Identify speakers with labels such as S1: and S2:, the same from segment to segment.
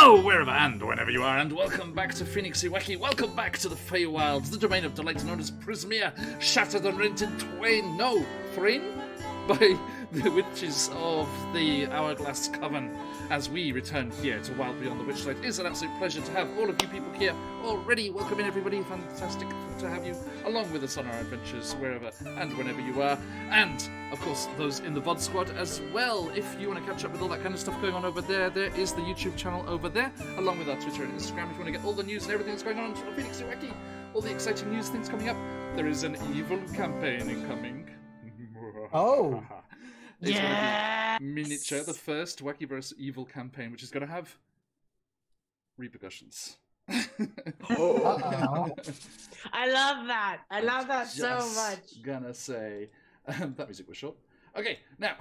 S1: Hello, wherever and whenever you are, and welcome back to QuestJunkiesUK. Welcome back to the Feywilds, the domain of delight known as Prismere, shattered and rent in twain, no, thrain, by the witches of the Hourglass Coven. As we return here to Wild Beyond the Witchlight, it is an absolute pleasure to have all of you people here already. Welcome in, everybody. Fantastic to have you along with us on our adventures, wherever and whenever you are. And, of course, those in the VOD squad as well. If you want to catch up with all that kind of stuff going on over there, there is the YouTube channel over there, along with our Twitter and Instagram. If you want to get all the news and everything that's going on QuestJunkiesUK, all the exciting news things coming up, there is an evil campaign incoming.
S2: Oh.
S1: It's going to be miniature, the first Wackyverse Evil campaign, which is going to have repercussions.
S2: Uh-oh.
S3: I love that. I love that so much.
S1: Gonna say that music was short. Okay, now,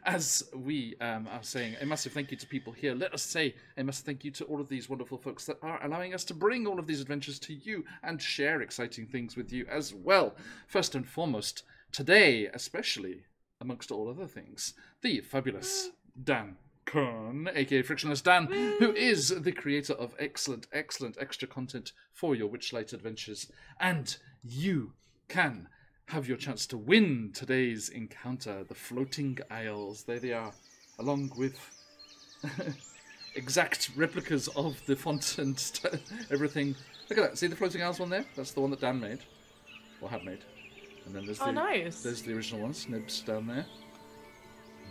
S1: as we are saying a massive thank you to people here, let us say a massive thank you to all of these wonderful folks that are allowing us to bring all of these adventures to you and share exciting things with you as well. First and foremost, today, especially, amongst all other things, the fabulous Dan Kern, aka Frictionless Dan, who is the creator of excellent extra content for your Witchlight adventures. And you can have your chance to win today's encounter, the Floating Isles. There they are, along with exact replicas of the font and everything. Look at that. See the Floating Isles one there? That's the one that Dan made, or had made. And then there's
S3: nice.
S1: There's the original ones, Nibs down there.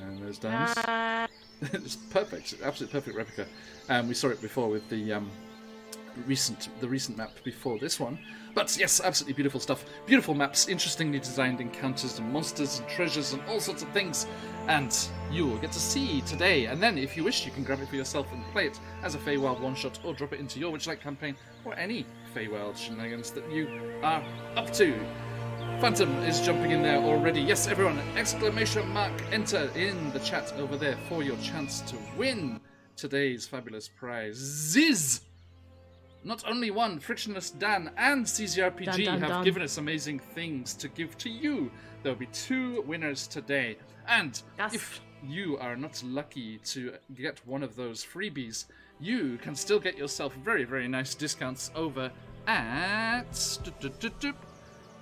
S1: And there's Dan's. It's perfect, absolutely perfect replica. We saw it before with the recent map before this one. But yes, absolutely beautiful stuff. Beautiful maps, interestingly designed encounters and monsters and treasures and all sorts of things. And you'll get to see today. And then, if you wish, you can grab it for yourself and play it as a Feywild one-shot, or drop it into your Witchlight campaign, or any Feywild shenanigans that you are up to. Phantom is jumping in there already. Yes, everyone, exclamation mark, enter in the chat over there for your chance to win today's fabulous prize. Ziz! Not only one, Frictionless Dan and CZRPG have given us amazing things to give to you. There will be 2 winners today. And if you are not lucky to get one of those freebies, you can still get yourself very, very nice discounts over at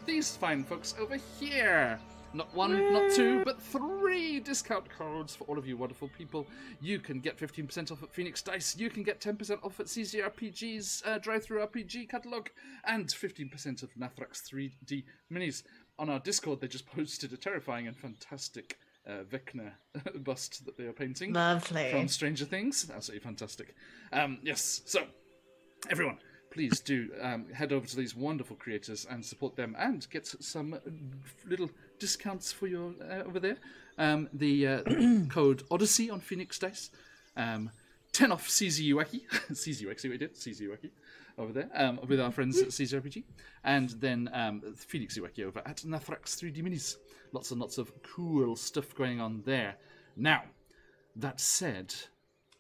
S1: these fine folks over here. Not 1, not 2, but 3 discount codes for all of you wonderful people. You can get 15% off at Phoenix Dice. You can get 10% off at CZRPG's Drive-Thru RPG catalogue, and 15% of Nathrax 3D minis. On our Discord, they just posted a terrifying and fantastic Vecna bust that they are painting.
S3: Lovely.
S1: From Stranger Things. Absolutely fantastic. Yes, so everyone, please do head over to these wonderful creators and support them, and get some little discounts for your over there. The code Odyssey on Phoenix Dice, 10 off CZUK, CZUK, see what we did? CZUK over there with our friends at CZRPG, and then Phoenix UK over at Nathrax 3D Minis. Lots and lots of cool stuff going on there. Now, that said,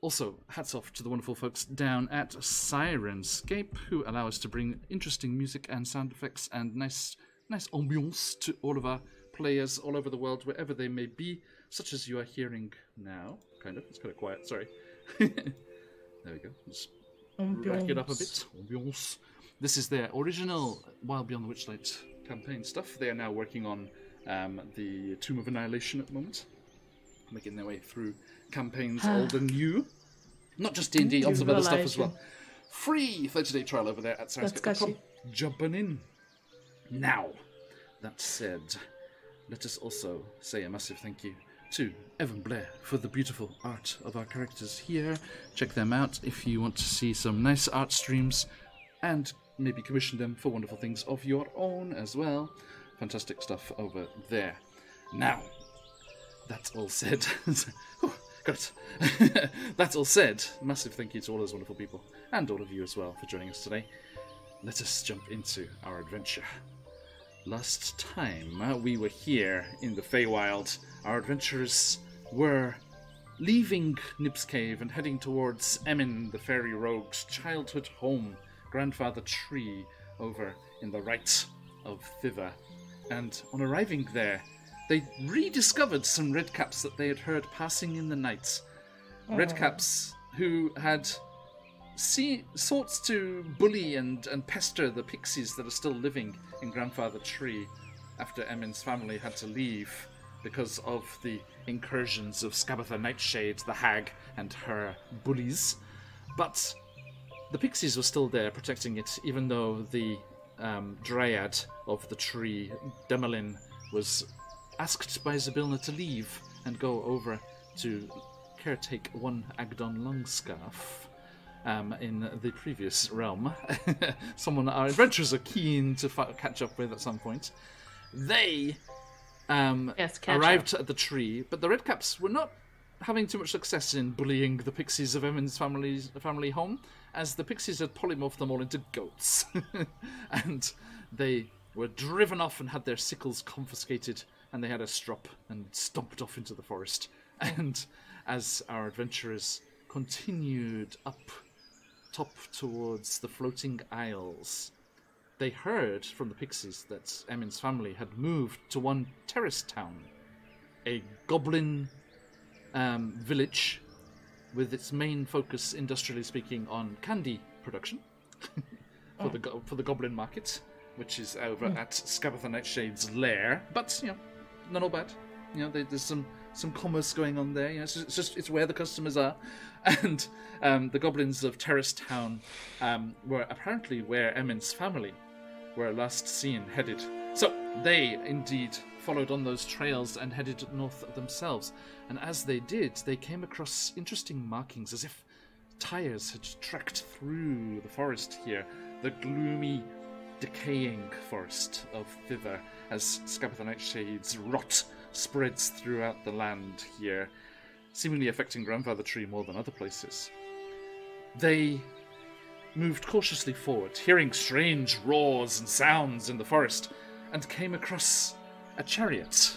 S1: also, hats off to the wonderful folks down at Sirenscape, who allow us to bring interesting music and sound effects and nice ambiance to all of our players all over the world, wherever they may be, such as you are hearing now. Kind of. It's kind of quiet, sorry. There we go. Just rack it up a bit. Ambiance. This is their original Wild Beyond the Witchlight campaign stuff. They are now working on the Tomb of Annihilation at the moment, making their way through campaigns old and new. Not just D&D, on some other stuff as well. Free 30-day trial over there at Sirenscape.com. Jumping in. Now, that said, let us also say a massive thank you to Evan Blair for the beautiful art of our characters here. Check them out if you want to see some nice art streams, and maybe commission them for wonderful things of your own as well. Fantastic stuff over there. Now, that's all said. Got it. That's all said. Massive thank you to all those wonderful people, and all of you as well, for joining us today. Let us jump into our adventure. Last time we were here in the Feywild, our adventurers were leaving Nib's Cave and heading towards Emin, the fairy rogue's childhood home, Grandfather Tree, over in the right of Thither. And on arriving there, they rediscovered some redcaps that they had heard passing in the night. Redcaps who had sought to bully and pester the pixies that are still living in Grandfather Tree after Emin's family had to leave because of the incursions of Scabatha Nightshade, the hag, and her bullies. But the pixies were still there protecting it, even though the dryad of the tree, Demelin, was asked by Zabilna to leave and go over to caretake one Agdon Longscarf in the previous realm. Someone our adventurers are keen to catch up with at some point. They arrived at the tree, but the Redcaps were not having too much success in bullying the pixies of Emin's family home, as the pixies had polymorphed them all into goats. And they were driven off and had their sickles confiscated, and they had a strop and stomped off into the forest. And as our adventurers continued up top towards the floating isles, they heard from the pixies that Emin's family had moved to one terrace town, a goblin village with its main focus, industrially speaking, on candy production for the goblin market, which is over at Scabatha Nightshade's lair. But not all bad. There's some commerce going on there. It's where the customers are, and the goblins of Terrace Town were apparently where Emin's family were last seen headed. So they indeed followed on those trails and headed north themselves. And as they did, they came across interesting markings, as if tires had trekked through the forest here, the gloomy, decaying forest of Thither, as Scabatha Nightshade's rot spreads throughout the land here, seemingly affecting Grandfather Tree more than other places. They moved cautiously forward, hearing strange roars and sounds in the forest, and came across a chariot.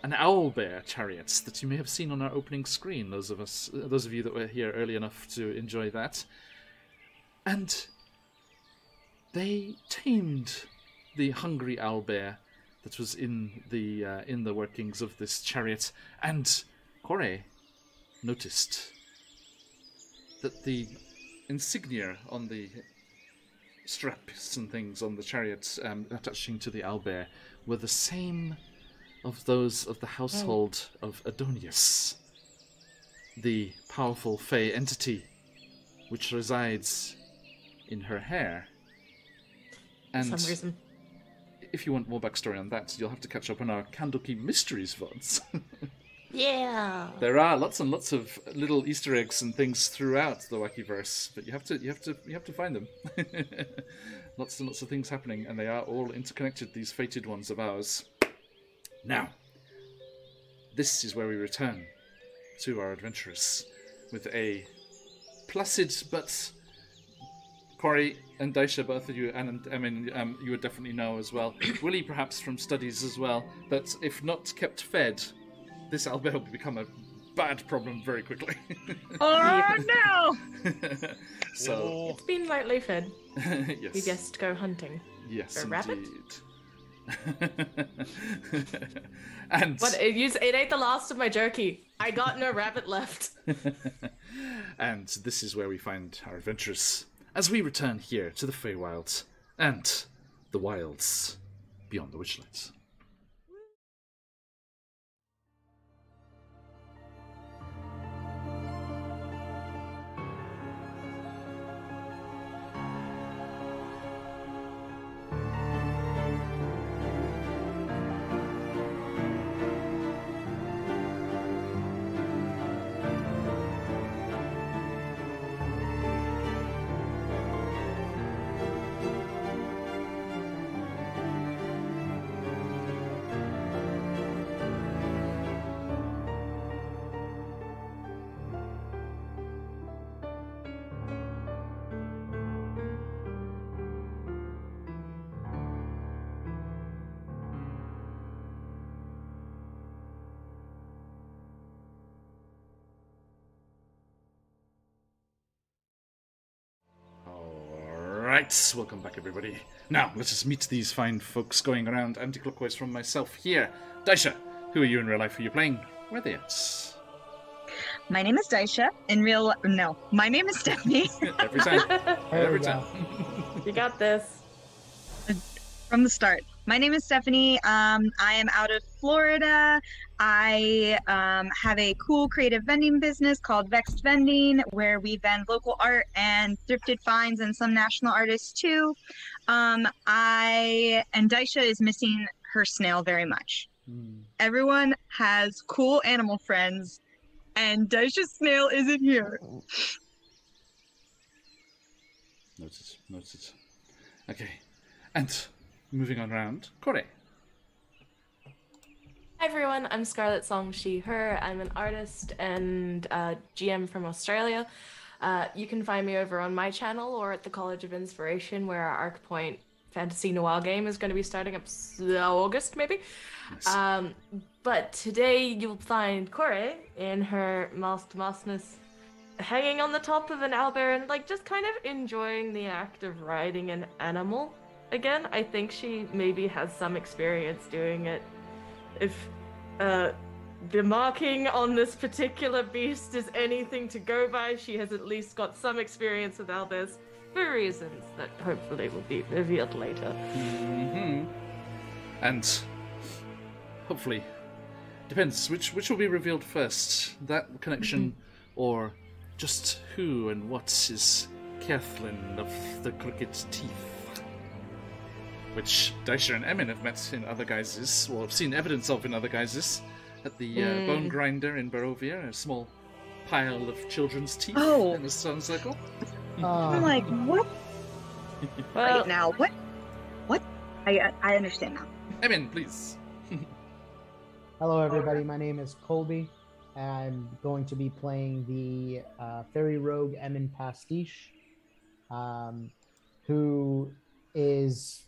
S1: An owlbear chariot that you may have seen on our opening screen, those of you that were here early enough to enjoy that. And they tamed the hungry owlbear that was in the workings of this chariot, and Kore noticed that the insignia on the straps and things on the chariot attaching to the owlbear were the same of those of the household of Adonius, the powerful fey entity which resides in her hair. And
S3: for some reason.
S1: If you want more backstory on that, you'll have to catch up on our Candlekeep Mysteries VODs.
S3: Yeah.
S1: There are lots and lots of little Easter eggs and things throughout the Wackyverse, but you have to find them. Lots and lots of things happening, and they are all interconnected, these fated ones of ours. Now, this is where we return to our adventurers with a placid but Corey and Daisha, both of you, and Emin, you would definitely know as well. Willie, perhaps from studies as well, but if not kept fed, this owlbear will become a bad problem very quickly.
S3: Oh no!
S1: So
S3: It's been lightly fed.
S1: yes,
S3: You just go hunting.
S1: yes,
S3: a rabbit?
S1: indeed. And
S3: But it ate the last of my jerky. I got no rabbit left.
S1: and this is where we find our adventurers as we return here to the Feywilds and the wilds beyond the Witchlight. Right, welcome back everybody. Now, let us meet these fine folks going around anti-clockwise from myself here. Daisha, who are you in real life? Who are you playing? Where are they at?
S4: My name is Daisha. No, my name is Stephanie.
S1: Every time. Every time.
S3: You got this.
S4: From the start. My name is Stephanie. I am out of Florida. I have a cool creative vending business called Vexed Vending, where we vend local art and thrifted finds and some national artists too. And Daisha is missing her snail very much. Everyone has cool animal friends, and Daisha's snail isn't here.
S1: Noted. Okay, and moving on around, Corey.
S5: Hi everyone, I'm Scarlett Song She Her. I'm an artist and GM from Australia. You can find me over on my channel or at the College of Inspiration, where our Arc Point fantasy noir game is going to be starting up August maybe. Nice. But today you'll find Corey in her masked mossness hanging on the top of an owlbear and like just kind of enjoying the act of riding an animal. Again, I think she maybe has some experience doing it. If the marking on this particular beast is anything to go by, she has at least got some experience with owlbears for reasons that hopefully will be revealed later.
S1: And hopefully, depends which will be revealed first, that connection or just who and what is Kathleen of the Crooked Teeth. Which Daisha and Emin have met in other guises, or have seen evidence of in other guises, at the Bone Grinder in Barovia, a small pile of children's teeth in a sun circle.
S4: I'm like, what?
S3: Well,
S4: Wait, now, what? What? I understand now.
S1: Emin, please.
S2: Hello, everybody. My name is Colby. I'm going to be playing the fairy rogue Emin Pastiche, who is...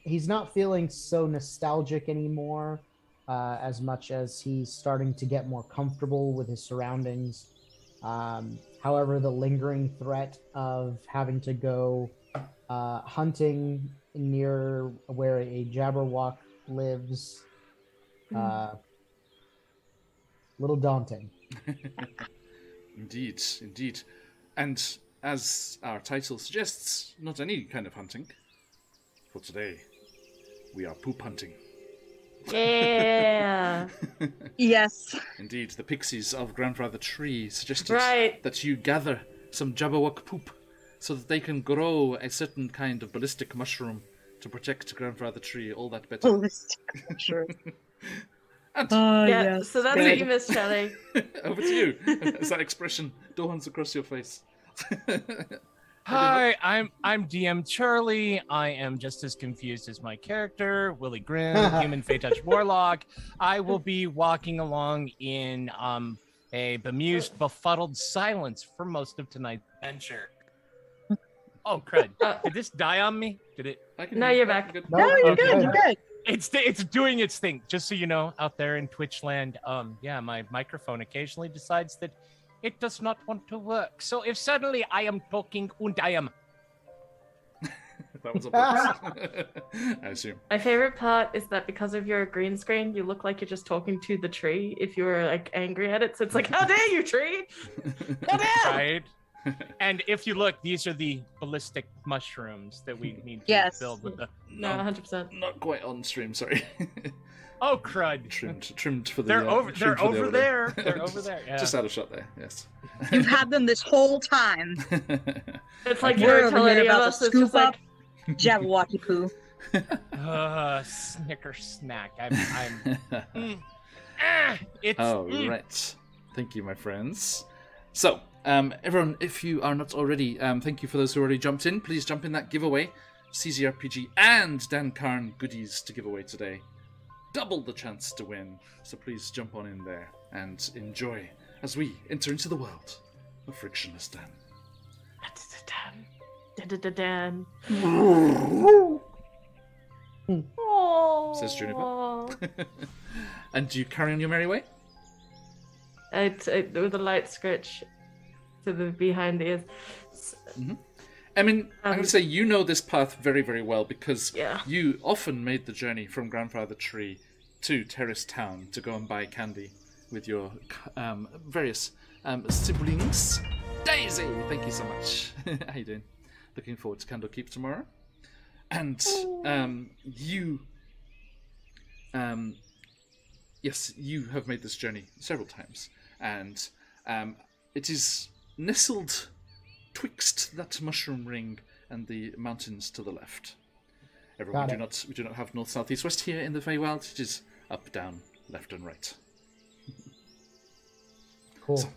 S2: he's not feeling so nostalgic anymore, as much as he's starting to get more comfortable with his surroundings. However, the lingering threat of having to go hunting near where a Jabberwock lives, little daunting.
S1: Indeed. And as our title suggests, not any kind of hunting. For today, we are poop hunting.
S3: yeah.
S4: Yes.
S1: Indeed, the pixies of Grandfather Tree suggested
S3: Right.
S1: that you gather some Jabberwock poop so that they can grow a certain kind of ballistic mushroom to protect Grandfather Tree all that better.
S4: Ballistic mushroom.
S1: And
S3: Yeah,
S4: Yes.
S3: so that's what you missed, Shelley.
S1: over to you as that expression dawns across your face.
S6: Hi, I'm DM Charlie. I am just as confused as my character, Willie Grimm, human Fey Touch Warlock. I will be walking along in a bemused, befuddled silence for most of tonight's adventure. Oh, crud. Did this die on me? Did it?
S3: No, you're back.
S1: Good.
S4: No, you're good. You're good.
S6: It's doing its thing. Just so you know, out there in Twitch land, my microphone occasionally decides that it does not want to work. So if suddenly I am talking and I am...
S1: That was a bonus. I assume.
S3: My favorite part is that because of your green screen, you look like you're just talking to the tree if you were like angry at it. So it's like, how dare you, tree? How dare!
S6: Right? And if you look, these are the ballistic mushrooms that we need to
S4: Yes.
S6: build with the...
S3: No, 100%.
S1: Not quite on stream, sorry.
S6: Oh, crud.
S1: Trimmed for the.
S6: They're over there.
S1: Just-
S6: They're over there. Yeah.
S1: Just out of shot there. Yes.
S4: You've had them this whole time.
S3: It's like
S4: We're
S3: you're
S4: over
S3: telling
S4: here
S3: any of
S4: about to
S3: us. It's
S4: scoop
S3: just like,
S4: up Jabberwocky poo.
S6: Snicker snack. It's...
S1: Oh, right. Thank you, my friends. So, everyone, if you are not already, thank you for those who already jumped in. Please jump in that giveaway. CZRPG and Dan Karn goodies to give away today. Double the chance to win. So please jump on in there and enjoy as we enter into the world of Frictionless Dan.
S3: Dan.
S1: Says Juniper. And do you carry on your merry way?
S3: With a light scratch to the behind the ears.
S1: I mean, I'm going to say you know this path very, very well because
S3: Yeah.
S1: you often made the journey from Grandfather Tree to Terrace Town to go and buy candy with your various siblings. Daisy, thank you so much. How you doing? Looking forward to Candlekeep tomorrow. And yes, you have made this journey several times, and it is nestled twixt that mushroom ring and the mountains to the left. Everyone, we do not have north, south, east, west here in the Feywild. It is up, down, left, and right.
S2: Cool.
S1: So,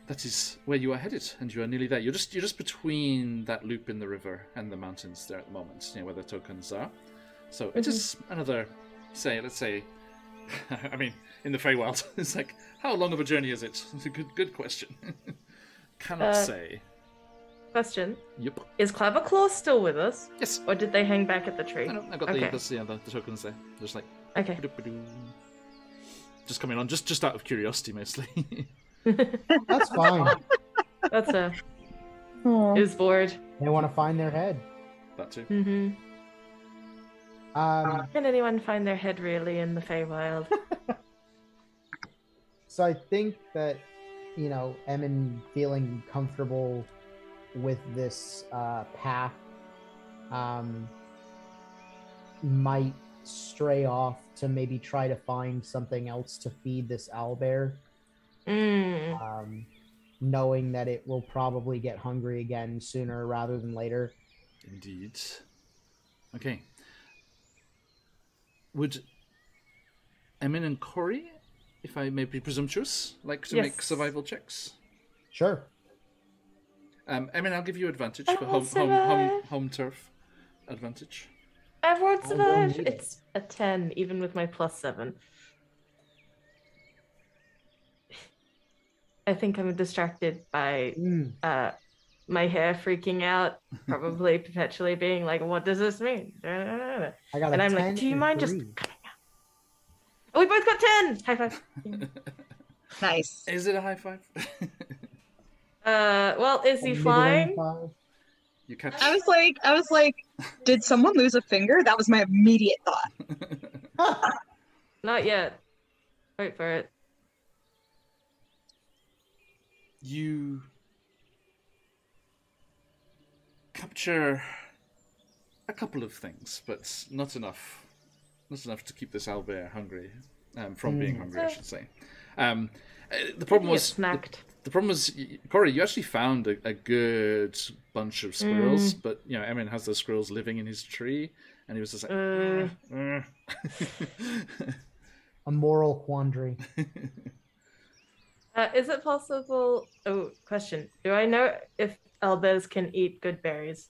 S1: that is where you are headed, and you are nearly there. You're just between that loop in the river and the mountains there at the moment, where the tokens are. So it is another, let's say, I mean, in the Feywild, it's like, how long of a journey is it? It's a good question. Cannot say.
S5: Question.
S1: Yep.
S5: Is Clabberclaw still with us?
S1: Yes.
S5: Or did they hang back at the tree?
S1: I know, I've got the tokens there. Just like...
S5: Okay.
S1: Just coming on, just out of curiosity, mostly.
S2: That's fine.
S5: That's a...
S4: Aw.
S5: Is bored.
S2: They want to find their head.
S1: That too.
S5: Mm-hmm.
S2: Um,
S5: Can anyone find their head really in the Feywild?
S2: so I think that, Emin feeling comfortable with this path might stray off to maybe try to find something else to feed this owlbear. Knowing that it will probably get hungry again sooner rather than later.
S1: Indeed. Okay. Would Emin and Corey, if I may be presumptuous, like to make survival checks?
S2: Sure.
S1: Emin, I'll give you advantage for home turf advantage.
S5: Everyone
S2: will
S5: survived.
S2: need it.
S5: It's a 10, even with my +7. I think I'm distracted by my hair freaking out, probably perpetually being like, "What does this mean?"
S2: I got
S5: And
S2: a
S5: I'm
S2: 10
S5: like, "Do you
S2: and
S5: mind just
S2: 3.
S5: coming out?" Oh, we both got 10. High five.
S4: Nice.
S1: Is it a high five?
S5: Well, is he
S2: Middling
S5: flying?
S2: 5.
S1: You catch.
S4: I was like, did someone lose a finger? That was my immediate thought.
S5: Not yet. Wait for it.
S1: You capture a couple of things, but not enough. Not enough to keep this owlbear hungry. From being hungry, I should say. The problem was
S5: snacked.
S1: The problem was, Corey, you actually found a good bunch of squirrels, but Emin has those squirrels living in his tree, and he was just like,
S2: A moral quandary.
S5: Is it possible? Oh, question. Do I know if owlbears can eat good berries?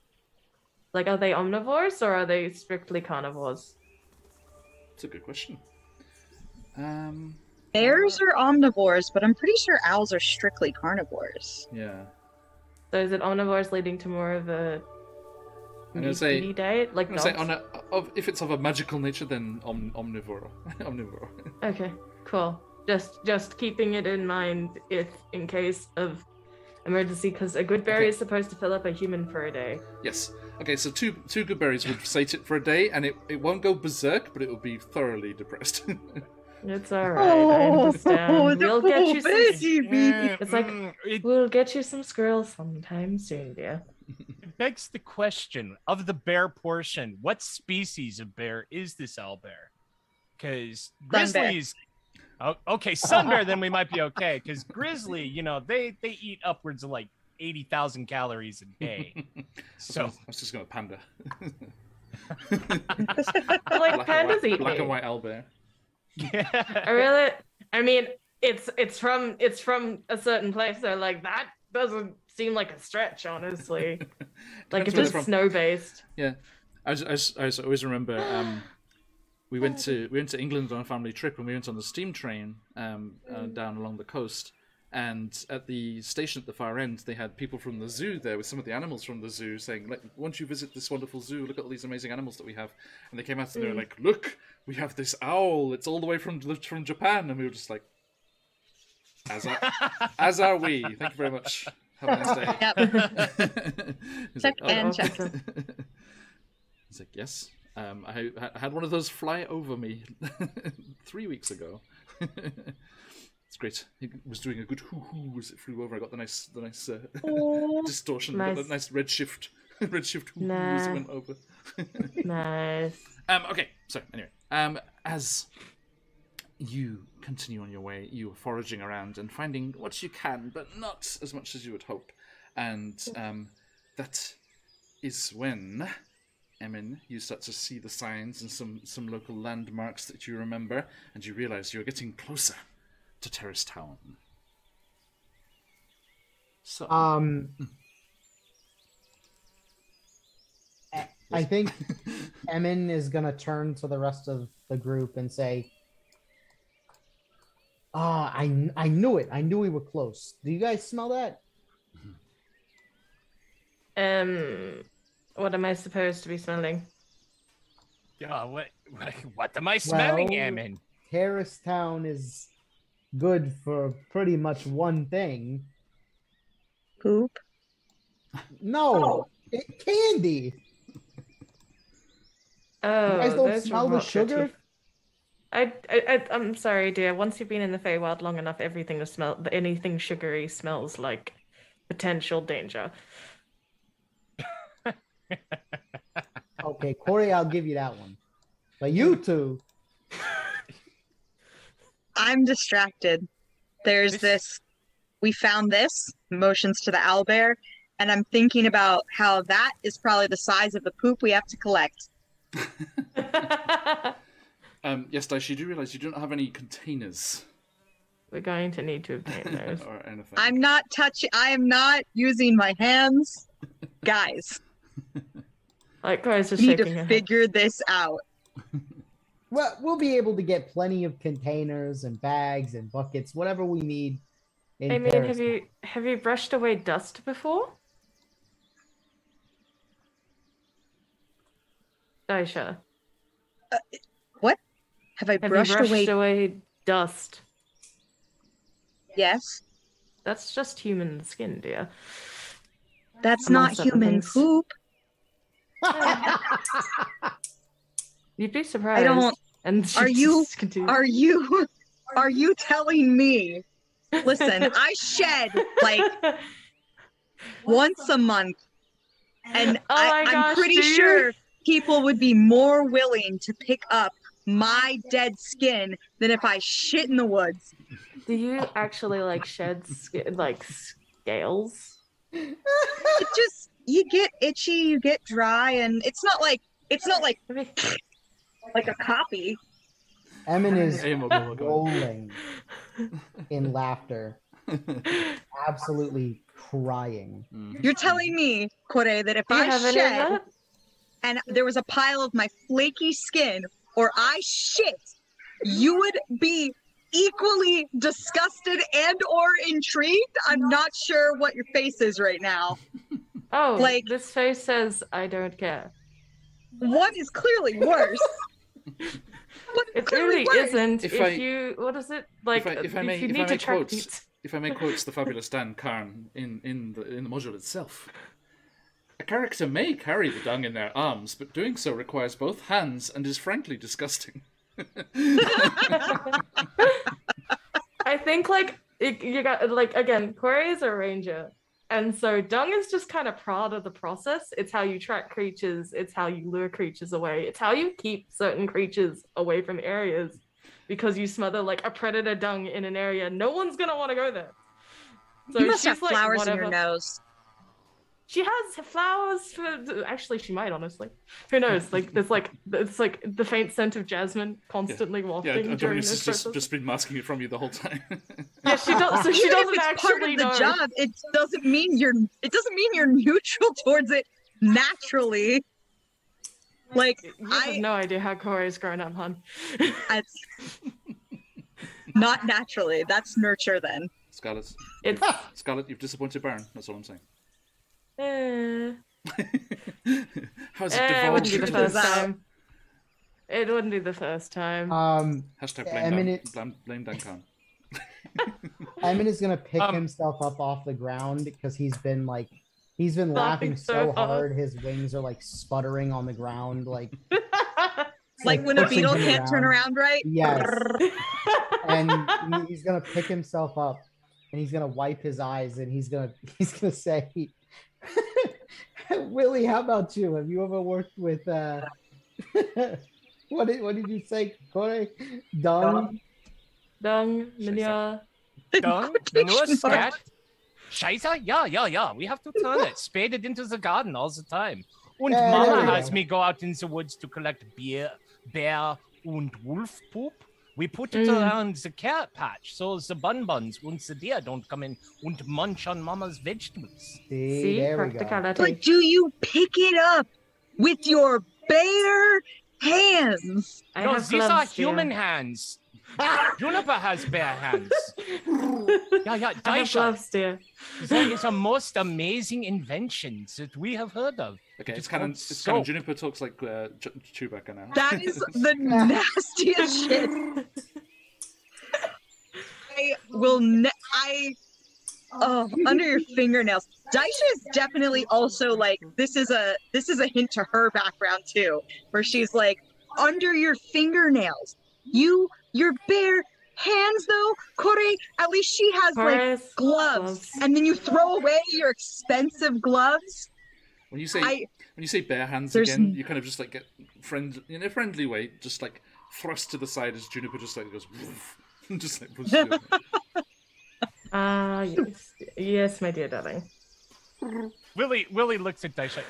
S5: Like, are they omnivores or are they strictly carnivores?
S1: That's a good question.
S4: Bears are omnivores, but I'm pretty sure owls are strictly carnivores.
S1: Yeah.
S5: So is it omnivores leading to more of a meaty diet? Like dogs?
S1: If it's of a magical nature, then omnivore. Omnivore.
S5: Okay, cool. Just keeping it in mind if in case of emergency, because a good berry is supposed to fill up a human for a day.
S1: Yes. Okay, so two good berries would sate it for a day, and it won't go berserk, but it will be thoroughly depressed.
S5: It's alright, I understand. We'll get you some...
S4: baby.
S5: It's like, we'll get you some squirrels sometime soon, dear.
S6: It begs the question, of the bear portion, what species of bear is this owlbear? Because grizzlies... Oh, okay, sun bear, then we might be okay. Because grizzly, they eat upwards of like 80,000 calories a day. So
S1: I was just going to panda.
S5: Like pandas eat
S1: black
S5: meat.
S1: and white owlbear.
S5: I mean, it's from a certain place, so like that doesn't seem like a stretch, honestly. Like if it's snow based.
S1: Yeah, I always remember. We went to England on a family trip, and we went on the steam train down along the coast. And at the station at the far end, they had people from the zoo there with some of the animals from the zoo saying, like, once you visit this wonderful zoo, look at all these amazing animals that we have. And they came out and they were like, look, we have this owl. It's all the way from Japan. And we were just like, as are we. Thank you very much. Have a nice day.
S4: Yep. Check and check.
S1: He's like, yes. I had one of those fly over me 3 weeks ago. It's great. He was doing a good hoo-hoo as it flew over. I got the nice distortion.
S5: Nice.
S1: Got the nice red shift hoo-hoo as it went over.
S5: Nice.
S1: Okay, so anyway, as you continue on your way, you are foraging around and finding what you can, but not as much as you would hope. And that is when, Emin, you start to see the signs and some local landmarks that you remember, and you realize you're getting closer to Terrace Town. So,
S2: I think Emin is gonna turn to the rest of the group and say, I knew it. I knew we were close. Do you guys smell that?
S5: What am I supposed to be smelling?
S6: What am I smelling,
S2: Well,
S6: Emin?
S2: Terrace Town is good for pretty much one thing.
S4: Poop.
S2: No, candy.
S5: Oh,
S2: You guys don't
S5: those
S2: smell the
S5: rock
S2: sugar?
S5: I'm sorry, dear. Once you've been in the Feywild long enough, anything sugary smells like potential danger.
S2: Okay, Corey, I'll give you that one. But you two,
S4: I'm distracted. There's this. We found this, motions to the owlbear, and I'm thinking about how that is probably the size of the poop we have to collect.
S1: yes, Dice, you do realize you don't have any containers
S5: We're going to need to obtain those.
S1: or anything.
S4: I am not using my hands. Guys,
S5: Like, Cora's just
S4: we need
S5: shaking
S4: to
S5: her head.
S4: figure this out.
S2: well, we'll be able to get plenty of containers and bags and buckets, whatever we need. In
S5: I mean,
S2: Terrace
S5: have you brushed away dust before? Daisha,
S4: What? Have I
S5: have
S4: brushed
S5: you brushed
S4: away?
S5: away dust?
S4: Yes.
S5: That's just human skin, dear.
S4: That's
S5: Amongst
S4: not
S5: other
S4: human
S5: things.
S4: poop.
S5: You'd be surprised.
S4: I don't.
S5: And she
S4: Are you-
S5: just continued.
S4: Are you telling me? Listen, I shed like once a month, and
S5: Oh my
S4: I'm
S5: gosh,
S4: pretty
S5: do you?
S4: sure people would be more willing to pick up my dead skin than if I shit in the woods.
S5: Do you actually like shed like scales?
S4: It just you get itchy, you get dry, and it's not like
S5: I mean,
S4: a copy.
S2: Emin is
S1: Hey, Mogo, Mogo.
S2: rolling in laughter, absolutely crying.
S4: You're telling me, Kore, that if
S5: do you
S4: I
S5: have any of
S4: shed
S5: that?
S4: and there was a pile of my flaky skin or I shit, you would be equally disgusted and or intrigued? I'm not sure what your face is right now.
S5: Oh,
S4: like-
S5: this face says, I don't care.
S4: What is clearly worse? What is
S5: It
S4: clearly
S5: really
S4: worse?
S5: isn't.
S1: If
S5: If
S1: I-
S5: you, what is it? Like,
S1: if I may
S5: you need to track
S1: quote,
S5: these.
S1: if I may quote the fabulous Dan Karn in the module itself, a character may carry the dung in their arms, but doing so requires both hands and is frankly disgusting.
S5: I think you got again, Corey is a ranger, and so dung is just kind of part of the process. It's how you track creatures. It's how you lure creatures away. It's how you keep certain creatures away from areas, because you smother like a predator dung in an area, no one's gonna want to go there. So
S4: You must
S5: she's
S4: have
S5: like,
S4: flowers in your
S5: whatever.
S4: nose.
S5: She has flowers for. Actually, she might. Honestly, who knows? Like, it's like the faint scent of jasmine constantly
S1: Yeah,
S5: wafting during
S1: Adonis
S5: this
S1: has
S5: process.
S1: just been masking it from you the whole time.
S5: Yeah, she does. So she
S4: Even if
S5: doesn't
S4: it's part
S5: actually
S4: of the
S5: know.
S4: job, it doesn't mean you're neutral towards it naturally. Like
S5: You have no idea how Corey's grown up, hon.
S4: it's not naturally. That's nurture then.
S1: Scarlet,
S5: It's
S1: Scarlet, you've disappointed Baron. That's all I'm saying.
S5: eh,
S1: How's it
S5: it wouldn't be
S1: divulged?
S5: the first time. It wouldn't be the first time.
S1: Hashtag blame Dan Khan.
S2: Emin is gonna pick
S6: Um,
S2: himself up off the ground because he's been laughing
S5: Laughing
S2: so
S5: so
S2: hard his wings are like sputtering on the ground, like
S4: Like when a
S2: pushing
S4: beetle
S2: him
S4: can't turn around right.
S2: Yes. and he's gonna pick himself up, and he's gonna wipe his eyes, and he's gonna say, Willie, how about you? Have you ever worked with what did you say, Corey? Dung?
S3: Dung, manure.
S6: Dung? Manure, scat? Scheiße? Yeah. We have to turn it. Spade it into the garden all the time. And
S2: Yeah,
S6: Mama
S2: there we
S6: has
S2: go.
S6: me go out in the woods to collect bear and wolf poop. We put it around the carrot patch so the buns and the deer don't come in and munch on Mama's vegetables.
S2: See, there we go.
S3: practicality.
S4: But do you pick it up with your bare hands?
S3: I
S6: No,
S3: have
S6: these are
S3: gloves, dear.
S6: human hands. Juniper has bare hands. Yeah,
S3: I have
S6: Daisha.
S3: gloves, dear.
S6: That is a most amazing invention that we have heard of.
S1: Okay,
S6: It
S1: it's
S6: is
S1: kind of
S6: called
S1: it's kind of
S6: soap.
S1: Juniper talks like Chewbacca now.
S4: That is the nastiest shit. I will. Under your fingernails. Daisha is definitely also like this is a hint to her background too, where she's like under your fingernails. Your bare hands though, Corey. At least she has like
S3: Horace,
S4: gloves, and then you throw away your expensive gloves.
S1: When you say bare hands
S4: There's
S1: again, you kind of just like get in a friendly way, just like thrust to the side as Juniper just like goes, woof, and just like pushes you.
S3: Yes. Yes, my dear darling.
S6: Willie looks at Daisha.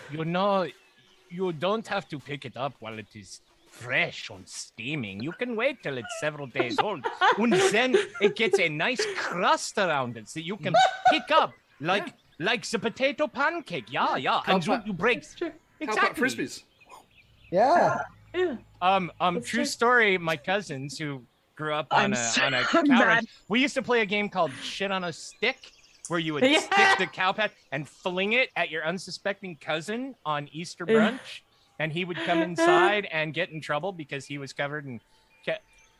S6: You don't have to pick it up while it is fresh and steaming. You can wait till it's several days old. And then it gets a nice crust around it that you can pick up like the potato pancake. Yeah. And you break.
S3: It's true.
S1: How about
S6: Exactly.
S1: frisbees?
S2: Yeah.
S3: Yeah.
S6: True
S3: true.
S6: story. My cousins who grew up on a cow
S4: mad.
S6: ranch. We used to play a game called Shit on a Stick, where you would
S3: Yeah.
S6: stick the cow patch and fling it at your unsuspecting cousin on Easter brunch, and he would come inside and get in trouble because he was covered in.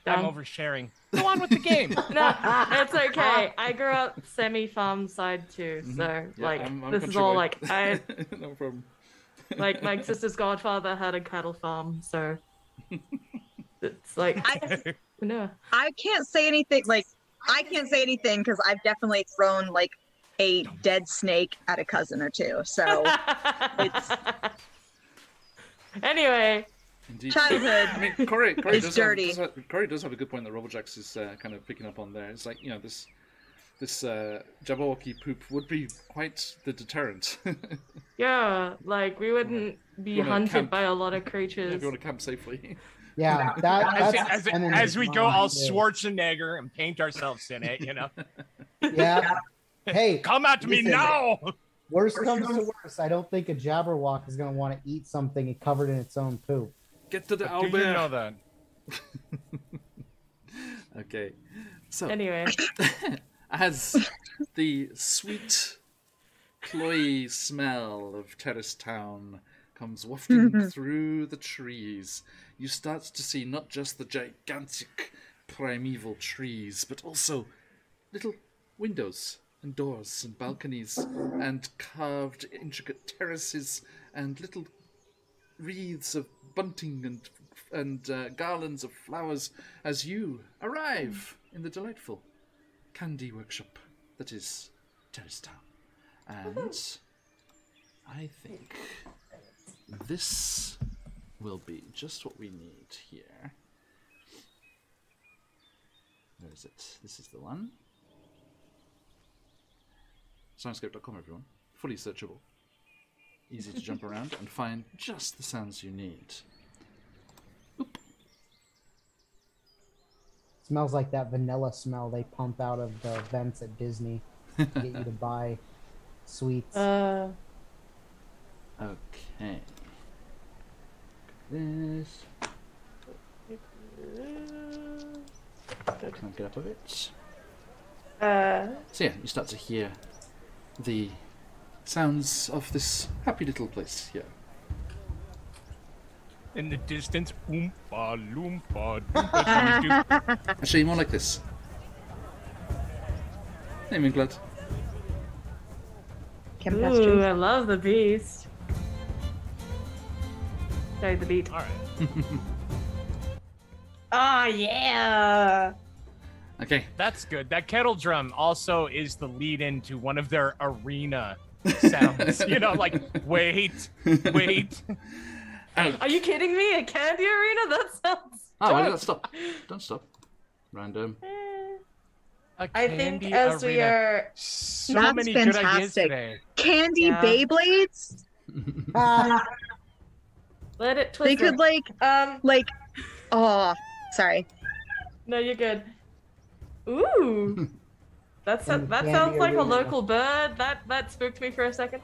S6: I'm oversharing. Go on with the game.
S3: No, it's okay. I grew up semi-farm side too, so
S1: Yeah,
S3: like
S1: I'm
S3: this is
S1: country
S3: all
S1: boy.
S3: like I
S1: No problem.
S3: like my sister's godfather had a cattle farm, so it's like no.
S4: I can't say anything because I've definitely thrown like a dead snake at a cousin or two. So it's
S3: Anyway,
S1: Indeed.
S4: childhood.
S1: I mean, Corey
S4: It's
S1: does
S4: dirty.
S1: Corey does have a good point that Robojax is kind of picking up on there. It's like, this Jabberwocky poop would be quite the deterrent.
S3: yeah, like we wouldn't be
S1: You wanna
S3: hunted
S1: camp-
S3: by a lot of
S1: if
S3: creatures.
S1: you want to camp safely.
S2: Yeah, that's
S6: As we go all
S2: too.
S6: Schwarzenegger and paint ourselves in it,
S2: Yeah. Hey,
S6: Come at me
S2: Listen.
S6: now!
S2: worst comes to worst, I don't think a Jabberwock is going to want to eat something covered in its own poop.
S1: Get to the
S6: Do you know
S1: owlbear.
S6: that?
S1: Okay. So,
S3: Anyway,
S1: as the sweet, cloyy smell of Terrace Town comes wafting through the trees, you start to see not just the gigantic primeval trees, but also little windows and doors and balconies and carved intricate terraces and little wreaths of bunting and garlands of flowers as you arrive in the delightful candy workshop that is Terrace Town. And I think this will be just what we need here. Where is it? This is the one. Soundscape.com, everyone. Fully searchable. Easy to jump around and find just the sounds you need.
S2: Smells like that vanilla smell they pump out of the vents at Disney to get you to buy sweets.
S1: Okay. This. Can I get up a bit? So yeah, you start to hear the sounds of this happy little place here.
S6: In the distance, oompa loompa doompa doo.
S1: Actually, more like this. Naming glad.
S3: ooh, I love the beast. Sorry, the beat.
S6: All right.
S3: Oh yeah.
S1: Okay.
S6: That's good. That kettle drum also is the lead into one of their arena sounds. You know, like, wait.
S3: Are you kidding me? A candy arena? That sounds.
S1: Oh, wait,
S3: dope.
S1: let's stop. Don't stop. Random.
S3: I think as we are.
S6: So
S4: That's
S6: many good ideas
S4: fantastic.
S6: today.
S4: Candy
S3: Yeah.
S4: Beyblades?
S3: Let it twist.
S4: They could oh, sorry.
S3: No, you're good. Ooh. That
S2: In the
S3: sounds
S2: candy
S3: like a
S2: arena.
S3: local bird. That spooked me for a second.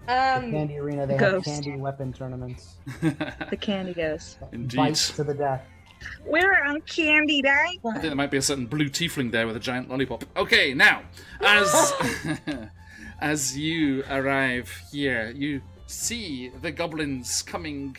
S2: Candy Arena, they have
S4: Ghost.
S2: candy weapon tournaments.
S4: The candy goes.
S1: Indeed.
S2: Bites to the death.
S4: We're on Candy Day.
S1: I think there might be a certain blue tiefling there with a giant lollipop. Okay, now, as as you arrive here, you see the goblins coming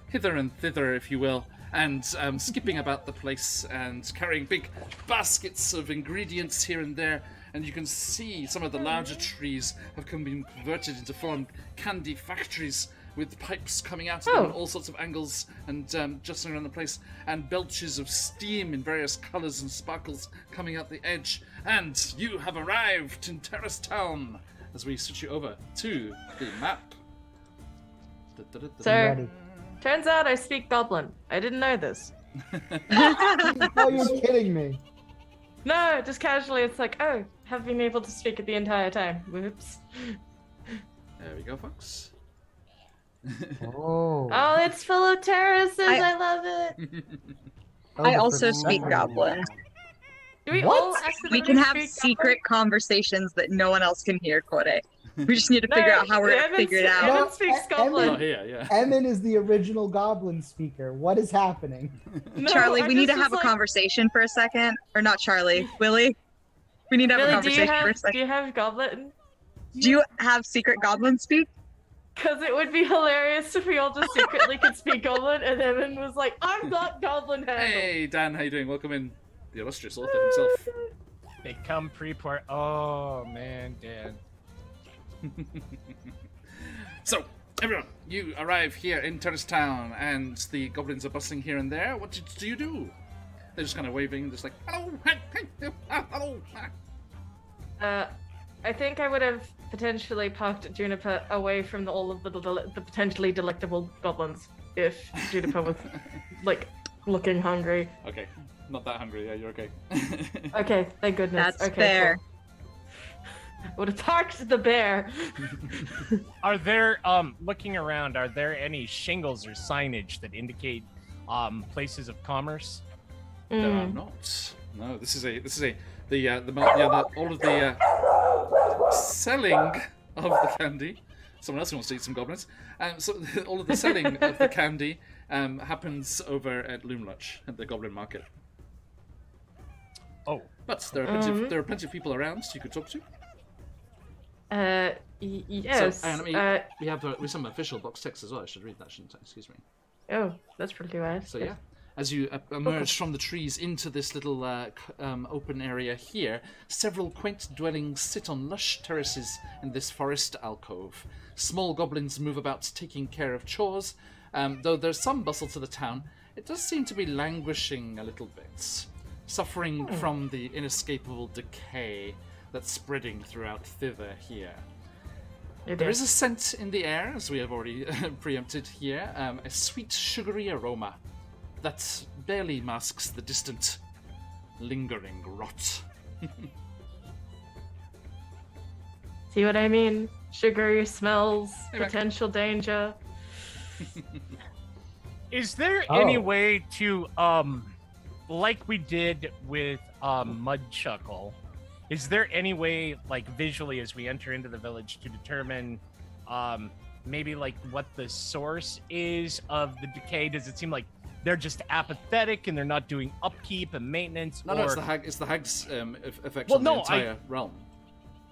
S1: hither and thither, if you will, and skipping about the place and carrying big baskets of ingredients here and there. And you can see some of the larger trees have been converted into full-on candy factories with pipes coming out of them in all sorts of angles and jostling around the place, and belches of steam in various colours and sparkles coming out the edge. And you have arrived in Terrace Town as we switch you over to the map.
S3: So,
S2: Ready.
S3: turns out I speak Goblin. I didn't know this.
S2: Oh, you're kidding me.
S3: No, just casually, it's like, oh, have been able to speak it the entire time. Whoops.
S1: There we go, folks.
S2: Oh.
S3: Oh, it's full of terraces. I love it.
S2: Oh,
S4: I
S2: the
S4: also speak
S2: perception.
S4: Goblin.
S3: Do we
S2: What?
S3: all accidentally
S4: We can have
S3: speak
S4: secret conversations that no one else can hear, Kore. We just need to figure out how we're gonna
S3: Evan,
S4: figure it out.
S3: Evan
S2: No,
S3: speaks
S2: Evan-
S3: Goblin.
S1: Not here, yeah.
S2: Emin is the original goblin speaker. What is happening?
S3: No,
S4: Charlie,
S3: I'm
S4: we need to
S3: just
S4: have a
S3: like,
S4: conversation for a second. Or not Charlie, Willie. We need to have a
S3: Really, do you
S4: conversation for a
S3: have, do
S4: second.
S3: you have Goblin?
S4: Do you have secret goblin speak?
S3: Because it would be hilarious if we all just secretly could speak Goblin, and Evan was like, "I'm not Goblin handle."
S1: Hey, Dan, how you doing? Welcome in. The illustrious author himself.
S6: They come pre-port. Oh, man, Dan.
S1: So, everyone, you arrive here in Terrace Town, and the goblins are bustling here and there. What do you do? They're just kind of waving, just like, hello, hello.
S3: I think I would have potentially parked Juniper away from all of the potentially delectable goblins if Juniper was like looking hungry.
S1: Okay, not that hungry. Yeah, you're okay.
S3: Okay, thank goodness.
S4: That's
S3: okay,
S4: fair.
S3: Cool. Would have parked the bear.
S6: Are there, looking around, are there any shingles or signage that indicate places of commerce?
S1: There are not. No, this is all of the selling of the candy. Someone else who wants to eat some goblins. So all of the selling of the candy happens over at Loomlutch at the Goblin Market.
S6: Oh,
S1: But there are plenty of people around you could talk to.
S3: Yes.
S1: So, we have some official box text as well. I should read that, shouldn't I? Excuse me.
S3: Oh, that's pretty nice.
S1: So yeah, as you emerge from the trees into this little open area here, several quaint dwellings sit on lush terraces in this forest alcove. Small goblins move about taking care of chores. Though there's some bustle to the town, it does seem to be languishing a little bit, suffering from the inescapable decay that's spreading throughout thither here. There is a scent in the air, as we have already preempted here, a sweet, sugary aroma that barely masks the distant, lingering rot.
S3: See what I mean? Sugary smells,
S1: Hey, Mac.
S3: potential danger.
S6: is there any way to, like we did with Mudchuckle, is there any way, like visually, as we enter into the village, to determine maybe like what the source is of the decay? Does it seem like they're just apathetic and they're not doing upkeep and maintenance?
S1: No,
S6: or...
S1: no, it's the hag's effect
S6: Well,
S1: on the
S6: no,
S1: entire realm.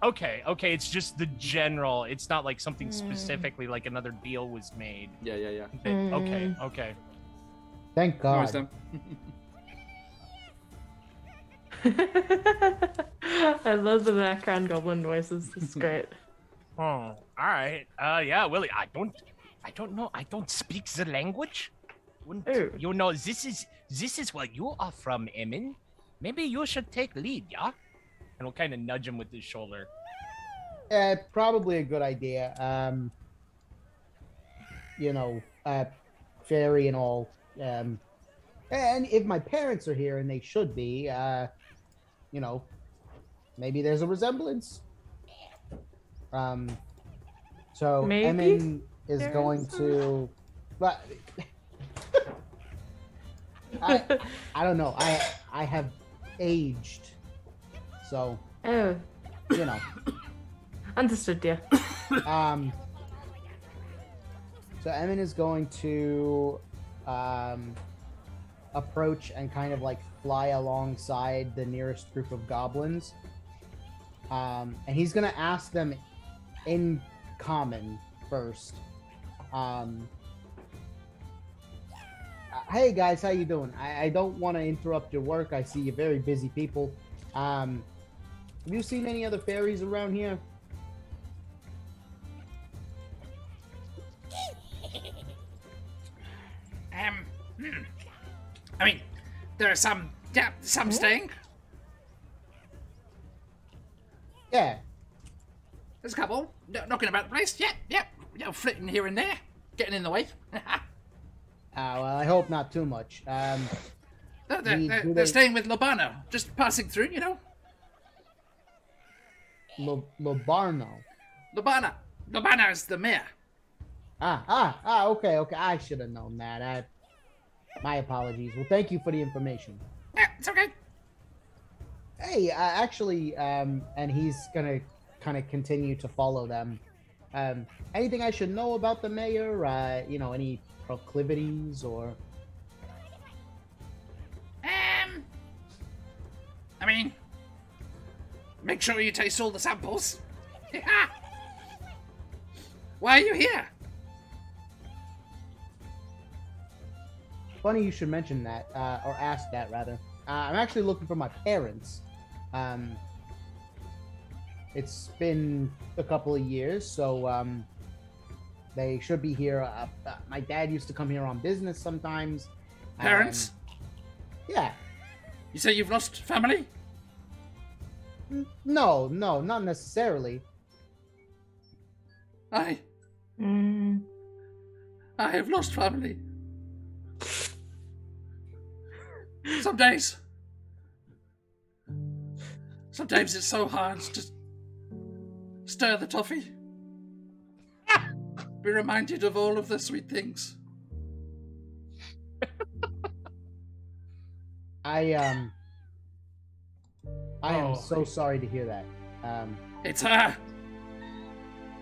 S6: Okay, it's just the general. It's not like something specifically like another deal was made.
S1: Yeah.
S6: Okay.
S2: Thank
S1: No worries,
S2: God.
S1: Dan.
S3: I love the background goblin voices. It's great.
S6: Oh, all right. Yeah, Willie. I don't know. I don't speak the language.
S3: Oh.
S6: You know, this is where you are from, Emin. maybe you should take lead, yeah? And we'll kind of nudge him with his shoulder.
S2: Probably a good idea. Fairy and all. And if my parents are here, and they should be, maybe there's a resemblance. So
S3: Maybe
S2: Emin is going to, but I don't know. I have aged, so
S3: Oh,
S2: you know.
S3: understood, dear.
S2: So Emin is going to approach and kind of like fly alongside the nearest group of goblins. And he's going to ask them in common first. Hey guys, how you doing? I don't want to interrupt your work. I see you're very busy people. Have you seen any other fairies around here?
S1: I mean, there are some staying.
S2: Yeah.
S1: There's a couple knocking about the place. Yep. Flitting here and there, getting in the way.
S2: Well, I hope not too much.
S1: They're staying with Lobano, just passing through, you know.
S2: Lobarno.
S1: Lobano is the mayor.
S2: Okay. I should have known that. My apologies. Well, thank you for the information.
S1: Yeah, it's okay.
S2: Hey, actually, and he's gonna kind of continue to follow them. Anything I should know about the mayor? Any proclivities or?
S1: I mean, make sure you taste all the samples. Why are you here?
S2: Funny you should mention that, or ask that rather. I'm actually looking for my parents. It's been a couple of years, so they should be here. My dad used to come here on business sometimes.
S1: Parents?
S2: Yeah.
S1: You say you've lost family?
S2: No, not necessarily.
S1: I have lost family. Sometimes it's so hard to stir the toffee. Be reminded of all of the sweet things.
S2: I am so sorry to hear that.
S1: It's her.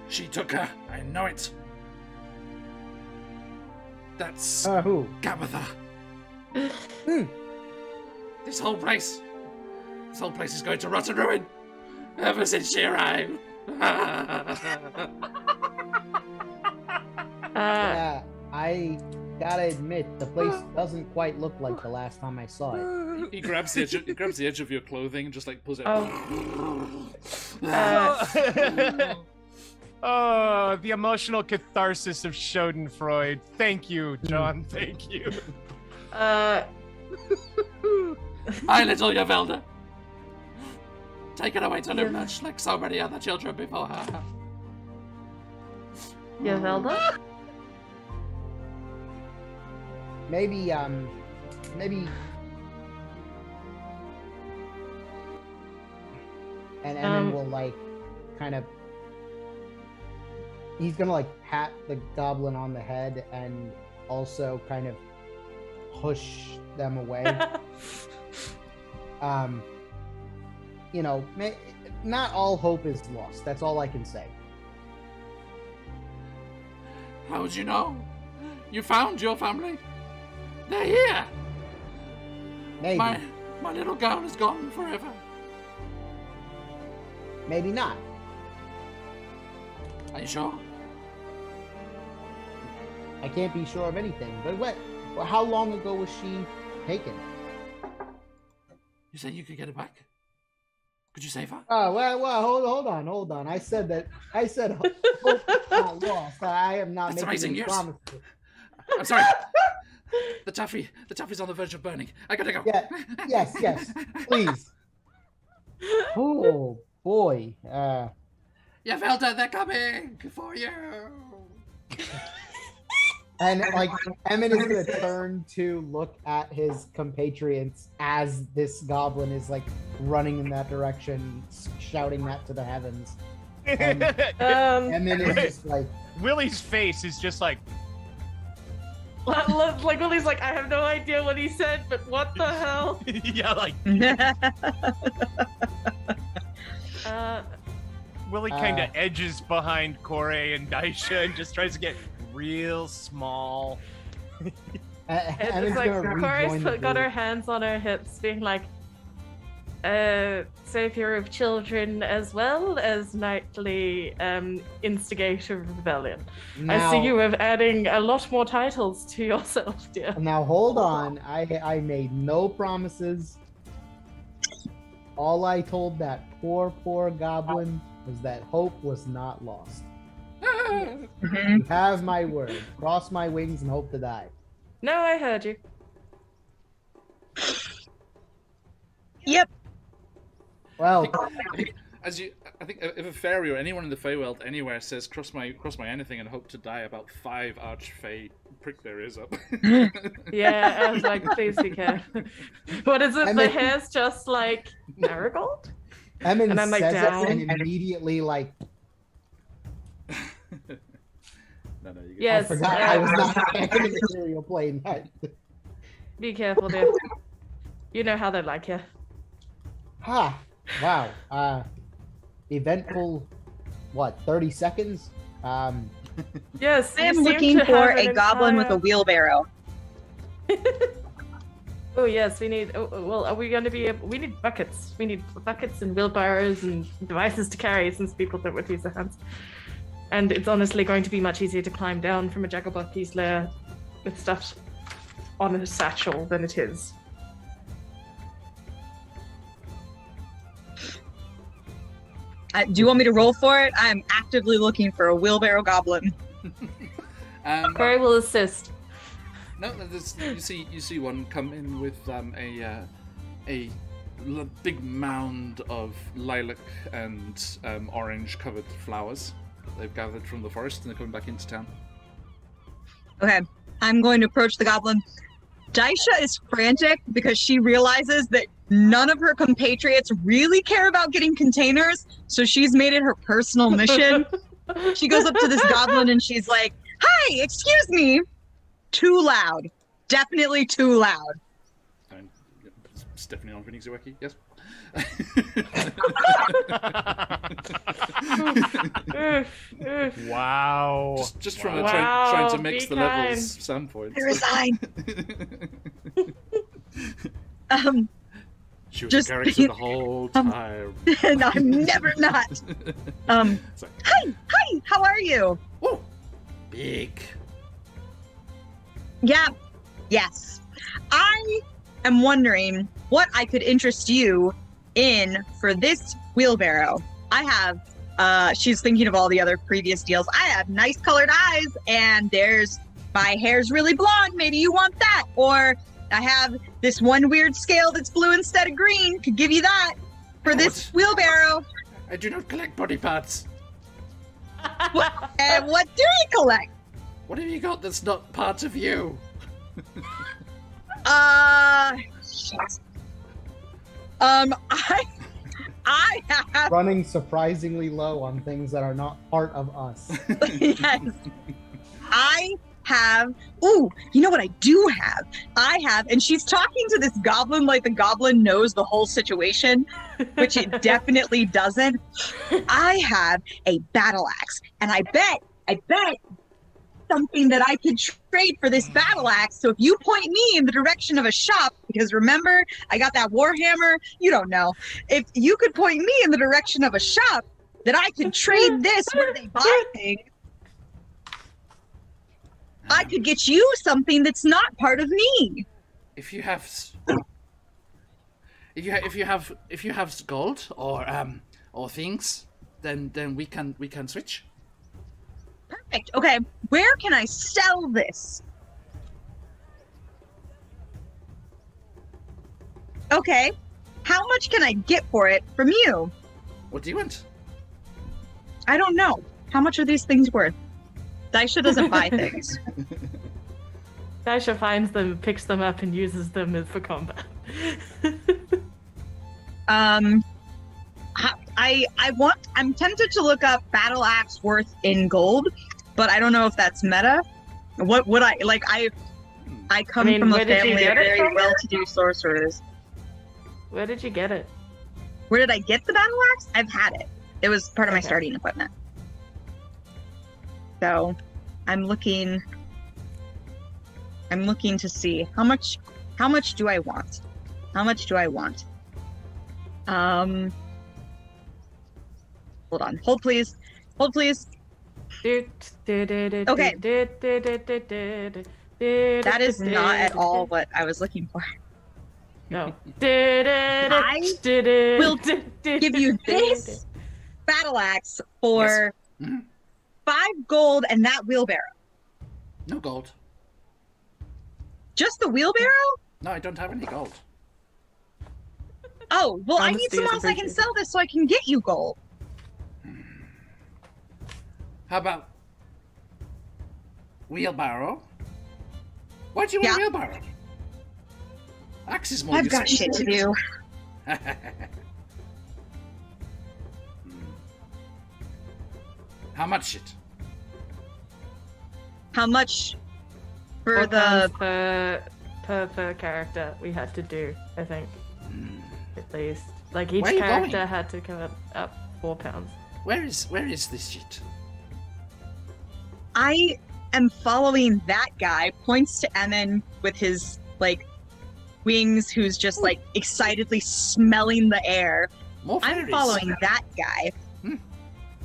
S1: She took her. I know it. That's
S2: who?
S1: Gabatha. This whole place is going to rot and ruin ever since she arrived.
S2: Yeah, I gotta admit, the place doesn't quite look like the last time I saw it.
S1: He grabs the edge of your clothing and just like pulls it.
S6: Oh, the emotional catharsis of Schadenfreude. Thank you, John. Thank you.
S1: My little Yavelda. Taken away to Lumnach like so many other children before her.
S3: Yavelda?
S2: Maybe. And Emin will like, kind of. He's gonna like pat the goblin on the head and also kind of push them away. Not all hope is lost. That's all I can say.
S1: How would you know? You found your family. They're here.
S2: Maybe.
S1: My little girl is gone forever.
S2: Maybe not.
S1: Are you sure?
S2: I can't be sure of anything. But how long ago was she taken?
S1: You said you could get her back? Could you save her?
S2: Oh, well, hold on. I said hope is not lost. I am not
S1: That's
S2: making
S1: amazing
S2: any
S1: news.
S2: promises.
S1: I'm sorry. The taffy's on the verge of burning. I gotta go.
S2: Yeah. Yes. Please. Oh boy.
S1: Yavelda, they're coming for you.
S2: And like Emmett is gonna turn to look at his compatriots as this goblin is like running in that direction, shouting that to the heavens. And Emmett is just like,
S6: Willie's face is just like,
S3: like Willie's like, I have no idea what he said, but what the hell?
S6: yeah, like Willie kind of edges behind Corey and Daisha and just tries to get real small.
S3: It's like Corey's got her hands on her hips, being like, savior of children as well as knightly instigator of rebellion.
S2: now,
S3: I see you are adding a lot more titles to yourself, dear.
S2: Now hold on. I made no promises. All I told that poor goblin was that hope was not lost. You have my word. Cross my wings and hope to die.
S3: No, I heard you.
S4: Yep.
S2: Well,
S1: I think if a fairy or anyone in the Feywild anywhere says cross my anything and hope to die, about 5 archfey prick their ears up.
S3: Yeah, I was like, please be careful. What is it? The hair's just like marigold?
S2: Emmett
S3: And I'm, like,
S2: says
S3: down.
S2: it and immediately like,
S1: No, you get
S3: Yes.
S2: I forgot I was not in the material plane.
S3: Be careful, dear. You know how they like you.
S2: Ha! Wow. Eventful. What? 30 seconds.
S3: Yes,
S4: I
S3: you
S4: am
S3: seem
S4: looking
S3: to
S4: for
S3: have
S4: a
S3: an
S4: goblin with a
S3: entire-
S4: wheelbarrow.
S3: Oh yes, we need. Oh, well, are we going to be? We need buckets. We need buckets and wheelbarrows and devices to carry, since people don't want to use their hands. And it's honestly going to be much easier to climb down from a Jaggerbucky's lair with stuff on a satchel than it is.
S4: Do you want me to roll for it? I'm actively looking for a wheelbarrow goblin.
S3: Corey will assist.
S1: No, you see one come in with a big mound of lilac and orange-covered flowers that they've gathered from the forest, and they're coming back into town.
S4: Okay, I'm going to approach the goblin. Daisha is frantic because she realizes that none of her compatriots really care about getting containers, so she's made it her personal mission. She goes up to this goblin and she's like, "Hi, excuse me." Too loud. Definitely too loud.
S1: And Stephanie on QuestJunkiesUK, yes.
S6: Wow.
S1: Just from
S6: Wow.
S1: trying to mix
S3: Be
S1: the
S3: kind.
S1: levels standpoint.
S4: I resign.
S1: She was
S4: Just
S1: a character the whole time.
S4: And I'm never not.
S1: So,
S4: Hi, how are you?
S1: woo, big.
S4: Yeah, yes. I am wondering what I could interest you in for this wheelbarrow. I have, she's thinking of all the other previous deals. I have nice colored eyes, and my hair's really blonde. Maybe you want that. Or I have this one weird scale that's blue instead of green. Could give you that for this wheelbarrow.
S1: I do not collect body parts.
S4: And what do you collect?
S1: What have you got that's not part of you?
S4: Shit. I have
S2: Running surprisingly low on things that are not part of us.
S4: yes. I have. Ooh, you know what I do have? I have, and she's talking to this goblin like the goblin knows the whole situation, which it definitely doesn't. I have a battle axe, and I bet something that I could trade for this battle axe. So if you point me in the direction of a shop, because remember, I got that warhammer. You don't know. If you could point me in the direction of a shop that I could trade this where they buy things, I could get you something that's not part of me.
S1: If you have gold or things, then we can switch.
S4: Perfect. Okay, where can I sell this? Okay. How much can I get for it from you?
S1: What do you want?
S4: I don't know. How much are these things worth? Daisha doesn't buy things.
S3: Daisha finds them, picks them up, and uses them for combat.
S4: I'm tempted to look up battle axe worth in gold, but I don't know if that's meta. What would I like? I come from a family of very well-to-do sorcerers.
S3: Where did you get it?
S4: Where did I get the battle axe? I've had it. It was part of my starting equipment. So, I'm looking to see how much do I want? How much do I want? Hold on. Hold please. Okay. That is not at all what I was looking for.
S3: No.
S4: I will give you this battle axe for 5 gold and that wheelbarrow.
S1: No gold.
S4: Just the wheelbarrow?
S1: No, I don't have any gold.
S4: Oh, well, I need someone else I can sell this so I can get you gold.
S1: How about wheelbarrow? Why do you want a wheelbarrow? Axe is more
S4: I've got shit to do.
S1: How much shit?
S4: How much for
S3: 4
S4: the
S3: pounds per character we had to do, I think. At least. Like each character had to come up 4 pounds.
S1: Where is this shit?
S4: I am following that guy, points to Emin with his like wings, who's just like excitedly smelling the air. I'm following that guy.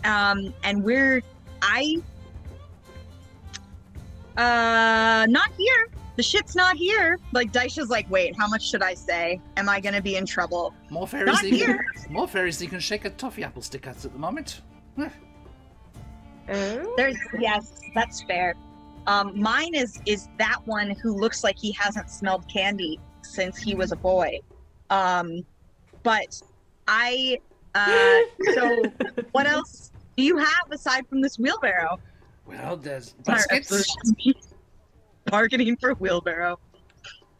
S4: And not here. The shit's not here. Like Daisha's like, wait, how much should I say? Am I gonna be in trouble?
S1: More fairies than you can shake a toffee apple stick at the moment.
S4: Yes, that's fair. Mine is that one who looks like he hasn't smelled candy since he was a boy. But I so what else do you have aside from this wheelbarrow?
S1: Well, there's baskets.
S4: Bargaining for wheelbarrow.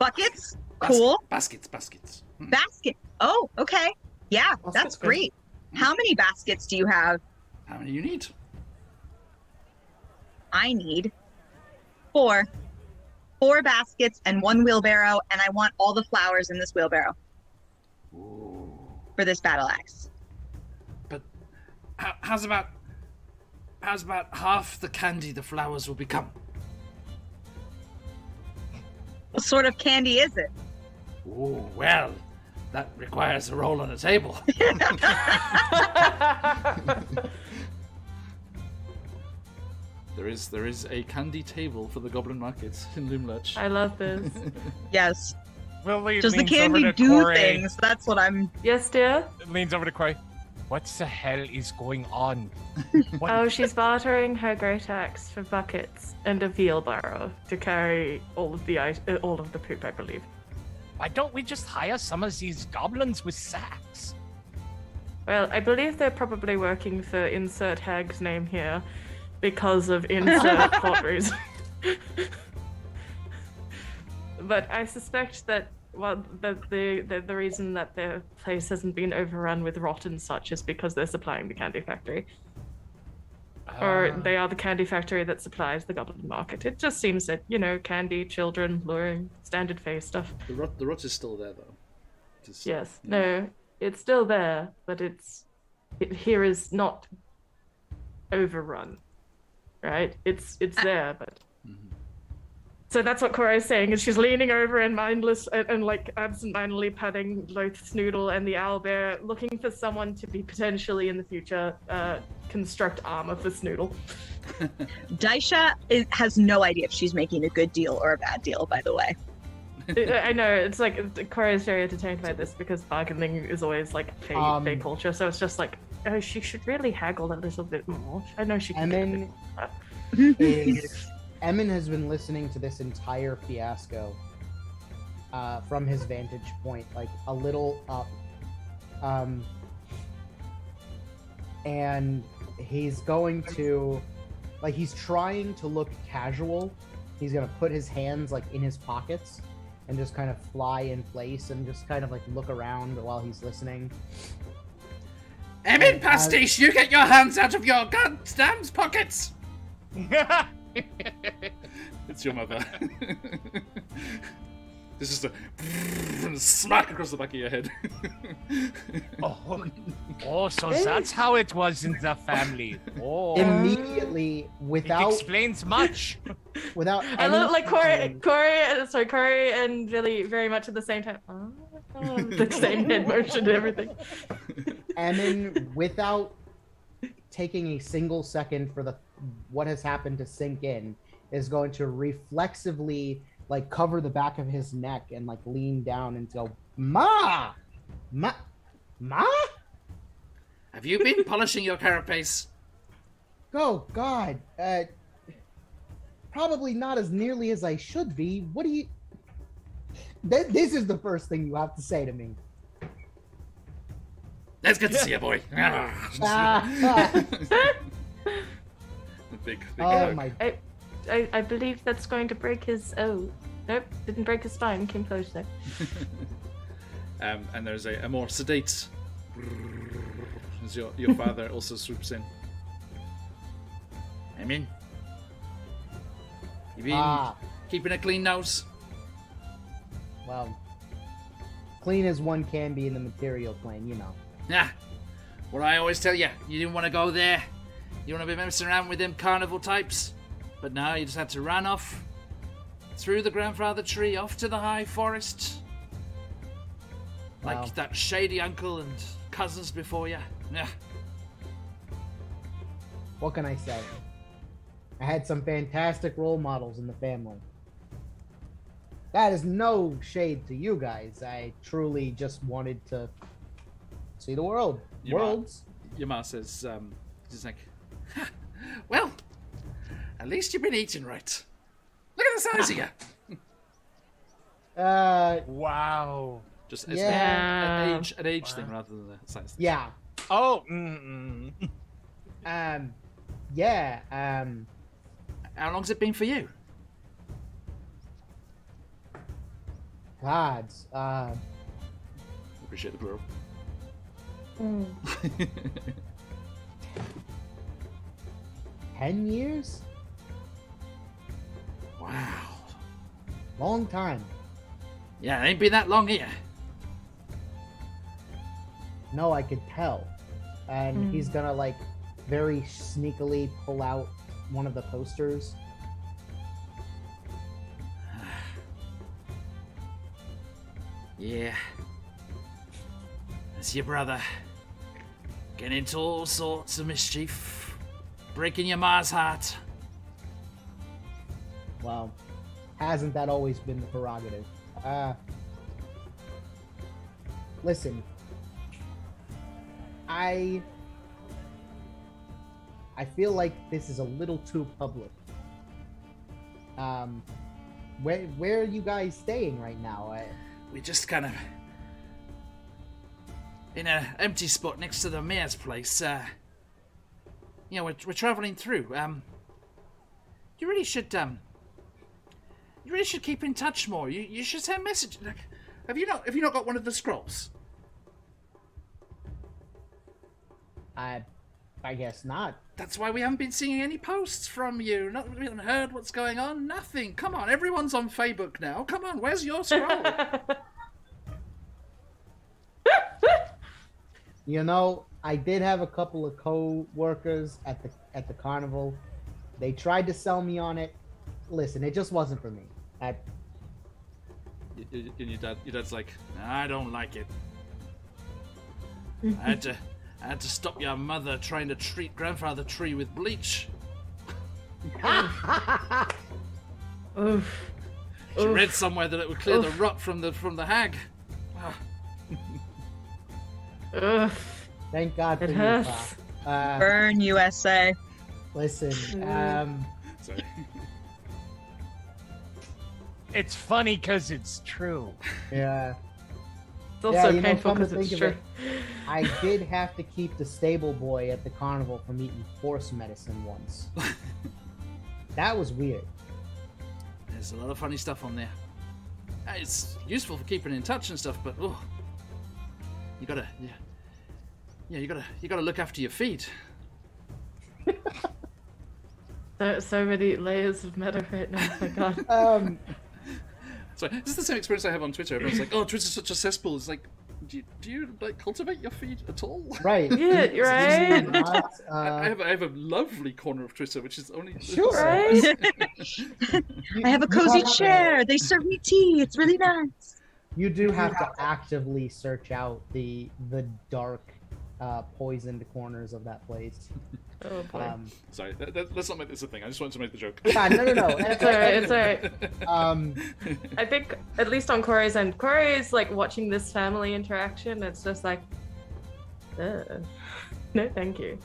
S4: Buckets? Cool.
S1: Baskets.
S4: Basket. Oh, okay. Yeah, that's great. How many baskets do you have?
S1: How many you need?
S4: I need 4. 4 baskets and 1 wheelbarrow, and I want all the flowers in this wheelbarrow.
S1: Ooh.
S4: For this battle axe.
S1: But how's about half the candy the flowers will become?
S4: What sort of candy is it?
S1: Oh, well, that requires a roll on a table. There is a candy table for the Goblin Market in Loomlurch.
S3: I love this.
S4: Yes.
S6: Lily
S4: Does the
S6: leans
S4: candy
S6: over to
S4: do
S6: Corey.
S4: things? That's what I'm...
S3: Yes, dear?
S6: Leans over to Corey. What the hell is going on? What?
S3: Oh, she's bartering her great axe for buckets and a wheelbarrow to carry all of the poop, I believe.
S6: Why don't we just hire some of these goblins with sacks?
S3: Well, I believe they're probably working for insert hag's name here because of insert plot reason. But I suspect that the reason that their place hasn't been overrun with rot and such is because they're supplying the candy factory. Or they are the candy factory that supplies the Goblin Market. It just seems that, candy, children, luring, standard phase stuff.
S1: The rot is still there, though.
S3: Yes. Yeah. No, it's still there, but it here is not overrun. Right? It's there, but... So that's what Cora's saying, is she's leaning over and mindless and like absent-mindedly patting Loth's Noodle and the owlbear, looking for someone to be potentially in the future construct armor for Snoodle.
S4: Daisha has no idea if she's making a good deal or a bad deal, by the way.
S3: I know, it's like Cora is very entertained by this because bargaining is always like fake culture, so it's just like, oh, she should really haggle a little bit more. I know she can.
S2: Emin has been listening to this entire fiasco. from his vantage point, like a little up. And he's going to, like, he's trying to look casual. He's gonna put his hands like in his pockets and just kind of fly in place and just kind of like look around while he's listening.
S1: Emin Pastiche, you get your hands out of your goddamn pockets! It's your mother. This is a smack across the back of your head.
S6: So that's how it was in the family. Oh,
S2: Immediately, without
S6: it explains much.
S2: Without
S3: I look like
S2: any-
S3: Corey and Billy very much at the same time. The same head motion and everything.
S2: And then, without taking a single second for what has happened to sink in, is going to reflexively like cover the back of his neck and like lean down and go, Ma!
S1: Have you been polishing your carapace?
S2: Oh God, probably not as nearly as I should be. What do you? This is the first thing you have to say to me.
S1: It's good to see you, boy. Big
S2: Oh
S1: hug.
S2: my!
S3: I believe that's going to break his. Oh, nope, didn't break his spine. Came close though.
S1: And there's a more sedate as your father also swoops in. Emin, you been keeping a clean nose?
S2: Well, clean as one can be in the material plane, you know.
S1: Yeah. What I always tell you, you didn't want to go there. You want to be messing around with them carnival types. But now you just had to run off through the grandfather tree, off to the high forest. Like
S2: Wow.
S1: that shady uncle and cousins before you. Yeah.
S2: What can I say? I had some fantastic role models in the family. That is no shade to you guys. I truly just wanted to see the world.
S1: Your
S2: Worlds.
S1: Your ma says, she's like, well, at least you've been eating right. Look at the size of you.
S6: Wow.
S1: Just
S2: Yeah.
S1: an age thing rather than the size thing.
S2: Yeah.
S6: Oh.
S2: Yeah.
S1: How long's it been for you?
S2: Gods.
S1: Appreciate the plural.
S2: 10 years?
S1: Wow.
S2: Long time.
S1: Yeah, it ain't been that long here.
S2: No, I could tell. And he's gonna like very sneakily pull out one of the posters.
S1: Yeah. That's your brother. Getting into all sorts of mischief. Breaking your ma's heart.
S2: Well, hasn't that always been the prerogative? Listen. I feel like this is a little too public. Where are you guys staying right now?
S1: We just kind of in an empty spot next to the mayor's place. You know, we're traveling through. You really should keep in touch more. You should send messages. Like, have you not got one of the scrolls?
S2: I guess not.
S1: That's why we haven't been seeing any posts from you. We haven't heard what's going on. Nothing. Come on, everyone's on Facebook now. Come on, where's your scroll?
S2: You know, I did have a couple of co-workers at the carnival. They tried to sell me on it. Listen, it just wasn't for me.
S1: And your dad's like, I don't like it. I had to stop your mother trying to treat grandfather tree with bleach.
S3: Oof.
S1: She read somewhere that it would clear the rot from the hag.
S3: Ugh.
S2: Thank God for
S3: It
S2: you,
S3: hurts.
S2: Pop.
S4: Burn USA.
S2: Listen,
S1: Sorry.
S6: It's funny because it's true.
S2: Yeah.
S3: It's also
S2: you know,
S3: painful
S2: come to
S3: because it's
S2: think
S3: true.
S2: of it, I did have to keep the stable boy at the carnival from eating horse medicine once. That was weird.
S1: There's a lot of funny stuff on there. It's useful for keeping in touch and stuff, but oh, you gotta, you gotta look after your feet.
S3: So many layers of meta right now. Oh my god.
S1: Sorry, this is the same experience I have on Twitter. Everyone's like, "Oh, Twitter's such a cesspool." It's like, do you like cultivate your feed at all?
S2: Right.
S3: Yeah, you're right.
S2: Not,
S1: I have a lovely corner of Twitter, which is only
S2: Sure.
S3: Right?
S4: I have a cozy chair. They serve me tea. It's really nice.
S2: You do have to actively search out the dark, poisoned corners of that place.
S3: Oh boy.
S1: Sorry, let's not make this a thing. I just wanted to make the joke.
S2: Yeah, no.
S3: It's alright, it's alright. I think, at least on Corey's end, Corey is like watching this family interaction. It's just like, no, thank you.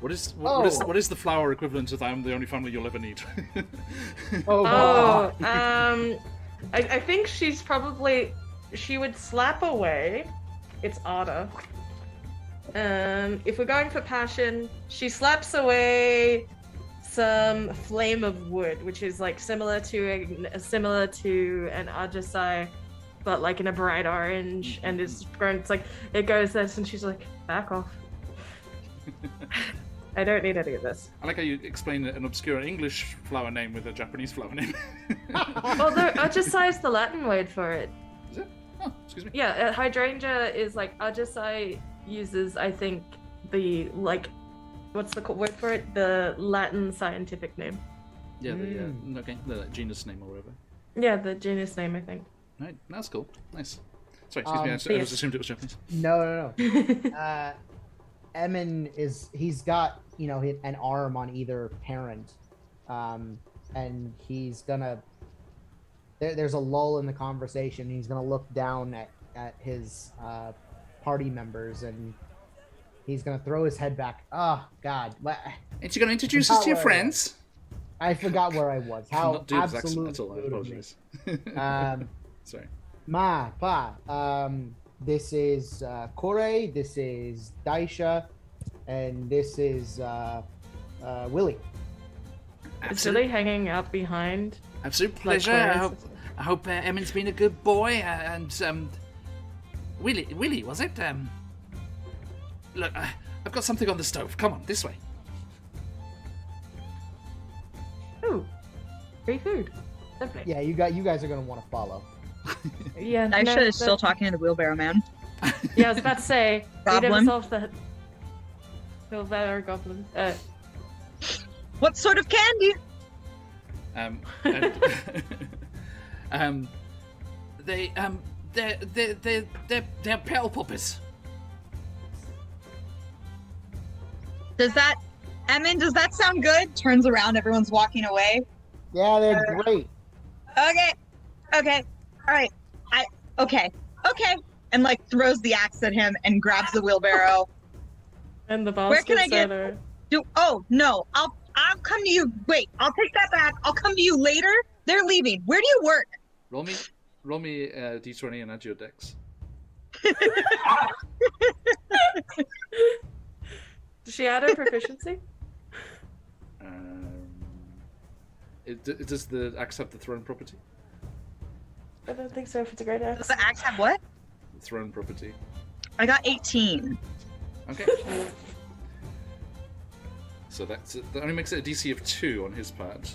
S1: What is the flower equivalent of "I'm the only family you'll ever need"?
S3: Oh, I think she would slap away. It's Ada. If we're going for passion, she slaps away some flame of wood, which is like similar to an Ajasai, but like in a bright orange, and is grown. It's like it goes this, and she's like, "Back off! I don't need any of this."
S1: I like how you explain an obscure English flower name with a Japanese flower name.
S3: Although Ajasai is the Latin word for it.
S1: Is it? Oh, excuse me.
S3: Yeah, hydrangea is like Ajasai uses, I think, the like, what's the word for it? The Latin scientific name.
S1: Yeah, the genus name or whatever.
S3: Yeah, the genus name, I think.
S1: Right, that's cool. Nice. Sorry, excuse me. I just assumed it was Japanese.
S2: No. Emin he's got, an arm on either parent, and he's gonna. There's a lull in the conversation. He's gonna look down at his party members, and he's gonna throw his head back. Oh God!
S1: Ain't you gonna introduce us to your friends?
S2: I forgot where I was. How
S1: not do this accent
S2: absolutely
S1: at all. I apologize. Sorry.
S2: Ma, pa. This is Kore. This is Daisha, and this is Willie.
S3: Is Willie hanging out behind?
S1: Absolute pleasure. I hope Emin's been a good boy, and Willie, was it? Look, I've got something on the stove. Come on, this way.
S3: Oh, free food. Lovely.
S2: Yeah, you guys are gonna want to follow.
S3: Yeah.
S4: Aisha is still talking to the wheelbarrow man.
S3: Yeah, I was about to say, we never
S4: Goblin.
S3: solved that. Wheelbarrow goblin.
S4: What sort of candy?
S1: They're pale poppers.
S4: Does that sound good? Turns around, everyone's walking away.
S2: Yeah, they're great.
S4: Okay. All right. Okay. And like throws the axe at him and grabs the wheelbarrow.
S3: And the boss
S4: Where can I
S3: gets
S4: get-
S3: at her.
S4: Oh no, I'll come to you. Wait, I'll take that back. I'll come to you later. They're leaving. Where do you work?
S1: Roll me d20 and add your dex.
S3: Does she add her proficiency?
S1: Does the axe have the throne property?
S3: I don't think so. If it's a great axe.
S4: Does the axe have what?
S1: The throne property.
S4: I got 18.
S1: Okay. So that only makes it a DC of 2 on his part.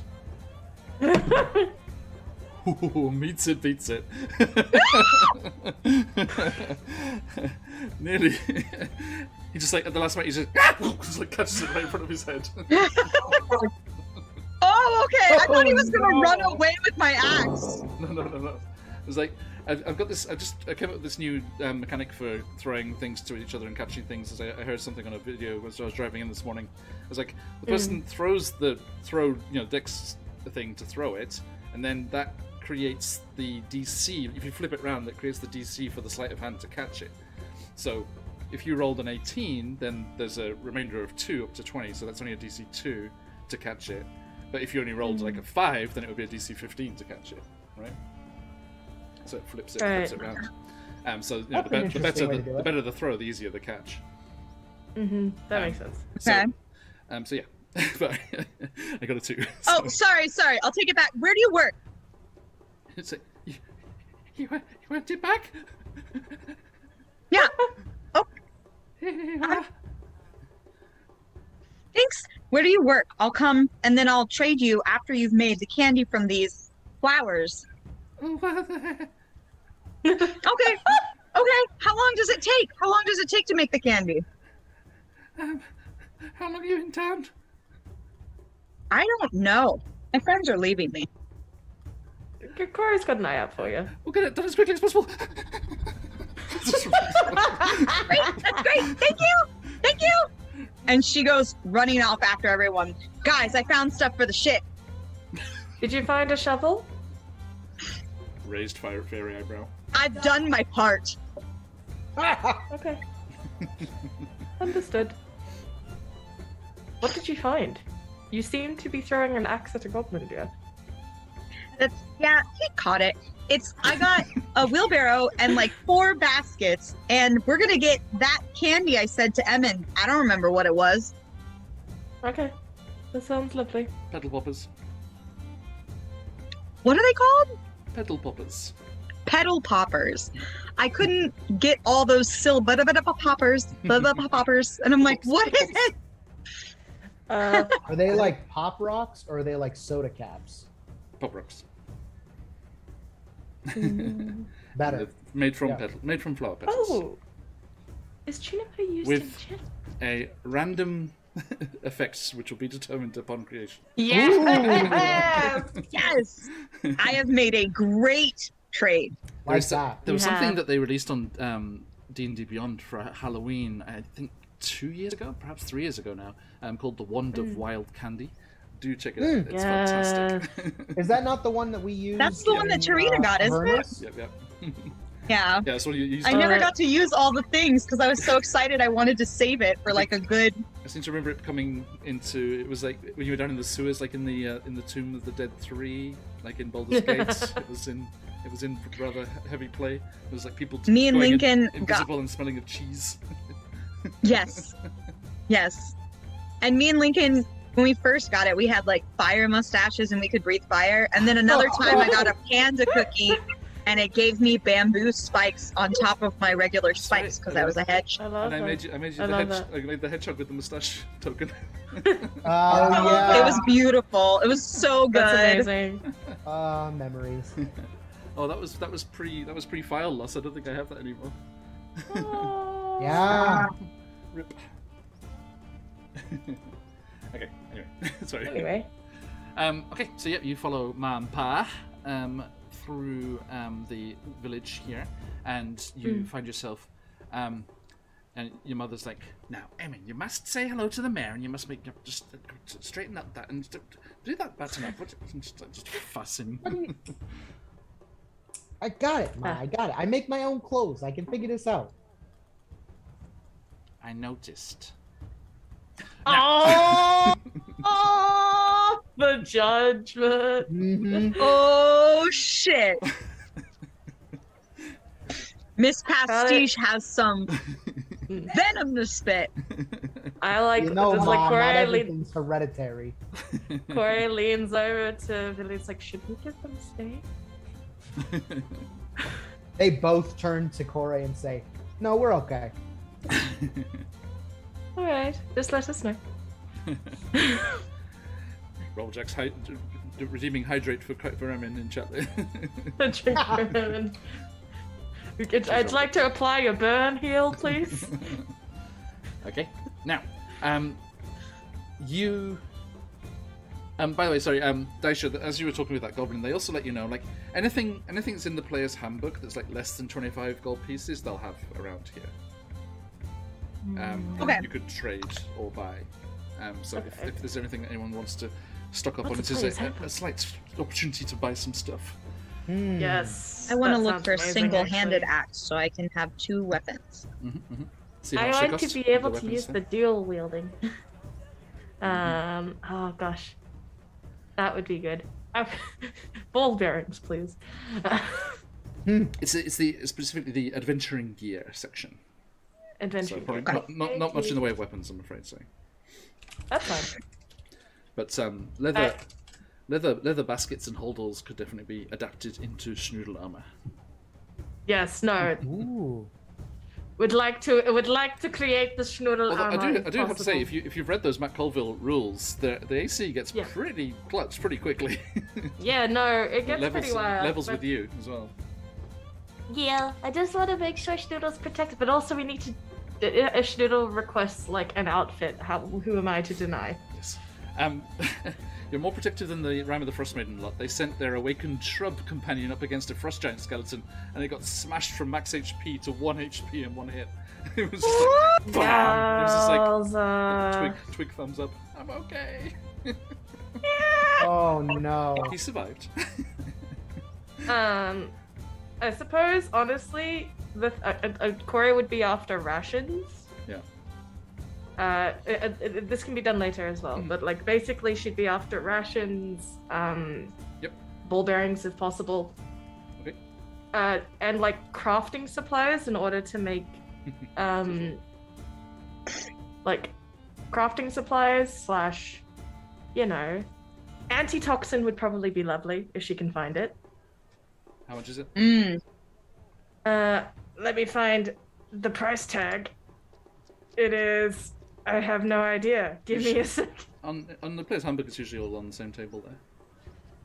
S1: Ooh, meets it, beats it. Nearly. He just like at the last minute, he just like catches it right in front of his head.
S4: Oh, okay. I thought he was gonna run away with my axe.
S1: No. It was like I've got this. I came up with this new mechanic for throwing things to each other and catching things. As I heard something on a video as I was driving in this morning. I was like, the person throws the dex thing to throw it, and then that creates the DC. If you flip it around, that creates the DC for the sleight of hand to catch it. So if you rolled an 18, then there's a remainder of 2 up to 20. So that's only a DC 2 to catch it. But if you only rolled like a 5, then it would be a DC 15 to catch it, right? So it flips it around. So you know, the better the throw, the easier the catch.
S3: That makes sense.
S4: Okay.
S1: So yeah, but I got a 2.
S4: Oh, sorry. I'll take it back. Where do you work?
S1: It's like, you went it back?
S4: Yeah. Oh,
S1: Yeah.
S4: thanks. Where do you work? I'll come and then I'll trade you after you've made the candy from these flowers. Okay. How long does it take? How long does it take to make the candy?
S1: How long are you in town?
S4: I don't know. My friends are leaving me.
S3: Corey's got an eye out for you.
S1: We'll get it done as quickly as possible.
S4: Great. That's great. Thank you. And she goes running off after everyone. Guys, I found stuff for the ship.
S3: Did you find a shovel?
S1: Raised fairy eyebrow.
S4: I've done my part.
S3: Okay. Understood. What did you find? You seem to be throwing an axe at a goblin, dear.
S4: Yeah, he caught it. I got a wheelbarrow and like 4 baskets, and we're gonna get that candy I said to Emmon. I don't remember what it was.
S3: Okay. That sounds lovely.
S1: Petal poppers.
S4: What are they called?
S1: Petal poppers.
S4: Petal poppers. I couldn't get all those poppers, and I'm like, what is it?
S2: Are they like pop rocks or are they like soda caps?
S1: Pop rocks.
S2: Better.
S1: Made from flower petals.
S3: Oh! Is juniper used
S1: With
S3: in gin?
S1: a random effects which will be determined upon creation.
S3: Yeah!
S4: Yes! I have made a great trade.
S2: Like that.
S1: There was
S3: You
S1: something
S3: have.
S1: that they released on D&D Beyond for Halloween, I think 2 years ago, perhaps 3 years ago now, called the Wand of Wild Candy. Do check it out. It's fantastic.
S2: Is that not the one that we used?
S4: That's the one that Tarina got, isn't it?
S1: Yep.
S4: Yeah.
S1: Yeah, so you used
S4: I never got to use all the things because I was so excited I wanted to save it for like a good...
S1: I seem to remember it coming into. It was like when you were down in the sewers, like in the Tomb of the Dead 3, like in Baldur's Gate. It was in rather heavy play. It was like people
S4: Me and
S1: going
S4: Lincoln
S1: invisible and smelling of cheese.
S4: Yes. And me and Lincoln, when we first got it, we had like fire mustaches and we could breathe fire. And then another time I got a panda cookie and it gave me bamboo spikes on top of my regular spikes because I was a hedge.
S3: I love
S1: And I
S3: that.
S1: made the hedgehog with the mustache token.
S2: Oh yeah.
S4: It was beautiful. It was so good.
S3: That's amazing.
S2: Memories.
S1: Oh, that was pre file loss. I don't think I have that anymore.
S3: Oh.
S2: Yeah.
S1: Rip. Okay. Anyway, sorry.
S3: Anyway.
S1: Okay. So yeah, you follow Ma and Pa through the village here, and you find yourself. And your mother's like, "Now, Emin, you must say hello to the mayor, and you must make just straighten up that and do that button up. Just fussing."
S2: I got it, Ma. I got it. I make my own clothes. I can figure this out.
S1: I noticed.
S3: Oh, the judgment.
S2: Mm-hmm.
S4: Oh shit. Miss Pastiche has some venom to spit.
S3: I like
S2: You know,
S3: just
S2: Ma,
S3: like
S2: not
S3: Corey,
S2: everything's hereditary.
S3: Corey leans over to Billy. It's like, should we give them stay?
S2: They both turn to Corey and say, "No, we're okay."
S3: All right, just let us know.
S1: Rolljack's redeeming hydrate for Emin in chat.
S3: Drink for him and- I'd like to apply a burn heal, please.
S1: Okay. Now, you. By the way, sorry, Daisha. As you were talking with that goblin, they also let you know, like anything that's in the player's handbook that's like less than 25 gold pieces, they'll have around here.
S4: Okay.
S1: You could trade or buy. So if there's anything that anyone wants to stock up
S3: What's
S1: on,
S3: the
S1: it is
S3: player's
S1: a
S3: handbook?
S1: slight opportunity to buy some stuff.
S3: Yes.
S4: I want to
S3: that
S4: look
S3: sounds
S4: for a
S3: amazing,
S4: single-handed
S3: actually.
S4: axe so I can have 2 weapons.
S1: See how
S3: I
S1: much they
S3: like to
S1: cost,
S3: be able
S1: the
S3: to
S1: weapons
S3: use
S1: there.
S3: the dual wielding. Oh gosh. That would be good. Ball bearings, please.
S1: It's specifically the adventuring gear section.
S3: Adventure.
S1: So probably not much in the way of weapons, I'm afraid. So
S3: That's fine.
S1: but leather baskets and holdalls could definitely be adapted into schnoodle armor.
S3: Yes. No.
S2: Ooh.
S3: Would like to create the schnoodle
S1: Although
S3: armor.
S1: I do have to say, if you've read those Matt Colville rules, the AC gets pretty clutch pretty quickly.
S3: Yeah. No. It gets
S1: levels,
S3: pretty wild.
S1: levels
S3: but-
S1: with you as well.
S3: Yeah, I just want to make sure Schnoodle's protected, but also we need to. If Schnoodle requests like an outfit, who am I to deny?
S1: Yes. You're more protective than the Rime of the Frost Maiden lot. They sent their awakened shrub companion up against a frost giant skeleton, and it got smashed from max HP to 1 HP in one hit. It was just like, bam! It was just like twig thumbs up. I'm okay.
S2: Oh no.
S1: He survived.
S3: I suppose honestly, Corey would be after rations.
S1: Yeah.
S3: This can be done later as well, but like basically she'd be after rations,
S1: Yep.
S3: ball bearings if possible,
S1: Okay.
S3: and like crafting supplies in order to make, like crafting supplies / antitoxin would probably be lovely if she can find it.
S1: How much is it?
S3: Let me find the price tag. It is. I have no idea. Give me a sec.
S1: On the player's handbook, it's usually all on the same table there.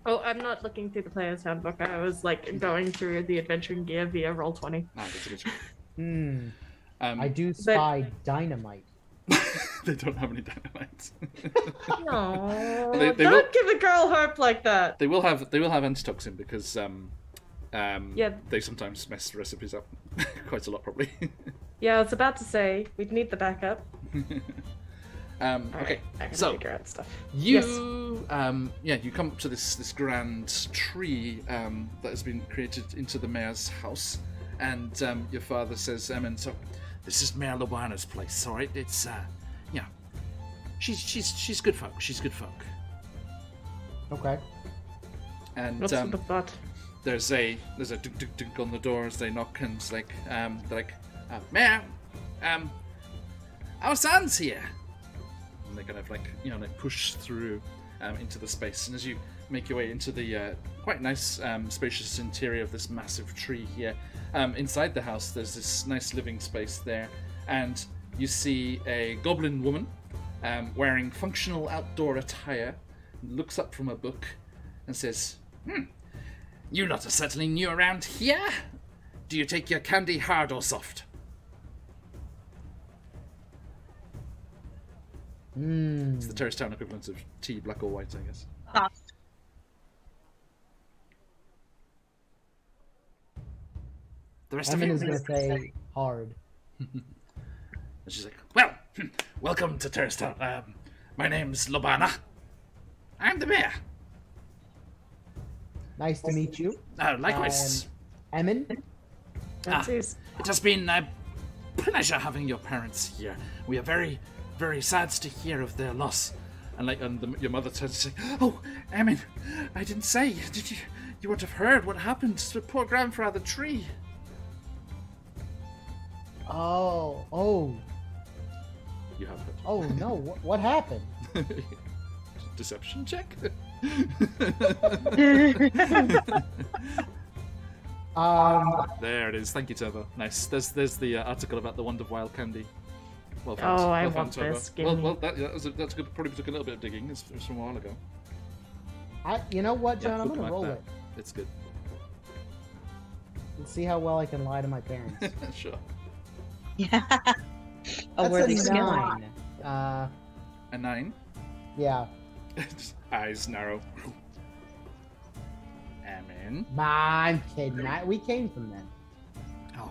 S3: Oh, I'm not looking through the player's handbook. I was like going through the adventuring gear via Roll20.
S1: That's a good.
S2: I do spy dynamite.
S1: They don't have any dynamite.
S3: No,
S1: They
S3: don't
S1: will-
S3: give a girl hope like that.
S1: They will have antitoxin because
S3: Yeah.
S1: they sometimes mess recipes up quite a lot probably.
S3: Yeah, I was about to say we'd need the backup.
S1: Okay,
S3: I can
S1: so
S3: figure out stuff.
S1: you you come up to this grand tree that has been created into the mayor's house, and your father says, so this is Mayor Lobana's place, all right? It's she's good folk. She's good folk.
S2: Okay.
S1: And
S3: What's with that?
S1: there's a dunk dunk dunk on the door as they knock, and it's like they're like, Mayor, our son's here. And they kind of like push through into the space, and as you make your way into the quite nice spacious interior of this massive tree here, inside the house there's this nice living space there, and you see a goblin woman wearing functional outdoor attire, looks up from a book and says, you lot are certainly new around here. Do you take your candy hard or soft? It's the Terrace Town equivalent of tea, black or white, I guess.
S4: Soft.
S1: The rest of
S2: Emin
S1: you?
S2: is gonna say hard.
S1: And she's like, well, welcome to Terrace Town. My name's Lobana. I'm the mayor.
S2: Nice to meet you.
S1: Likewise.
S2: Emin?
S3: Fancies.
S1: It has been a pleasure having your parents here. We are very, very sad to hear of their loss. And your mother turns to say, oh, Emin, I didn't say. Did you would have heard what happened to poor grandfather Tree.
S2: Oh.
S1: You have heard.
S2: Oh no, what happened?
S1: Deception check? There it is. Thank you, Turbo. Nice. There's the article about the wand of wild candy. Well found.
S3: Oh, I
S1: well found,
S3: want
S1: Turbo.
S3: this. Give
S1: Well,
S3: me.
S1: that's good. Probably took a little bit of digging. It's from a while ago.
S2: You know what, John? I'm
S1: looking
S2: gonna
S1: like
S2: roll
S1: that.
S2: it.
S1: It's good.
S2: Let's see how well I can lie to my parents.
S1: Sure.
S4: Yeah. A
S2: That's
S4: worthy
S2: a
S4: skill.
S2: 9.
S1: A 9.
S2: Yeah.
S1: Eyes narrow. Amen.
S2: I'm kidding. We came from them.
S1: Oh,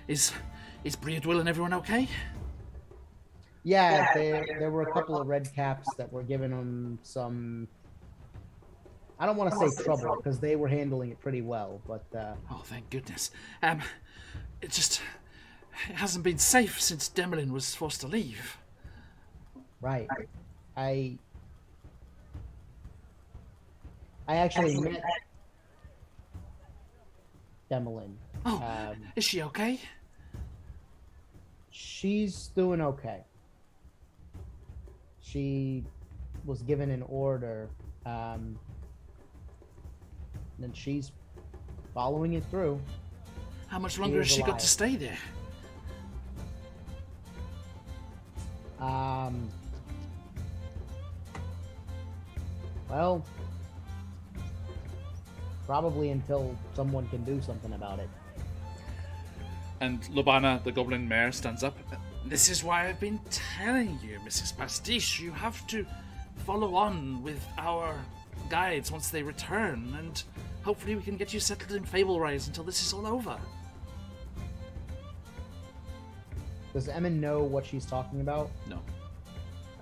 S1: is Breedwill and everyone okay?
S2: Yeah, there were a couple of red caps that were giving them some. I don't want to say trouble because they were handling it pretty well, but.
S1: Oh, thank goodness. It hasn't been safe since Demolin was forced to leave.
S2: Right. I actually met Demelin.
S1: Oh, is she okay?
S2: She's doing okay. She was given an order, and she's following it through.
S1: How much longer has she got to stay there?
S2: Well, probably until someone can do something about it.
S1: And Lobana, the goblin mare, stands up. This is why I've been telling you, Mrs. Pastiche, you have to follow on with our guides once they return, and hopefully we can get you settled in Fablerise until this is all over.
S2: Does Emin know what she's talking about?
S1: No.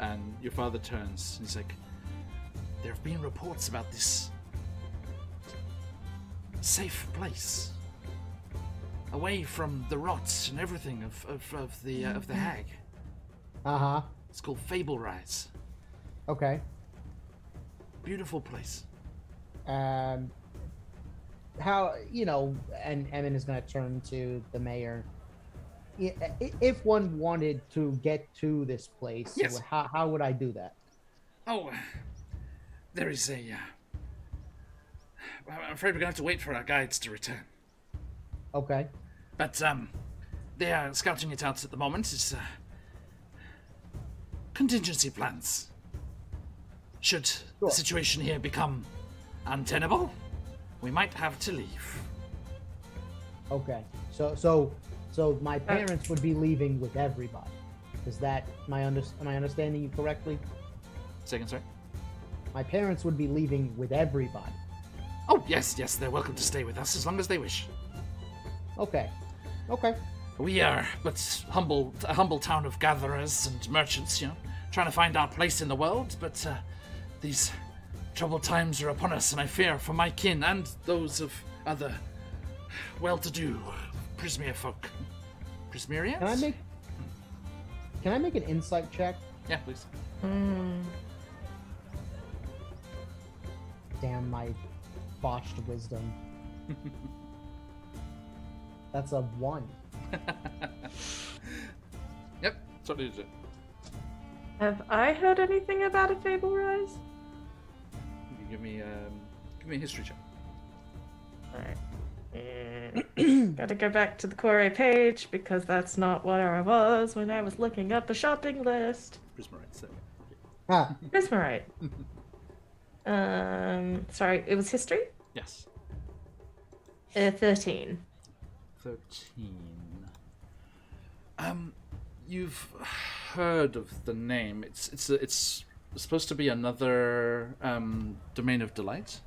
S1: And your father turns, and he's like, there have been reports about this safe place, away from the rots and everything of the hag.
S2: Uh-huh.
S1: It's called Fablerise.
S2: Okay.
S1: Beautiful place.
S2: How, and Emin is going to turn to the mayor. If one wanted to get to this place,
S1: yes.
S2: How would I do that?
S1: Oh, there is a... I'm afraid we're going to have to wait for our guides to return.
S2: Okay.
S1: But, they are scouting it out at the moment. It's, contingency plans. Should the situation here become untenable, we might have to leave.
S2: Okay. So my parents would be leaving with everybody. Is that am I understanding you correctly?
S1: Second, sorry?
S2: My parents would be leaving with everybody.
S1: Oh, yes, they're welcome to stay with us as long as they wish.
S2: Okay.
S1: We are but a humble town of gatherers and merchants, trying to find our place in the world, but these troubled times are upon us, and I fear for my kin and those of other well-to-do Prismere folk. Prismerians?
S2: Can I make an insight check?
S1: Yeah, please.
S2: Damn my botched wisdom. That's a 1.
S1: Yep, certainly is it.
S3: Have I heard anything about a Fablerise?
S1: You can give me a history check.
S3: Alright. Gotta go back to the Core page because that's not where I was when I was looking up a shopping list.
S1: Prismarite, so.
S3: Prismarite. Sorry, it was history?
S1: Yes.
S3: 13.
S1: 13. You've heard of the name. It's supposed to be another domain of delight.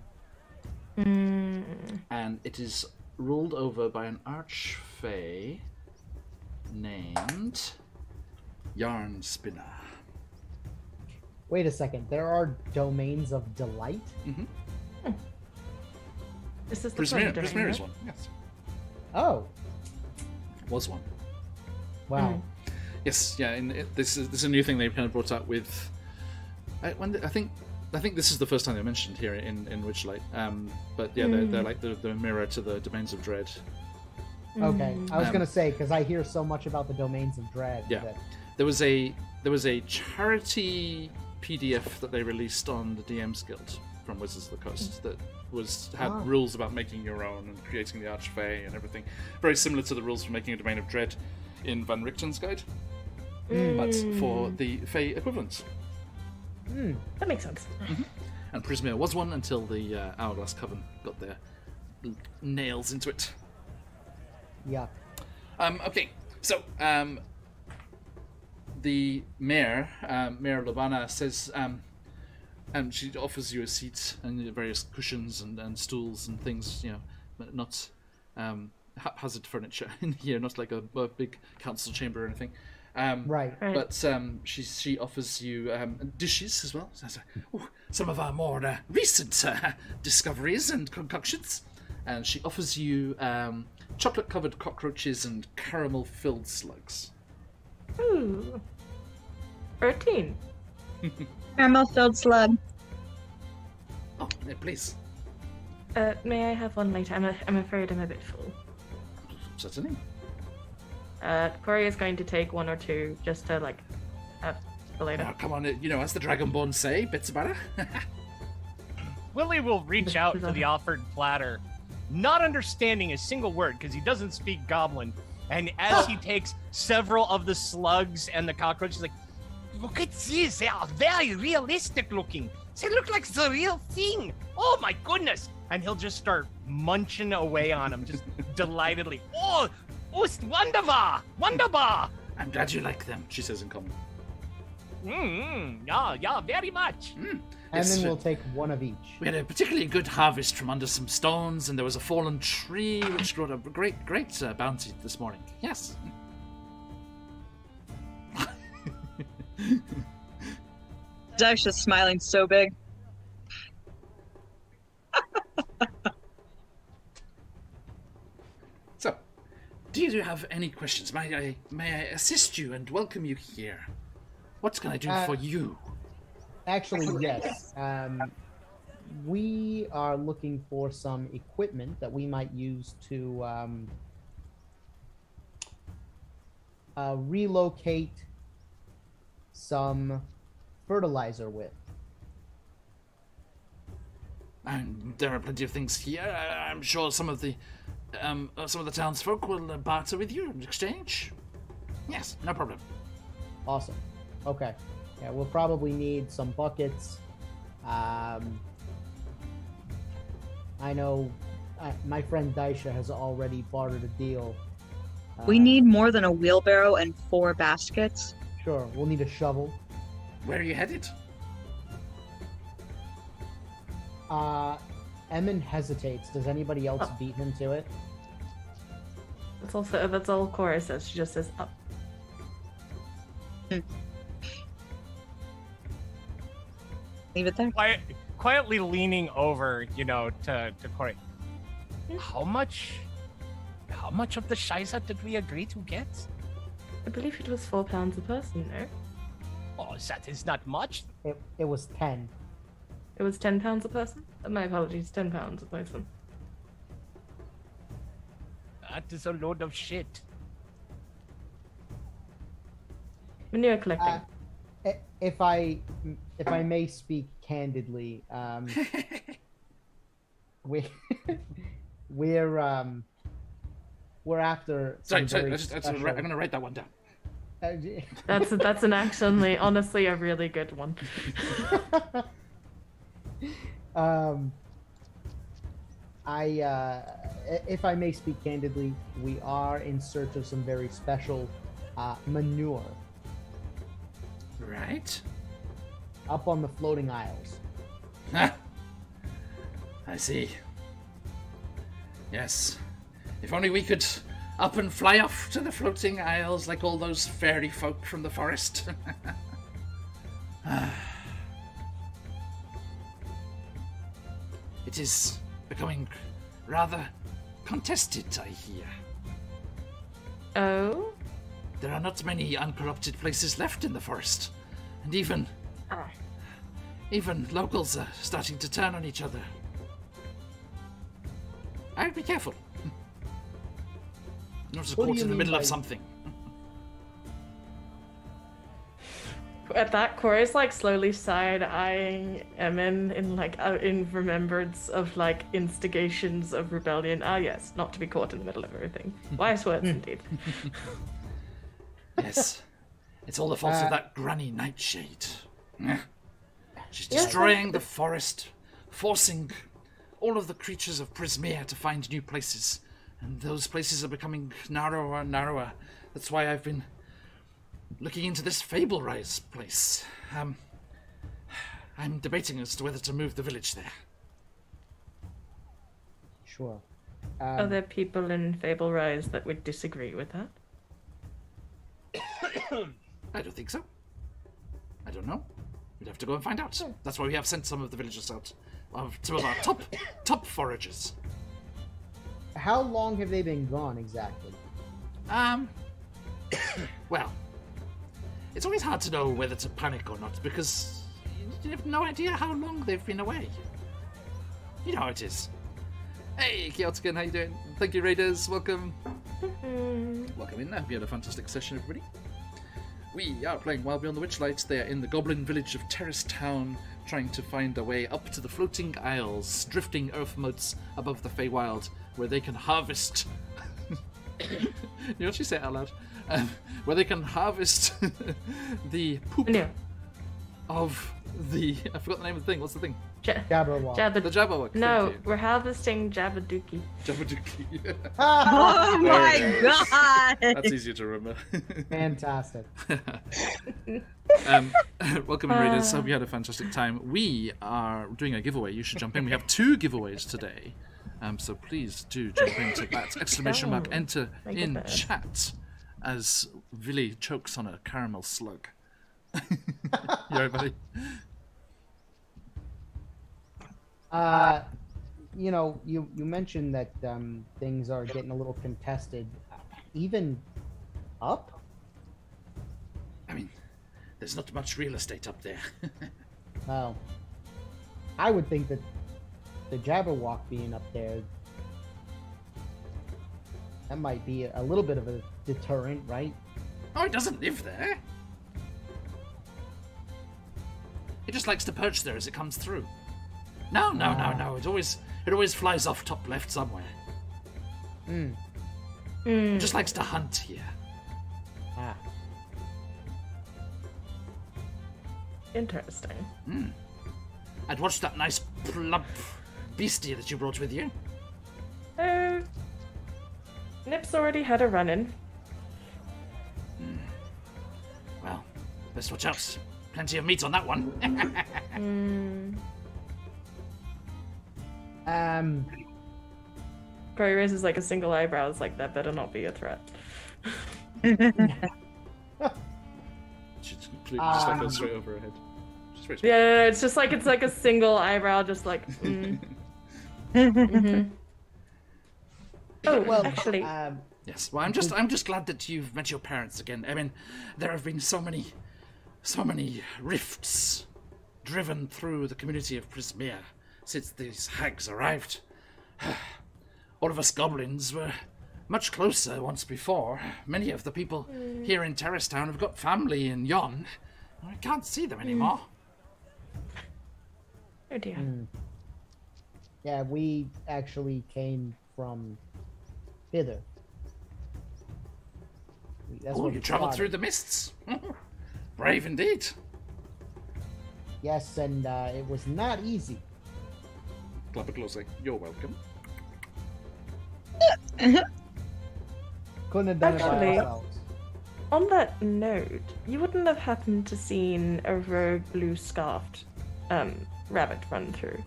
S1: And it is ruled over by an archfey named Yarn Spinner.
S2: Wait a second. There are domains of delight?
S1: Mm-hmm.
S3: This is the
S1: Prismere is one, yes.
S2: Oh.
S1: Was one.
S2: Wow.
S1: Yes, yeah. This is a new thing they've kind of brought up with. I think this is the first time they're mentioned here in Witchlight. But yeah, they're like the mirror to the domains of dread.
S2: Okay, I was gonna say because I hear so much about the domains of dread.
S1: Yeah, there was a charity PDF that they released on the DM's Guild from Wizards of the Coast that had rules about making your own and creating the Archfey and everything. Very similar to the rules for making a domain of dread in Van Richten's guide, but for the Fey equivalents.
S3: That makes sense.
S1: And Prismere was one until the Hourglass Coven got their nails into it.
S2: Yeah.
S1: Okay, so the mayor, Mayor Lobana, says, and she offers you a seat and various cushions and stools and things, but not haphazard furniture in here, not like a big council chamber or anything.
S2: Right.
S1: But she offers you dishes as well. So, some of our more recent discoveries and concoctions. And she offers you chocolate-covered cockroaches and caramel-filled slugs.
S3: Ooh. 13.
S4: Caramel filled slug.
S1: Oh, yeah, please.
S3: May I have one later? I'm afraid I'm a bit full.
S1: Certainly.
S3: Corey is going to take one or two just to like have for later.
S1: Now, come on, as the Dragonborn say, bits about her.
S6: Willie will reach out for the offered platter, not understanding a single word because he doesn't speak Goblin. And as he takes several of the slugs and the cockroaches, he's like, look at these, they are very realistic looking. They look like the real thing. Oh my goodness. And he'll just start munching away on them, just delightedly. Oh, it's wunderbar, wunderbar.
S1: I'm glad you like them, she says in common.
S6: Yeah, very much.
S2: And then we'll take one of each.
S1: We had a particularly good harvest from under some stones, and there was a fallen tree which brought a great bounty this morning. Yes.
S4: Daisha's smiling so big.
S1: So, do you have any questions? May I assist you and welcome you here? What can I do for you?
S2: Actually, yes. We are looking for some equipment that we might use to relocate some fertilizer with.
S1: And there are plenty of things here. I'm sure some of the townsfolk will barter with you in exchange. Yes, no problem.
S2: Awesome. Okay. Yeah, we'll probably need some buckets. I know my friend Daisha has already bartered a deal.
S4: We need more than a wheelbarrow and 4 baskets.
S2: Sure, we'll need a shovel.
S1: Where are you headed?
S2: Emin hesitates. Does anybody else beat him to it?
S3: That's all Cora says. She just says up.
S4: Leave it there.
S6: Quietly leaning over, to Corey. How much of the Shiza did we agree to get?
S3: I believe it was £4 a person, no?
S6: Oh, that is not much.
S2: It was 10.
S3: It was £10 a person? My apologies, £10 a person.
S6: That is a load of shit.
S3: Manure collecting.
S2: If I may speak candidly, we're after.
S1: Sorry, I'm going to write that one down.
S3: That's an honestly a really good one.
S2: If I may speak candidly, we are in search of some very special manure.
S1: Right.
S2: Up on the floating isles.
S1: I see. Yes. If only we could up and fly off to the floating isles like all those fairy folk from the forest. It is becoming rather contested, I hear.
S3: Oh?
S1: There are not many uncorrupted places left in the forest. And even locals are starting to turn on each other. I'd be careful. Not just caught in the middle of something.
S3: At that, Corey's slowly side-eyeing Emin in remembrance of instigations of rebellion. Ah yes, not to be caught in the middle of everything. Wise words indeed.
S1: Yes. It's all the fault of that granny nightshade. She's destroying the forest, forcing all of the creatures of Prismere to find new places. And those places are becoming narrower and narrower. That's why I've been looking into this Fablerise place. I'm debating as to whether to move the village there.
S2: Sure.
S3: Are there people in Fablerise that would disagree with that?
S1: I don't think so. I don't know. We'd have to go and find out. That's why we have sent some of the villagers out. Some of our top foragers.
S2: How long have they been gone exactly?
S1: Well, it's always hard to know whether to panic or not because you have no idea how long they've been away. You know how it is. Hey, Chaotican, how you doing? Thank you, Raiders. Welcome. Welcome in. I hope you had a fantastic session, everybody. We are playing Wild Beyond the Witchlight. They are in the goblin village of Terrace Town, trying to find a way up to the floating isles, drifting earth motes above the Feywild, where they can harvest... You actually say it out loud. Where they can harvest the poop of the... I forgot the name of the thing. What's the thing?
S2: Jabberwock.
S1: The Jabberwock.
S3: No, we're harvesting Jabadookie.
S1: Jabberwocky.
S4: Oh my god!
S1: That's easier to remember.
S2: Fantastic.
S1: Welcome, Raiders. Hope you had a fantastic time. We are doing a giveaway. You should jump in. We have 2 giveaways today. So please do jump into that. Exclamation mark, enter in chat as Villy chokes on a caramel slug. You alright, buddy?
S2: You know, you mentioned that things are getting a little contested. Even up?
S1: I mean, there's not much real estate up there.
S2: Well, I would think that the Jabberwock being up there, that might be a little bit of a deterrent, right?
S1: Oh, he doesn't live there. He just likes to perch there as it comes through. No. It always flies off top left somewhere. He just likes to hunt here.
S2: Ah.
S3: Interesting.
S1: I'd watch that nice plump beastie that you brought with you.
S3: Nip's already had a run-in.
S1: Well, best watch out. Plenty of meat on that one.
S3: Probably raises like a single eyebrow. It's like, that better not be a threat.
S1: She's completely just like goes straight over her head.
S3: Yeah, it's just like, it's like a single eyebrow, just like, Oh,
S2: Well,
S3: actually,
S1: Yes. Well, I'm just glad that you've met your parents again. I mean, there have been so many rifts driven through the community of Prismere since these hags arrived. All of us goblins were much closer once before. Many of the people here in Terrace Town have got family in Yon. I can't see them anymore.
S3: oh dear.
S2: Yeah, we actually came from hither. That's
S1: Oh,
S2: where
S1: you
S2: we
S1: travelled
S2: started.
S1: through the mists. Brave indeed.
S2: Yes, and it was not easy.
S1: Clap it closely. You're welcome.
S2: Couldn't have done it by
S3: Actually-
S2: ourselves.
S3: On that note, you wouldn't have happened to seen a rogue blue scarfed rabbit run through.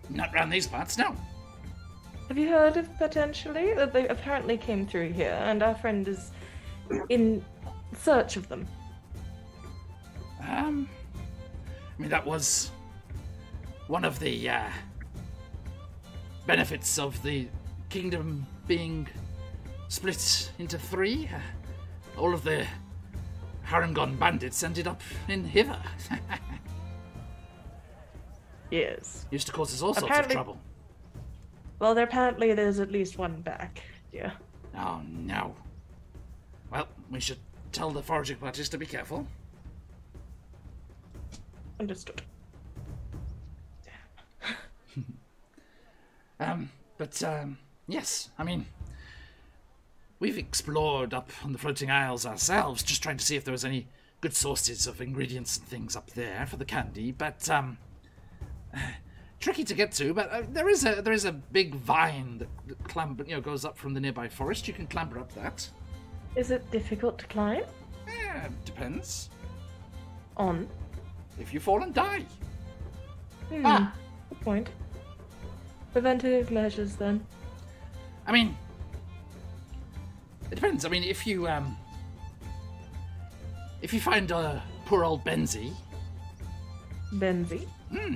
S1: Not round these parts, no.
S3: Have you heard of potentially that they apparently came through here, and our friend is in search of them?
S1: I mean, that was one of the benefits of the kingdom being split into 3. All of the Harangon bandits ended up in hither.
S3: Yes.
S1: Used to cause us all sorts of
S3: Apparently-
S1: trouble.
S3: Well, apparently there's at least one back. Yeah.
S1: Oh, no. Well, we should tell the foraging parties to be careful.
S3: Understood.
S1: Yes, I mean, we've explored up on the floating isles ourselves, just trying to see if there was any good sources of ingredients and things up there for the candy, but, tricky to get to, but there is a big vine that goes up from the nearby forest. You can clamber up that.
S3: Is it difficult to climb?
S1: Depends.
S3: On.
S1: If you fall and die.
S3: Good point. Preventative measures then.
S1: I mean, it depends. I mean, if you find poor old Benzie.
S3: Benzie.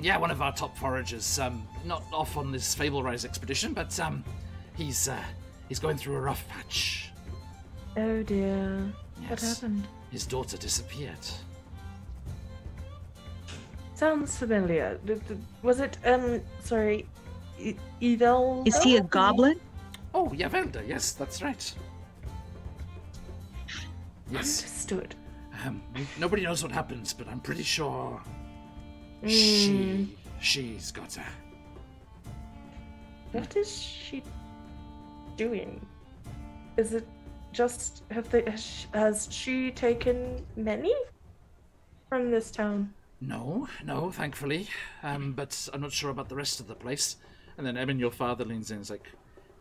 S1: Yeah, one of our top foragers. Not off on this Fable Rise expedition, but he's going through a rough patch.
S3: Oh dear. What
S1: Yes.
S3: happened?
S1: His daughter disappeared.
S3: sounds familiar. Was it, sorry, Edel?
S4: Is he a goblin?
S1: Oh, Yavelda, yes, that's right. Yes.
S3: Understood.
S1: Nobody knows what happens, but I'm pretty sure she's got her.
S3: What is she doing? Is it just has she taken many from this town?
S1: No, thankfully. But I'm not sure about the rest of the place. And then Emin, your father, leans in and is like,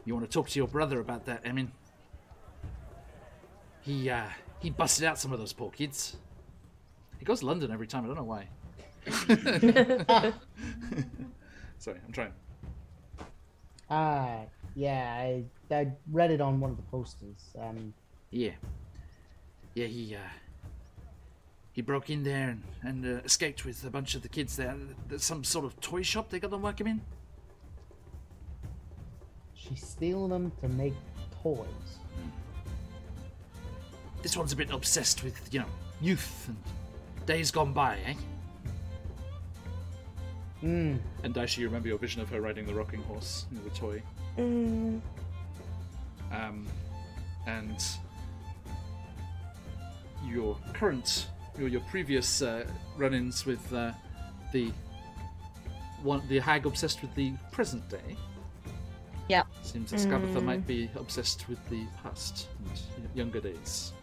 S1: "You want to talk to your brother about that, Emin? He busted out some of those poor kids. He goes to London every time, I don't know why." Sorry, I'm trying.
S2: Yeah, I read it on one of the posters.
S1: Yeah, he broke in there and escaped with a bunch of the kids there. There's some sort of toy shop they got them working in.
S2: She's stealing them to make toys.
S1: This one's a bit obsessed with, youth and days gone by, eh? And Daisha, you remember your vision of her riding the rocking horse, the toy. And your previous run-ins with the hag obsessed with the present day.
S4: Yeah.
S1: Seems that Skabatha might be obsessed with the past and younger days.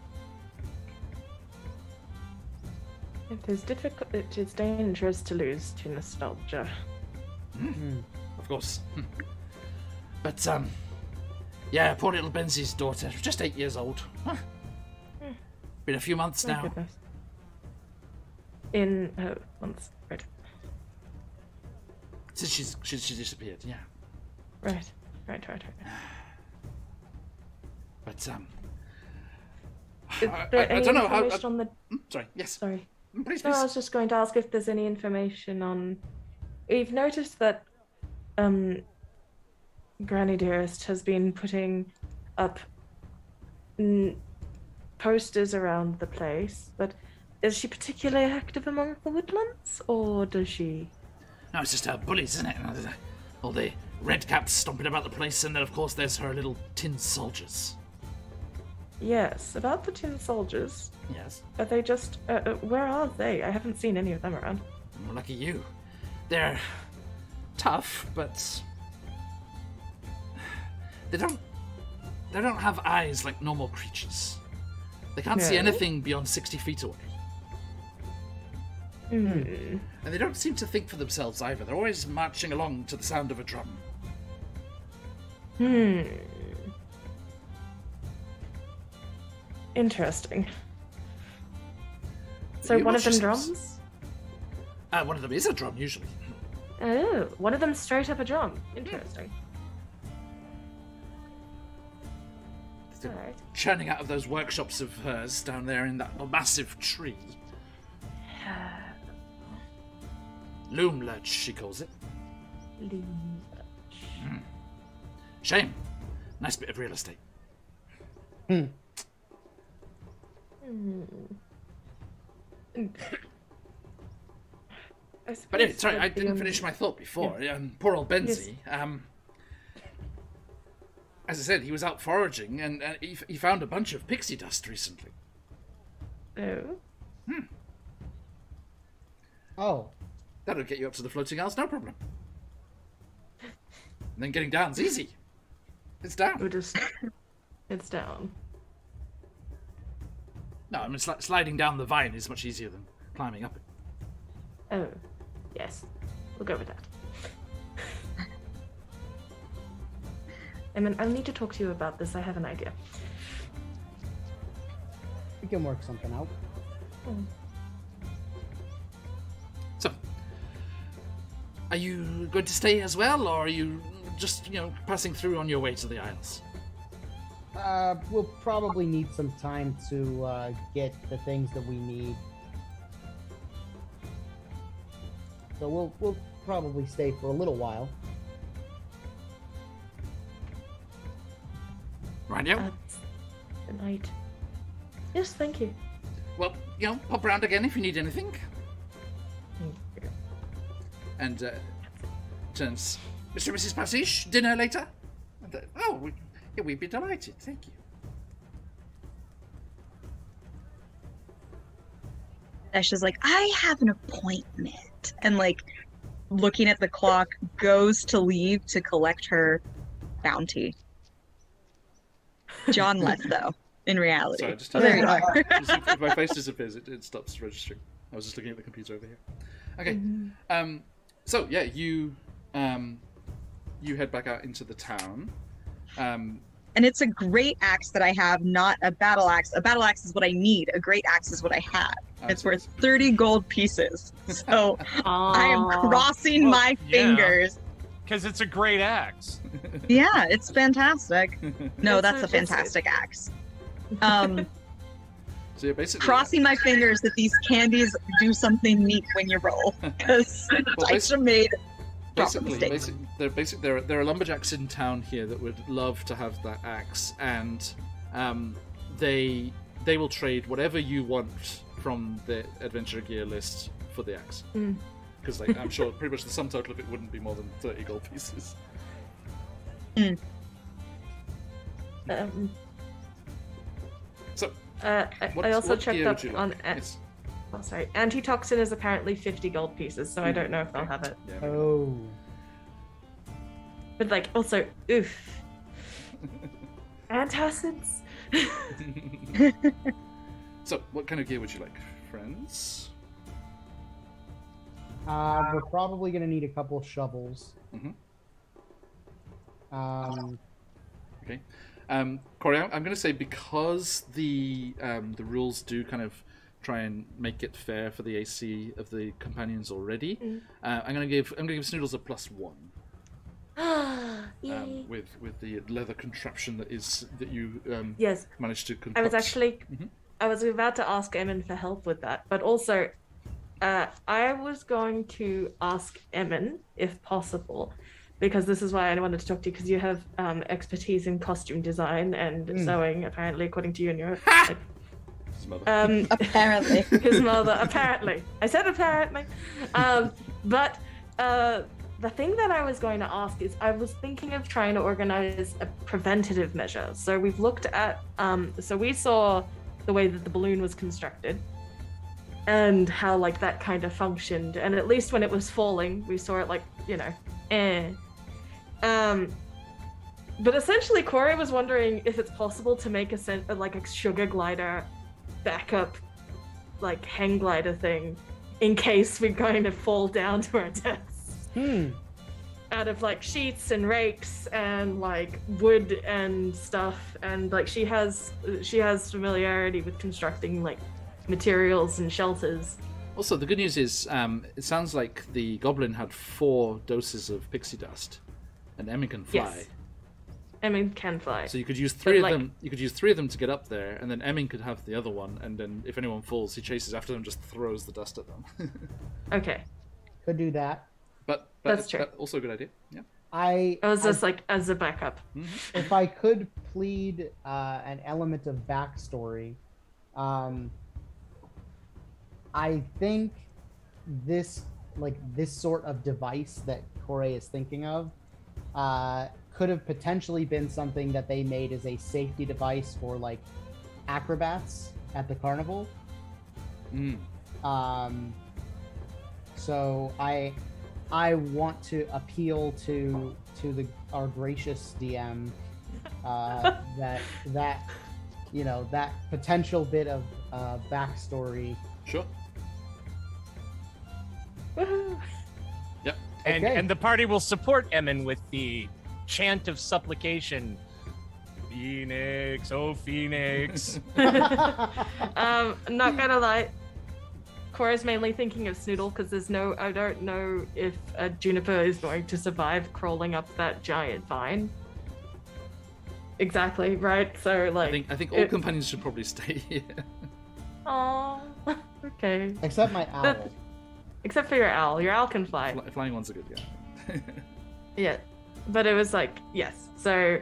S3: It is difficult. It is dangerous to lose to nostalgia.
S1: Of course. But yeah, poor little Benzie's daughter, just 8 years old. Been a few months
S3: My
S1: now.
S3: goodness. Months, right?
S1: Since she disappeared, yeah.
S3: Right.
S1: But
S3: Is there any
S1: I don't know how.
S3: information on the?
S1: Sorry. Yes.
S3: Sorry.
S1: Please.
S3: No, I was just going to ask if there's any information on. We've noticed that, Granny Dearest has been putting up posters around the place, but is she particularly active among the woodlands, or does she?
S1: No, it's just her bullies, isn't it? All the red caps stomping about the place, and then of course there's her little tin soldiers.
S3: Yes, about the tin soldiers.
S1: Yes.
S3: Are they just? Where are they? I haven't seen any of them around.
S1: Well, lucky you. They're tough, but they don't have eyes like normal creatures. They can't see
S3: No.
S1: anything beyond 60 feet away. And they don't seem to think for themselves either. They're always marching along to the sound of a drum.
S3: Interesting. So
S1: You
S3: one of
S1: watch
S3: them
S1: yourselves.
S3: drums?
S1: One of them is a drum, usually.
S3: Oh, one of them straight up a drum. Interesting.
S1: They're
S3: Alright.
S1: churning out of those workshops of hers down there in that massive tree. Loom lurch, she calls it. Shame. Nice bit of real estate. But anyway, sorry, I didn't finish my thought before. Poor old Benzie. As I said, he was out foraging, and he found a bunch of pixie dust recently.
S3: Oh.
S2: Oh,
S1: That'll get you up to the floating isles, no problem. And then getting down's easy. It's down.
S3: It's down.
S1: No, I mean, sliding down the vine is much easier than climbing up it.
S3: Oh, yes. We'll go with that. I mean, I'll need to talk to you about this. I have an idea.
S2: we can work something out.
S1: So, are you going to stay as well, or are you just, passing through on your way to the Isles?
S2: We'll probably need some time to get the things that we need. So we'll probably stay for a little while.
S1: Radio?
S3: That's the night. Yes, thank you.
S1: Well, pop round again if you need anything. and turns, Mr. and Mrs. Passage, dinner later? And, we'd be delighted, thank you.
S4: Asha's like, I have an appointment. And like, looking at the clock, goes to leave to collect her bounty. John left, though, in reality.
S1: Sorry, just
S4: there you are.
S1: if my face disappears, it stops registering. I was just looking at the computer over here. Okay. So yeah, you head back out into the town.
S4: And it's a great axe that I have, not a battle axe. A battle axe is what I need. A great axe is what I have. It's worth 30 gold pieces. So I am crossing my fingers.
S6: Because it's a great axe.
S4: Yeah, it's fantastic. No, that's a fantastic axe.
S1: So you're basically
S4: crossing my fingers that these candies do something neat when you roll. Because dice are made.
S1: There are lumberjacks in town here that would love to have that axe, and they will trade whatever you want from the adventure gear list for the axe. Because I'm sure pretty much the sum total of it wouldn't be more than 30 gold pieces. So
S5: I also checked up on.
S1: Yes.
S5: Oh, sorry. Antitoxin is apparently 50 gold pieces, so I don't know if they'll have it.
S1: Yeah,
S2: Oh.
S5: But like, also, oof. Antacids.
S1: So, what kind of gear would you like, friends?
S2: We're probably gonna need a couple shovels.
S1: Okay. Corey, I'm going to say because the rules do kind of try and make it fair for the AC of the companions already, I'm going to give Snoodles a +1.
S5: Yay.
S1: With the leather contraption that you
S5: Yes.
S1: managed to concoct.
S5: I was about to ask Emin for help with that, but also I was going to ask Emin if possible, because this is why I wanted to talk to you, because you have expertise in costume design and sewing, apparently, according to you and your
S1: His mother.
S4: Apparently.
S5: His mother, apparently. I said apparently. But the thing that I was going to ask is I was thinking of trying to organize a preventative measure. So we've looked at, so we saw the way that the balloon was constructed and how like that kind of functioned. And at least when it was falling, we saw it like, but essentially Corey was wondering if it's possible to make a sugar glider backup, like hang glider thing in case we're going to fall down to our deaths. Out of like sheets and rakes and like wood and stuff, and like she has familiarity with constructing like materials and shelters.
S1: Also, the good news is it sounds like the goblin had 4 doses of pixie dust, and Emin can fly.
S5: Yes. Emin can fly.
S1: So you could use 3 of them. You could use 3 of them to get up there, and then Emin could have the other one. And then if anyone falls, he chases after them, just throws the dust at them.
S5: Okay.
S2: Could do that.
S1: But
S5: That's true.
S1: Also a good idea. Yeah.
S5: It was just like as a backup.
S2: If I could plead an element of backstory, I think this sort of device that Corey is thinking of could have potentially been something that they made as a safety device for like acrobats at the carnival. So I want to appeal to our gracious DM that that potential bit of backstory.
S1: Sure.
S5: Woohoo!
S1: Yep.
S6: And the party will support Emin with the chant of supplication. Phoenix, oh Phoenix.
S5: Not gonna lie, Cora's mainly thinking of Snoodle because I don't know if Juniper is going to survive crawling up that giant vine. Exactly, right? So like
S1: I think all companions should probably stay here.
S5: Aww. Okay.
S2: Except my owl.
S5: Except for your owl. Your owl can fly.
S1: Flying ones are good, yeah.
S5: Yeah. But it was like, yes. So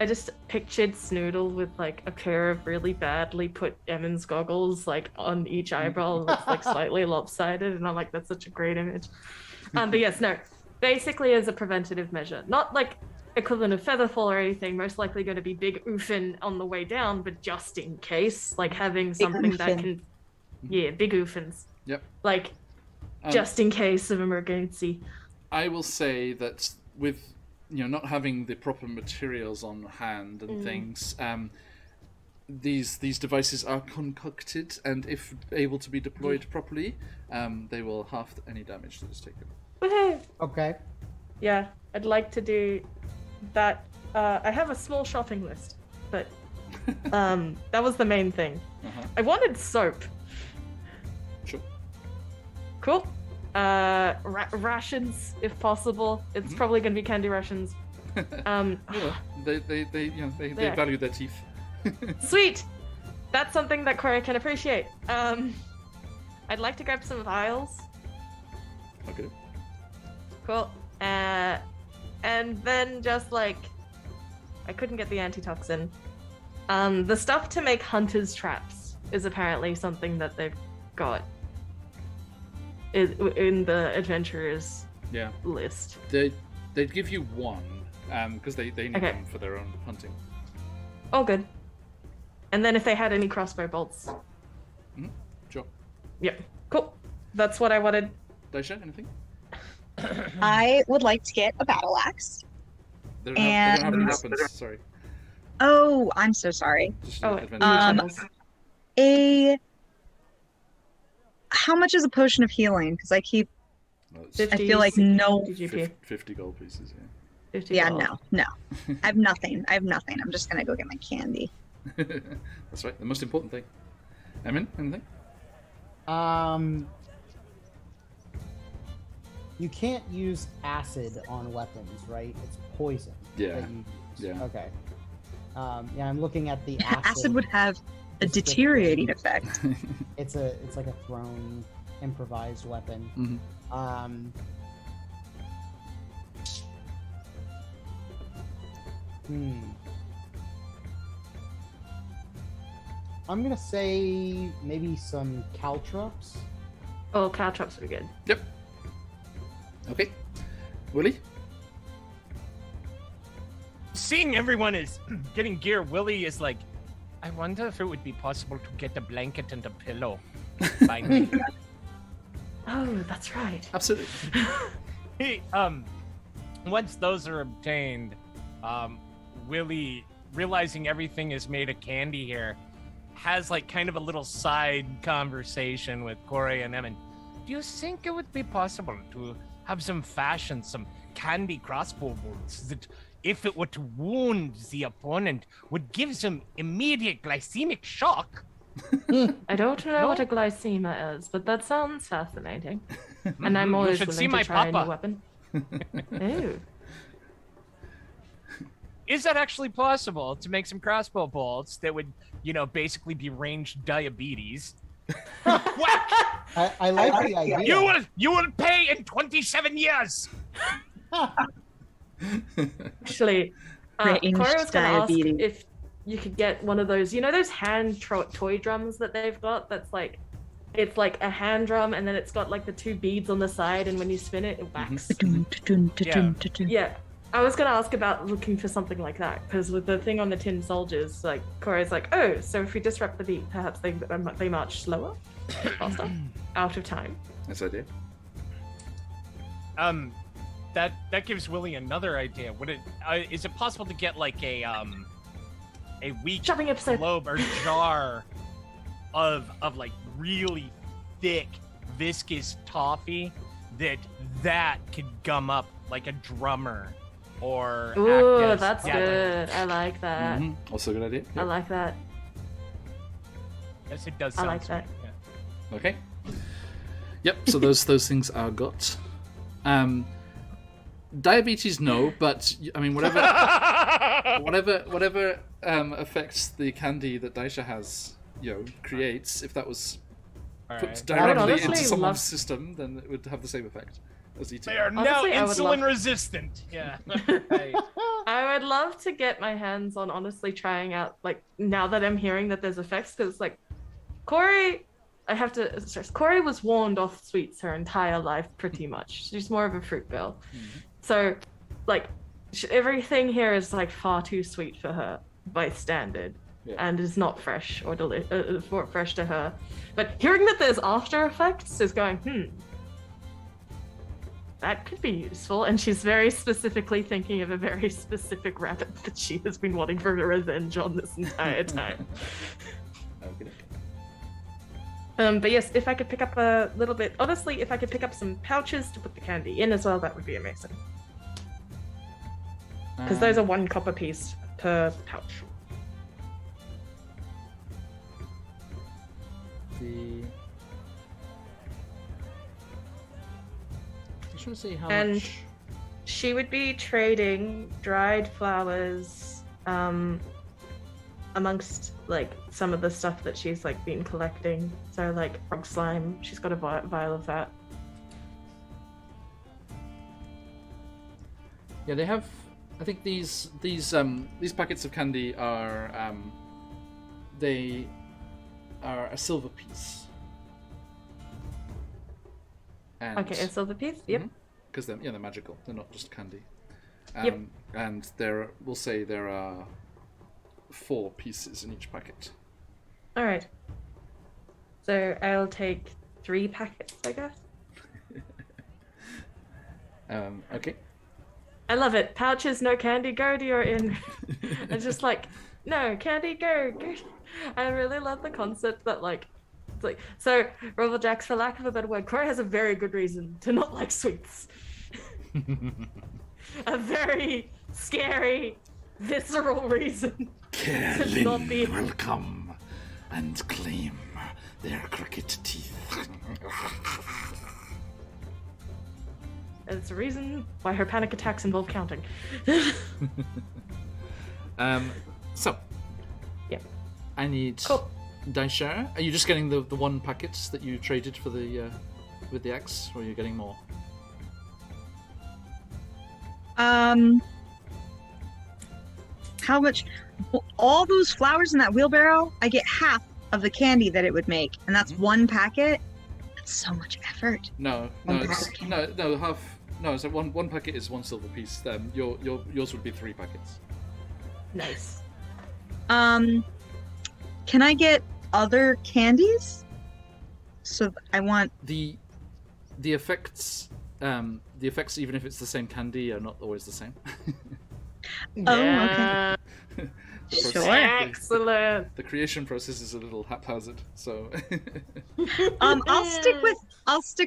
S5: I just pictured Snoodle with like a pair of really badly put Emin's goggles like on each eyebrow that's like slightly lopsided, and I'm like, that's such a great image.
S3: But yes, no. Basically, as a preventative measure, not like equivalent of featherfall or anything. Most likely going to be big oofin on the way down, but just in case, like having something that can, big oofins.
S1: Yep.
S3: Like, just in case of emergency.
S1: I will say that with not having the proper materials on hand and things, these devices are concocted, and if able to be deployed properly, they will halve any damage that is taken.
S3: Woohoo!
S2: Okay.
S3: Yeah, I'd like to do that. I have a small shopping list, but that was the main thing. I wanted soap.
S1: Sure.
S3: Cool. Rations, if possible. It's probably going to be candy rations.
S1: They value their teeth.
S3: Sweet. That's something that Corey can appreciate. I'd like to grab some vials.
S1: Okay.
S3: Cool. And then just like, I couldn't get the antitoxin. The stuff to make hunters' traps is apparently something that they've got in the adventurers list.
S1: They'd give you one, because they need them for their own hunting.
S3: Oh, good. And then if they had any crossbow bolts.
S1: Sure.
S3: Yep. Cool. That's what I wanted.
S1: Daisha, anything?
S4: I would like to get a battle axe.
S1: They don't have any weapons, sorry.
S4: Oh, I'm so sorry.
S1: Just
S4: How much is a potion of healing? Because I keep. I feel like no.
S1: 50 gold pieces, yeah.
S3: 50
S4: Yeah,
S3: gold.
S4: no. I have nothing. I'm just gonna go get my candy.
S1: That's right, the most important thing. Emin, anything?
S2: You can't use acid on weapons, right? It's poison.
S1: Yeah.
S2: that you use.
S1: Yeah.
S2: Okay. Yeah, I'm looking at the acid.
S4: Acid would have a deteriorating effect.
S2: It's like a thrown, improvised weapon. I'm gonna say maybe some caltrops.
S3: Oh, caltrops are good.
S1: Yep. Okay. Willie?
S6: Seeing everyone is getting gear, Willie is like, I wonder if it would be possible to get a blanket and a pillow by me.
S3: Oh, that's right.
S1: Absolutely.
S6: He, once those are obtained, Willie, realizing everything is made of candy here, has like kind of a little side conversation with Corey and Emin. Do you think it would be possible to have some candy crossbow bolts that, if it were to wound the opponent, would give them immediate glycemic shock?
S3: I don't know what a glycema is, but that sounds fascinating. And I'm always willing to try a new weapon. Oh.
S6: Is that actually possible to make some crossbow bolts that would, basically be ranged diabetes? Whack!
S2: I like the idea.
S6: You will pay in 27 years.
S3: Actually, Corey
S4: Ranged
S3: was going to ask
S4: diabetes.
S3: if you could get one of those, those hand toy drums that they've got. It's like a hand drum, and then it's got like the two beads on the side, and when you spin it, it whacks. Yeah. I was going to ask about looking for something like that, because with the thing on the tin soldiers, like, Corey's like, oh, so if we disrupt the beat, perhaps they march slower, faster, out of time.
S1: That's the idea.
S6: That gives Willie another idea. Is it possible to get like a weak
S3: Shopping episode.
S6: globe or jar of like really thick viscous toffee that could gum up like a drummer or
S3: Ooh,
S6: act as,
S3: that's good. I like that.
S1: Also a good idea.
S3: I like that.
S6: Yes, it does
S3: I
S6: sound
S3: like
S6: sweet.
S3: that.
S6: Yeah.
S1: Okay. Yep. So those things are got. Diabetes, no, but I mean whatever affects the candy that Daisha has, creates. If that was
S6: All
S1: put
S6: right.
S1: directly
S3: honestly
S1: into someone's
S3: love-
S1: system, then it would have the same effect as eating.
S6: They are now
S3: Honestly, I would
S6: insulin
S3: love-
S6: resistant. Yeah.
S3: I would love to get my hands on honestly trying out, like, now that I'm hearing that there's effects, because, like, Corey
S5: I have to stress, Corey was warned off sweets her entire life, pretty much. She's more of a fruit girl.
S1: Mm-hmm.
S5: So, like, everything here is like far too sweet for her by standard, and is not fresh or fresh to her. But hearing that there's after effects is going, that could be useful. And she's very specifically thinking of a very specific rabbit that she has been wanting for revenge on this entire time.
S1: Okay.
S5: But yes, if I could pick up a little bit, honestly, if I could pick up some pouches to put the candy in as well, that would be amazing. Because those are 1 copper piece per pouch.
S1: I just want to see how
S5: And
S1: much.
S5: she would be trading dried flowers amongst like some of the stuff that she's like been collecting. So like frog slime, she's got a vial of that.
S1: Yeah, they have. I think these packets of candy are they are a silver piece. And,
S5: Okay, a silver piece. Yep.
S1: Because they're magical. They're not just candy.
S5: Yep.
S1: And we'll say there are 4 pieces in each packet.
S5: All right. So I'll take 3 packets, I guess.
S1: Okay.
S5: I love it. Pouches, no candy, go to your inn. And just like, no, candy, go. I really love the concept that like, it's like, so Rubblejax, for lack of a better word, Corey has a very good reason to not like sweets. A very scary, visceral reason to not be.
S1: Will come and claim their cricket teeth.
S5: It's a reason why her panic attacks involve counting.
S1: So.
S5: Yep.
S1: I need Daisha. Are you just getting the 1 packet that you traded for the with the axe, or are you getting more?
S4: How much? All those flowers in that wheelbarrow, I get half of the candy that it would make, and that's 1 packet. That's so much effort.
S1: No, half. No, so one packet is 1 silver piece. Yours would be 3 packets.
S5: Nice.
S4: Can I get other candies? So I want
S1: the effects. The effects, even if it's the same candy, are not always the same.
S4: Okay. Sure.
S5: Excellent.
S1: The creation process is a little haphazard, so.
S4: I'll stick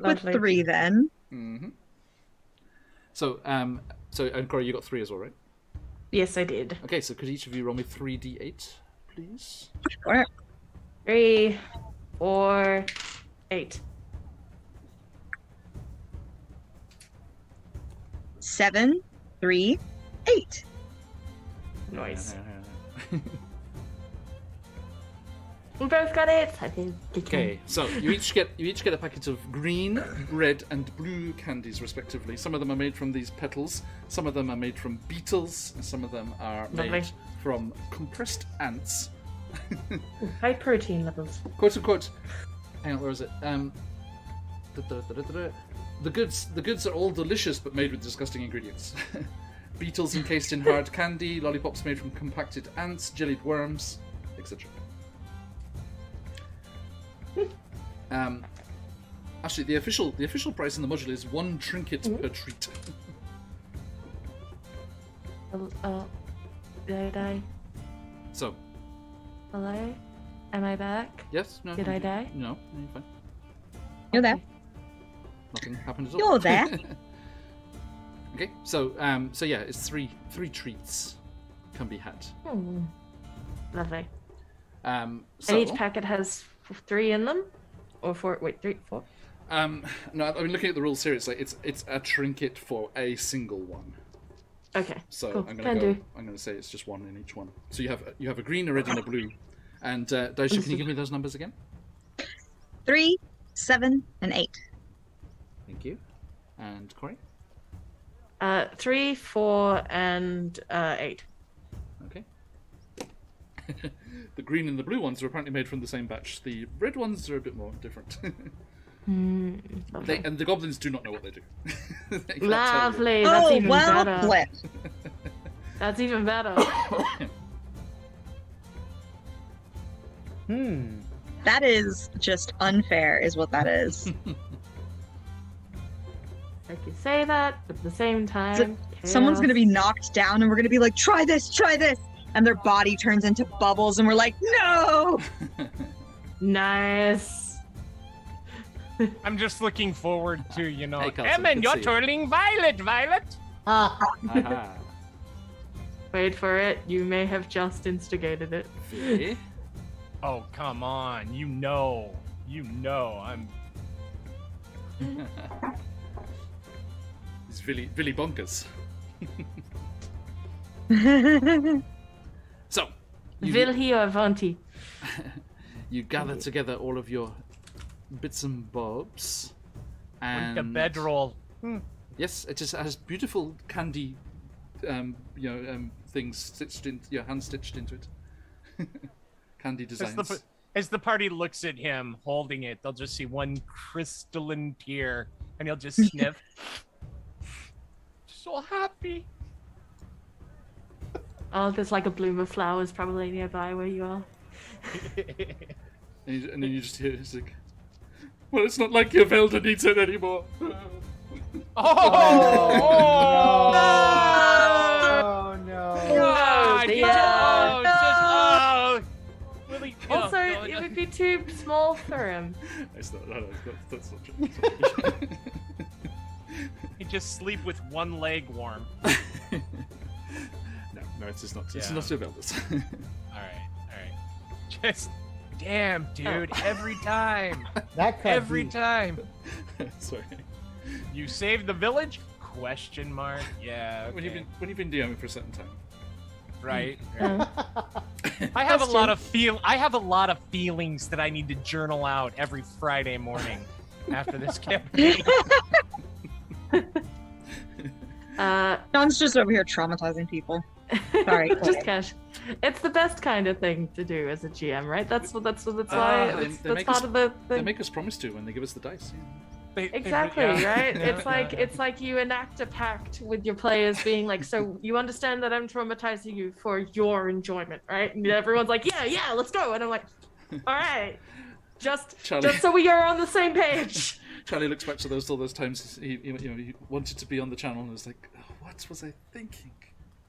S4: with
S5: Lovely.
S4: 3 then.
S1: Mm-hmm. So and Corey, you got 3 as well, right?
S5: Yes, I did.
S1: Okay, so could each of you roll me 3d8, please?
S4: Sure.
S5: 3, 4, 8.
S4: 7, 3, 8.
S5: Nice. We both got it. I think.
S1: Okay, so you each get a packet of green, red, and blue candies, respectively. Some of them are made from these petals. Some of them are made from beetles, and some of them are
S5: Lovely.
S1: made from compressed ants.
S5: High protein levels.
S1: Quote unquote. Hang on, where is it? The goods are all delicious, but made with disgusting ingredients. Beetles encased in hard candy, lollipops made from compacted ants, jellied worms, etc. Actually, the official price in the module is 1 trinket per treat.
S5: Did I?
S1: So.
S5: Hello? Am I back?
S1: Yes. No.
S5: Did I die?
S1: No. You're fine.
S4: You're there.
S1: Nothing happened at all.
S4: You're there.
S1: Okay. So yeah, it's three treats can be had.
S5: Lovely.
S1: So,
S5: And each packet has 3 in them? Or 4? Wait, 3, 4?
S1: no, I mean, looking at the rules here, it's like it's a trinket for a single one.
S5: Okay.
S1: So
S5: cool.
S1: I'm
S5: Can
S1: gonna say it's just 1 in each one. So you have a green, a red, and a blue. And Daisha, can you give me those numbers again?
S4: 3, 7, and 8.
S1: Thank you. And Corey?
S5: 3, 4, and 8.
S1: Okay. The green and the blue ones are apparently made from the same batch. The red ones are a bit more different. And the goblins do not know what they do. They can't tell you.
S3: Lovely. That's
S4: Oh,
S3: even
S4: well,
S3: better.
S4: flip.
S3: That's even better.
S4: That is just unfair, is what that is.
S3: Like you say that, but at the same time,
S4: Someone's gonna be
S3: chaos.
S4: knocked down, and we're gonna be like, "Try this, try this," and their body turns into bubbles, and we're like, "No!"
S3: Nice.
S6: I'm just looking forward to, you know,
S1: Hey, Carlton,
S6: Emin,
S1: good
S6: you're
S1: to see you.
S6: turning violet.
S1: Aha.
S3: Wait for it. You may have just instigated it.
S1: Okay.
S6: Oh, come on. You know I'm...
S1: It's Billy Bonkers. So,
S3: Will he or won't he?
S1: you gather together all of your bits and bobs, and
S6: The bedroll.
S1: yes, it just has beautiful candy, things stitched in, hand stitched into it. Candy designs.
S6: As the party looks at him holding it, they'll just see one crystalline tear, and he'll just sniff. So happy.
S3: Oh, there's like a bloom of flowers probably nearby where you are.
S1: And then you just hear it's like, well, it's not like your Velda needs it anymore.
S6: Oh!
S2: Oh no!
S6: God,
S3: yeah.
S6: Really?
S3: Also,
S6: no,
S3: it
S6: no.
S3: would be too small for him.
S1: It's not, no, that's not true. That's not true.
S6: He just sleep with one leg warm.
S1: No, it's just not. It's
S6: Yeah.
S1: not your Veldas.
S6: All right. Just damn, dude. Every time.
S2: That cut
S6: Every
S2: deep.
S6: time.
S1: Sorry.
S6: You saved the village? Question mark. Yeah. Okay.
S1: When you've been DMing for a certain time.
S6: Right. I have a lot of feelings that I need to journal out every Friday morning after this campaign.
S4: John's just over here traumatizing people. Sorry.
S3: Just cash. It's the best kind of thing to do as a GM, right? That's why. That's
S1: they
S3: part of the
S1: They
S3: thing.
S1: make us promise to when they give us the dice. Yeah.
S3: Exactly,
S6: yeah.
S3: right?
S6: Yeah.
S3: It's like you enact a pact with your players, being like, so you understand that I'm traumatizing you for your enjoyment, right? And everyone's like, yeah, let's go. And I'm like, all right, just so we are on the same page.
S1: Charlie looks back to all those times he wanted to be on the channel and was like, oh, what was I thinking?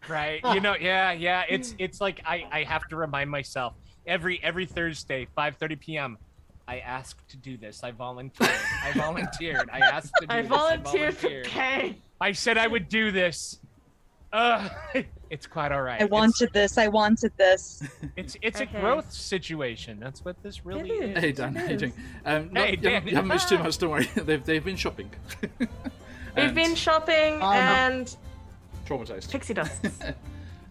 S6: Right. Yeah. It's like I have to remind myself every Thursday, 5:30 p.m. I asked to do this. I volunteered. I asked to do
S3: I
S6: this.
S3: volunteered for Kay.
S6: I said I would do this. It's quite all right.
S4: I wanted this.
S6: It's a
S3: Okay.
S6: growth situation. That's what this really
S3: It
S6: is.
S1: Hey Dan, how you doing?
S6: Hey, Dan.
S1: You haven't missed too much. Don't worry. They've been shopping.
S3: We've
S1: And
S3: been shopping and
S1: traumatized.
S3: pixie dust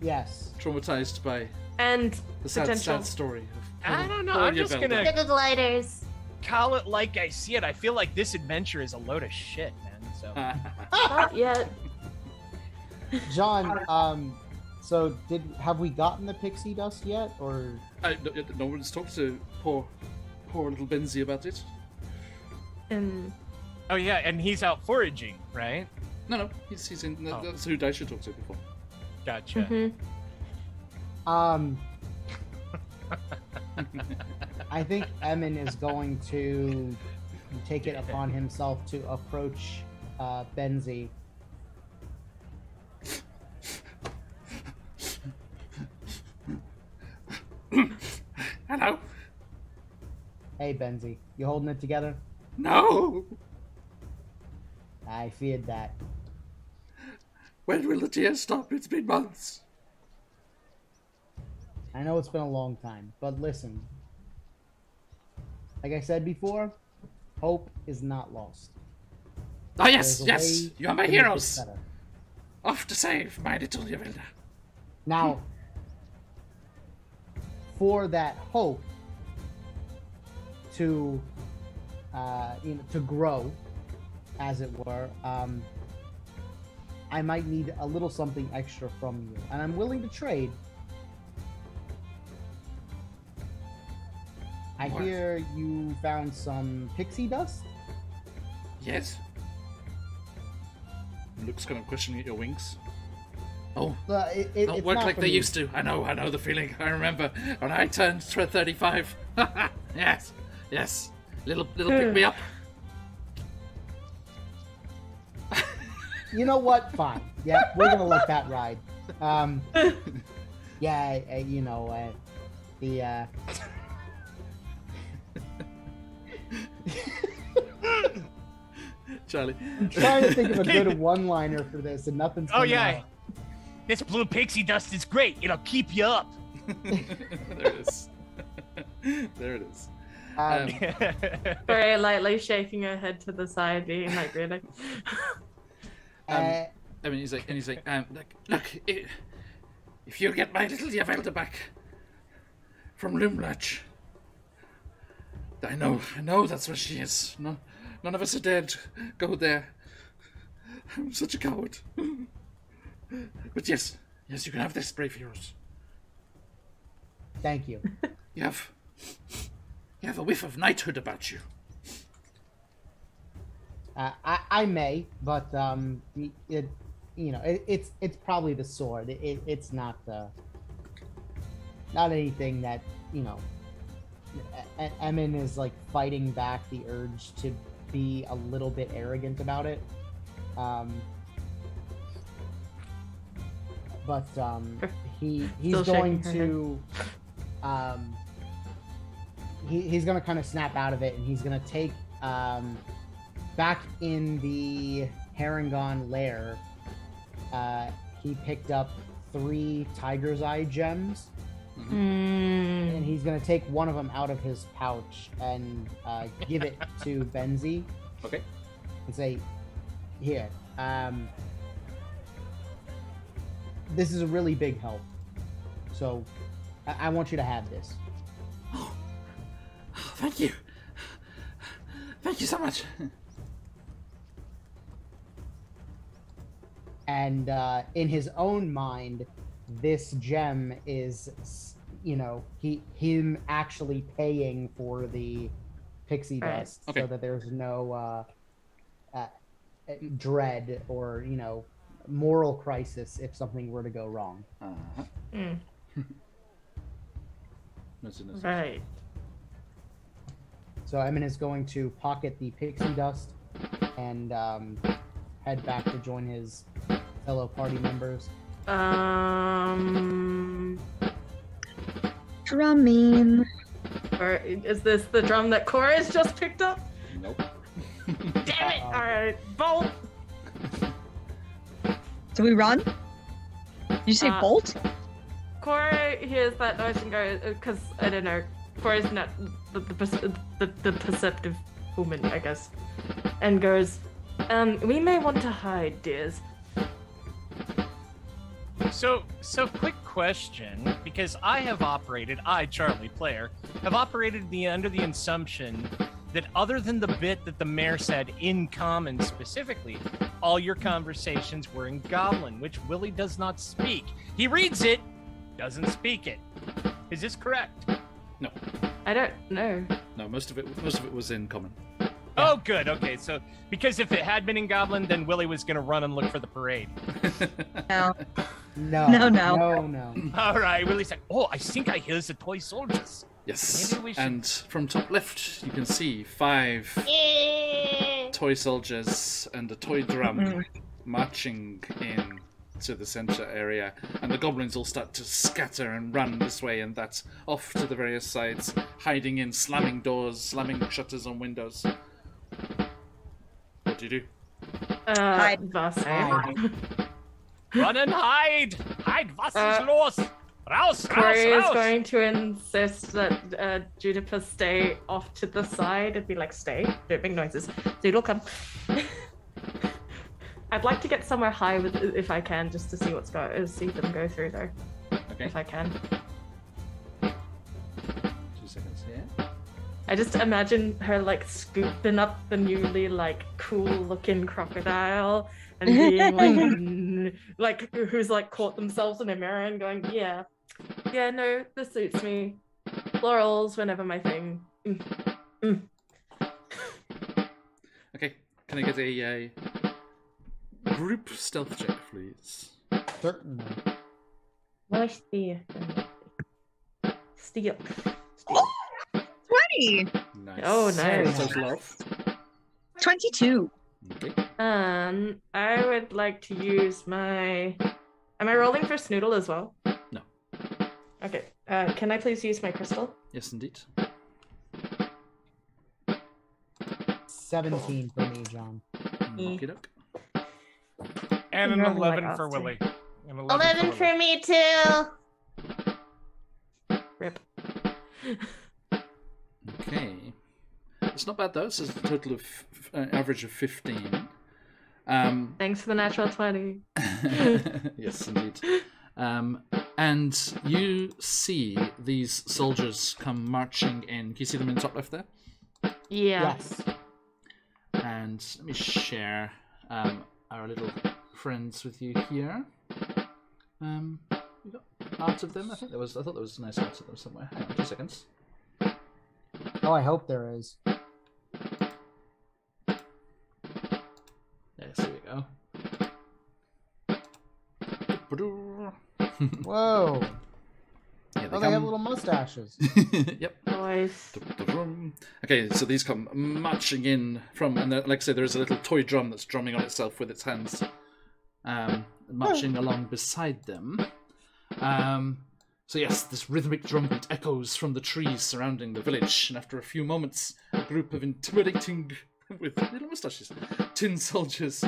S2: Yes.
S1: Traumatized by
S3: and
S1: the sad
S3: potential.
S1: story of.
S6: I don't know.
S1: poor
S6: I'm just
S1: Yavelda.
S6: gonna
S5: lighters.
S6: call it like I see it. I feel like this adventure is a load of shit, man. So
S3: Not yet.
S2: John, so have we gotten the pixie dust yet, or?
S1: No one's talked to poor little Benzie about it.
S3: And
S6: oh yeah, and he's out foraging, right?
S1: No, he's in.
S6: Oh.
S1: That's who Dice should talk to before.
S6: Gotcha.
S2: I think Emin is going to take it upon himself to approach Benzie.
S1: Hello.
S2: Hey, Benzie, you holding it together?
S1: No.
S2: I feared that.
S1: When will the tears stop? It's been months.
S2: I know it's been a long time, but listen. Like I said before, hope is not lost.
S1: Ah, yes,
S2: There's a
S1: yes.
S2: way
S1: You are my
S2: to make it
S1: heroes.
S2: better.
S1: Off to save my little Yavelda.
S2: Now, for that hope to, to grow, as it were, I might need a little something extra from you, and I'm willing to trade. I
S1: What?
S2: hear you found some pixie dust.
S1: Yes. Looks kind of questioning at your wings. Oh,
S2: It's
S1: don't work
S2: not
S1: like
S2: for
S1: they
S2: me.
S1: used to. I know the feeling. I remember when I turned 35. yes. Little pick me up.
S2: You know what? Fine. Yeah, we're gonna let that ride. Yeah, the.
S1: Charlie.
S2: I'm trying to think of a good one-liner for this, and nothing's.
S6: Oh
S2: coming
S6: yeah,
S2: out.
S6: this blue pixie dust is great. It'll keep you up.
S1: There it is. There it is.
S3: Very lightly shaking her head to the side, being like, really?
S2: Uh,
S1: I mean, he's like, look, if you get my little Yavelda back from Loomlurch, I know that's where she is. No, none of us are dead. Go there. I'm such a coward. But yes, you can have this, brave heroes.
S2: Thank you.
S1: You have a whiff of knighthood about you.
S2: I may, but it's probably the sword. It's not anything that Emin is like fighting back the urge to be a little bit arrogant about it. But he's
S3: Still
S2: going
S3: shaking her
S2: to he's going to kind of snap out of it, and he's going to take back in the Harangon lair. He picked up 3 tiger's eye gems, and he's going to take one of them out of his pouch and give it to Benzie.
S1: Okay.
S2: And say, here, this is a really big help, so I want you to have this.
S1: Oh, thank you. Thank you so much.
S2: And in his own mind, this gem is, him actually paying for the pixie
S3: Right.
S2: dust,
S1: Okay.
S2: so that there's no dread or moral crisis if something were to go wrong.
S3: Mm,
S1: No.
S3: right.
S2: So Emin is going to pocket the pixie dust and head back to join his fellow party members.
S4: Drumming.
S3: Or is this the drum that Cora's just picked up?
S1: Nope.
S3: Damn it! Alright, bolt!
S4: Do we run? Did you say bolt?
S3: Cora hears that noise and goes, because I don't know, Cora's not the perceptive woman, I guess, and goes, we may want to hide, dears.
S6: So quick question, because I, Charlie, player, have operated under the assumption that other than the bit that the mayor said in common specifically, all your conversations were in Goblin, which Willie does not speak. He reads it, doesn't speak it. Is this correct?
S1: No.
S3: I don't know.
S1: No, most of it was in common.
S6: Oh, good. Okay, so because if it had been in Goblin, then Willie was going to run and look for the parade.
S4: No.
S2: No.
S6: All right, Willie's like, oh, I think I hear the toy soldiers.
S1: Yes.
S6: Maybe we should-
S1: And from top left, you can see 5 toy soldiers and a toy drum marching in to the center area, and the goblins all start to scatter and run this way and that, off to the various sides, hiding in, slamming doors, slamming shutters on windows. What do you do?
S4: Hide.
S3: Vasser.
S6: Run and hide! Hide! Was ist los? Raus!
S3: Corey is
S6: Raus!
S3: going to insist that Juniper stay off to the side and be like, stay, don't make noises. Zoodle, come. I'd like to get somewhere high with, if I can, just to see see them go through though.
S1: Okay.
S3: If I can.
S1: 2 seconds here.
S3: I just imagine her like scooping up the newly like cool looking crocodile and being like who's like caught themselves in a mirror and going, yeah, no, this suits me. Florals were never my thing.
S1: Okay, can I get a group stealth check, please?
S2: Certainly.
S3: Nice steal. Steal.
S4: 20.
S1: Nice.
S3: Oh, nice.
S1: Total of.
S4: 22.
S1: Okay.
S3: I would like to use my. Am I rolling for Snoodle as well?
S1: No.
S3: Okay. Can I please use my crystal?
S1: Yes, indeed.
S2: 17 for me, John.
S1: Okie doke.
S6: And an
S3: You're like
S6: 11 for
S3: us,
S6: Willie. An
S5: 11 for
S6: Willie.
S5: me too.
S3: Rip.
S1: Okay. It's not bad though. It's a total of average of 15.
S3: Thanks for the natural 20.
S1: Yes, indeed. And you see these soldiers come marching in. Can you see them in the top left there?
S3: Yeah.
S2: Yes.
S1: And let me share our little friends with you here. We got art of them. I thought there was a nice art of them somewhere. Hang on 2 seconds.
S2: Oh, I hope there is.
S1: Yes, here we go.
S2: Whoa.
S1: Yeah,
S2: Oh, they have little mustaches.
S1: Yep.
S3: Nice.
S1: Okay, so these come marching in from, and like I said, there is a little toy drum that's drumming on itself with its hands, marching along beside them. So yes, this rhythmic drumbeat echoes from the trees surrounding the village, and after a few moments, a group of intimidating, with little moustaches, tin soldiers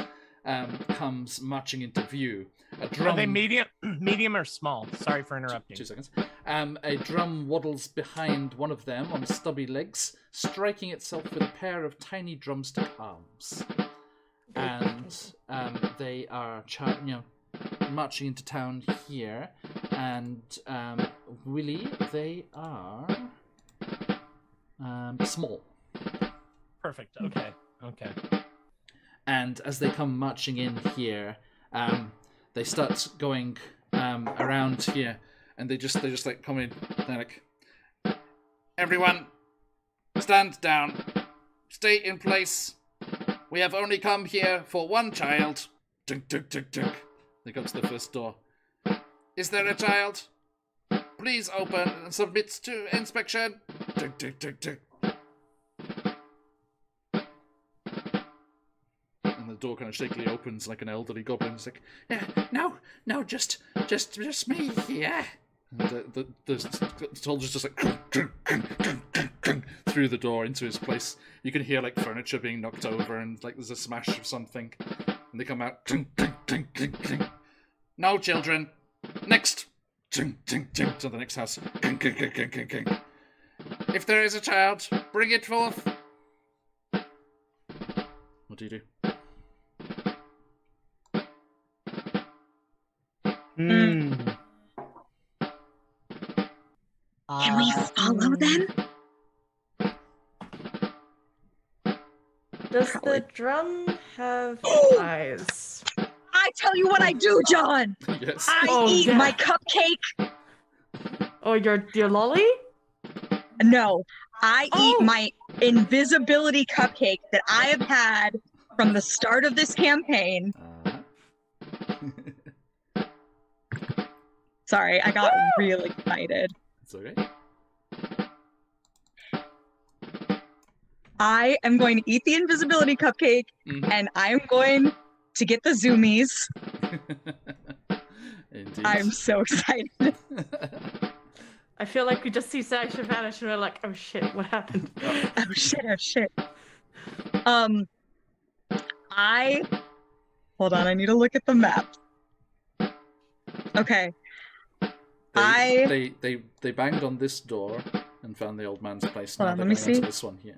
S1: comes marching into view. A drum...
S6: Are they medium or small? Sorry for interrupting.
S1: 2 seconds. A drum waddles behind one of them on stubby legs, striking itself with a pair of tiny drumstick arms. And they are marching into town here. And Willie, they are small.
S6: Perfect. Okay.
S1: And as they come marching in here, they start going around here, and they just like come in. They're like, everyone, stand down, stay in place. We have only come here for one child. Dunk, dunk, dunk, dunk. They go to the first door. Is there a child? Please open and submit to inspection. Dunk, dunk, dunk, dunk. And the door kind of shakily opens like an elderly goblin. It's like, yeah, no, just me here. And the soldier's just like through the door into his place. You can hear like furniture being knocked over and like there's a smash of something. And they come out. No children. Next. To the next house. If there is a child, bring it forth. What do you do?
S4: Can we follow them?
S3: Does the drum have eyes?
S4: I tell you what I do, John.
S1: Yes.
S4: I
S3: Oh,
S4: eat
S3: yeah.
S4: my cupcake.
S3: Oh, your lolly?
S4: No, I
S3: Oh.
S4: eat my invisibility cupcake that I have had from the start of this campaign. Sorry, I got real excited.
S1: It's okay.
S4: I am going to eat the invisibility cupcake, and I am going to get the zoomies.
S1: Indeed.
S4: I'm so excited.
S3: I feel like we just see Sasha vanish and we're like, oh shit, what happened?
S4: Oh shit. Hold on, I need to look at the map. Okay.
S1: They banged on this door and found the old man's place.
S4: Hold
S1: Now
S4: on,
S1: they're
S4: let me
S1: going on to
S4: see.
S1: this one here.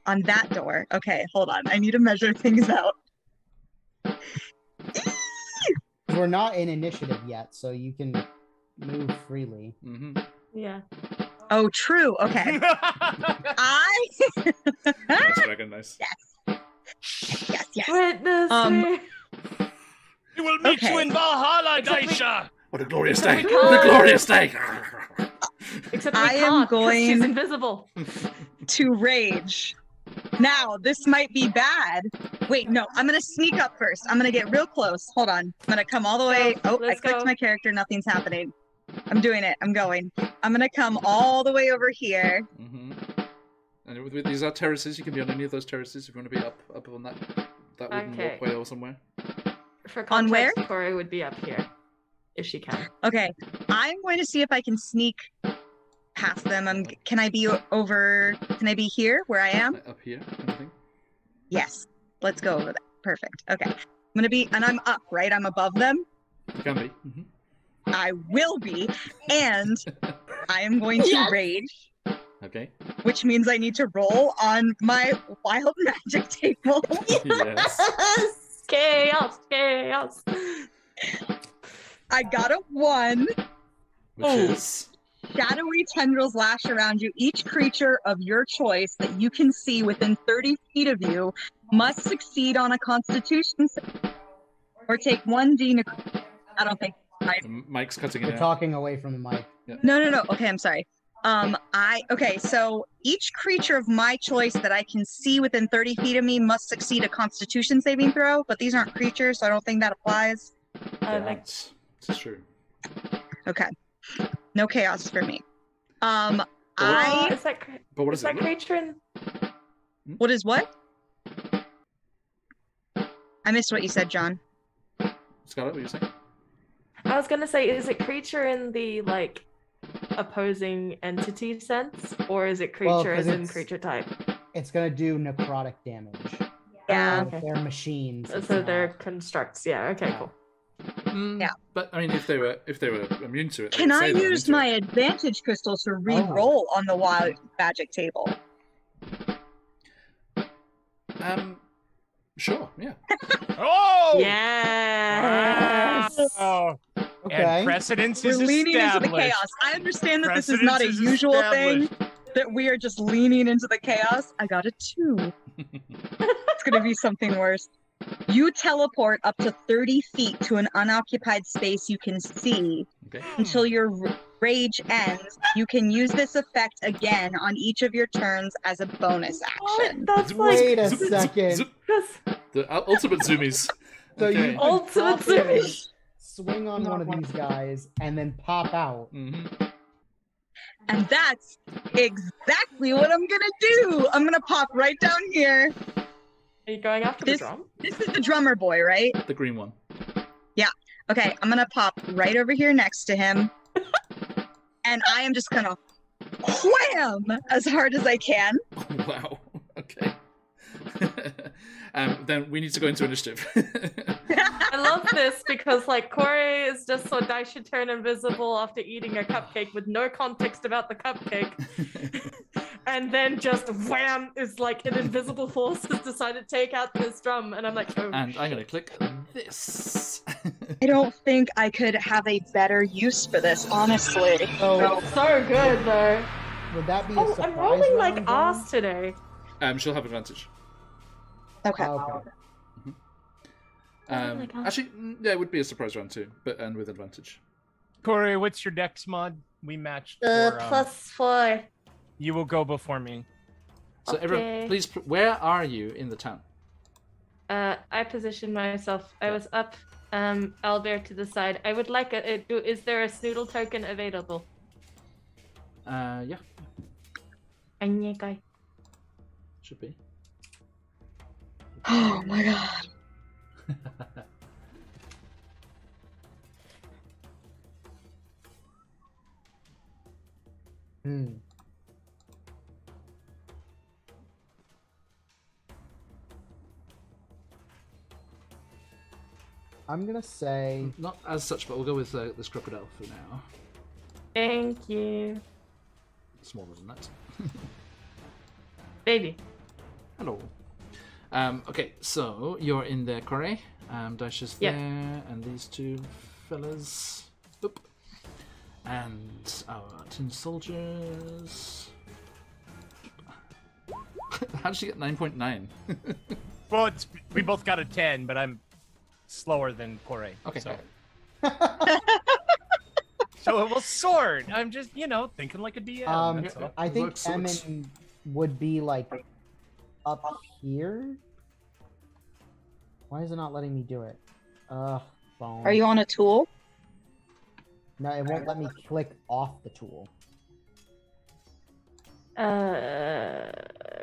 S4: On that door. Okay, hold on. I need to measure things out.
S2: We're not in initiative yet, so you can move freely.
S1: Mm-hmm.
S3: Yeah.
S4: Oh, true. Okay.
S1: Nice dragon, nice.
S4: Yes.
S3: Witness me.
S6: We will meet
S4: Okay.
S6: you in Valhalla, Daisha.
S1: What a glorious
S3: Except
S1: day!
S3: we
S1: What a
S3: can't.
S1: glorious day!
S3: Except we
S4: I am
S3: can't 'cause she's
S4: going-
S3: invisible.
S4: To rage. Now, this might be bad. Wait, no, I'm gonna sneak up first. I'm gonna get real close. Hold on. I'm gonna come all the way. Oh, I
S3: let's
S4: clicked
S3: go.
S4: my character. Nothing's happening. I'm doing it. I'm going. I'm gonna come all the way over here.
S1: Mm-hmm. And with these are terraces. You can be on any of those terraces if you want to be up on that wooden
S3: Okay.
S1: walkway or somewhere.
S3: For
S4: On where?
S3: context, Corey would be up here, if she can.
S4: Okay, I'm going to see if I can sneak past them. Can I be over? Can I be here where I am?
S1: Up here, kind of thing.
S4: Yes. Let's go over that. Perfect. Okay. I'm gonna be, and I'm up, right? I'm above them.
S1: You can be. Mm-hmm.
S4: I will be, and I am going to
S5: Yes.
S4: rage,
S1: Okay.
S4: which means I need to roll on my wild magic table.
S1: Yes.
S3: Chaos, chaos.
S4: I got a 1.
S1: Which is
S4: Shadowy tendrils lash around you. Each creature of your choice that you can see within 30 feet of you must succeed on a Constitution save or take 1d. I don't think.
S1: Mike's cutting it
S2: You're
S1: out.
S2: talking away from the mic.
S4: No. Okay, I'm sorry. Okay, so each creature of my choice that I can see within 30 feet of me must succeed a Constitution saving throw, but these aren't creatures, so I don't think that applies.
S1: This is true.
S4: Okay. No chaos for me.
S3: Oh,
S4: I
S3: is that,
S1: But what
S3: is
S1: is
S3: that
S1: it?
S3: creature in...
S4: what is what? I missed what you said, John.
S1: Scarlett, what are you saying?
S3: I was gonna say, is it creature in the, like, opposing entity sense? Or is it
S2: Well,
S3: creature
S2: 'cause
S3: as in
S2: it's-
S3: creature type?
S2: It's gonna do necrotic damage.
S4: Yeah.
S2: If they're machines. it's
S3: So they're
S2: not.
S3: constructs, yeah, okay,
S2: Yeah.
S3: cool.
S4: Yeah.
S1: But I mean, if they were immune to it,
S4: Can
S1: they'd
S4: I
S1: say they're
S4: use
S1: immune
S4: my
S1: to it.
S4: advantage crystal to re-roll on the wild magic table?
S1: Sure. Yeah.
S6: Oh!
S3: Yes!
S6: Oh.
S2: Okay.
S6: And precedence
S4: We're
S6: is
S4: leaning into the
S6: established.
S4: chaos. I understand that this is not a
S6: Precedence is
S4: usual thing,
S6: established.
S4: that we are just leaning into the chaos. I got a 2. It's gonna be something worse. You teleport up to 30 feet to an unoccupied space you can see.
S1: Okay.
S4: Until your rage ends, you can use this effect again on each of your turns as a bonus action.
S3: That's
S2: Wait
S3: like...
S2: a second.
S3: That's
S1: The ultimate zoomies.
S2: So
S1: Okay.
S2: you
S3: ultimate
S2: pop in,
S3: zoom.
S2: swing on one of these guys, and then pop out.
S1: Mm-hmm.
S4: And that's exactly what I'm gonna do. I'm gonna pop right down here.
S3: Are you going after
S4: This-
S3: the drum?
S4: This is the drummer boy, right?
S1: The green one.
S4: Okay, I'm gonna pop right over here next to him. And I am just gonna wham as hard as I can.
S1: Oh, wow. Okay. Then we need to go into initiative.
S3: I love this because, like, Corey is just so I should turn invisible after eating a cupcake with no context about the cupcake. And then just wham is like an invisible force has decided to take out this drum. And I'm like, oh.
S1: And I'm going to click this.
S4: I don't think I could have a better use for this, honestly.
S2: So
S3: So good, though.
S2: would that be a
S3: Oh,
S2: surprise
S3: I'm rolling like
S2: round,
S3: ass today.
S1: She'll have advantage.
S4: Okay.
S2: Oh, okay.
S3: Oh my God.
S1: Actually, yeah, it would be a surprise round too, and with advantage.
S6: Corey, what's your dex mod? We matched for,
S3: +4.
S6: you will go before me.
S1: So everyone,
S3: Okay.
S1: please, where are you in the town?
S3: I positioned myself. I was up, Albert to the side. I would like is there a snoodle token available?
S1: Yeah,
S3: Okay.
S1: should be.
S4: Oh my god.
S2: Hmm. I'm gonna say
S1: Not as such, but we'll go with this crocodile for now.
S3: Thank you,
S1: Smaller than that.
S3: baby.
S1: Hello. Okay, so you're in there, Corey. Dash is
S3: Yeah.
S1: there, and these two fellas. Oop. And our tin soldiers. How did she get 9.9?
S6: Well, we both got a 10, but I'm slower than Corey.
S1: Okay,
S6: So. So it will soar. I'm just, thinking like a DM. That's all.
S2: I think
S1: Works.
S2: Emin would be like up here. Why is it not letting me do it? Phone.
S4: Are you on a tool?
S2: No, it won't let me click off the tool.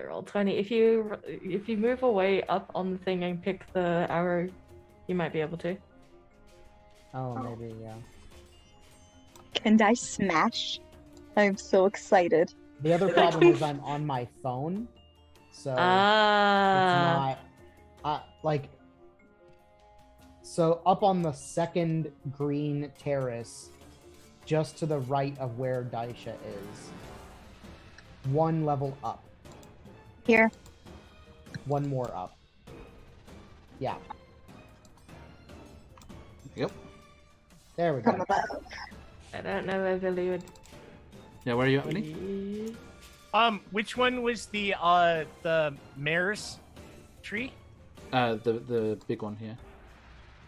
S3: Roll 20. If you move away up on the thing and pick the arrow, you might be able to.
S2: Oh, maybe, yeah.
S4: Can I smash? I'm so excited.
S2: The other problem is I'm on my phone, so it's not so up on the second green terrace, just to the right of where Daisha is. One level up.
S4: Here.
S2: One more up. Yeah.
S1: Yep.
S2: There we
S4: From
S2: go.
S4: above.
S3: I don't know where Billy would
S1: Yeah, where are you at, Vinny?
S3: be.
S6: Which one was the mare's tree?
S1: The big one here.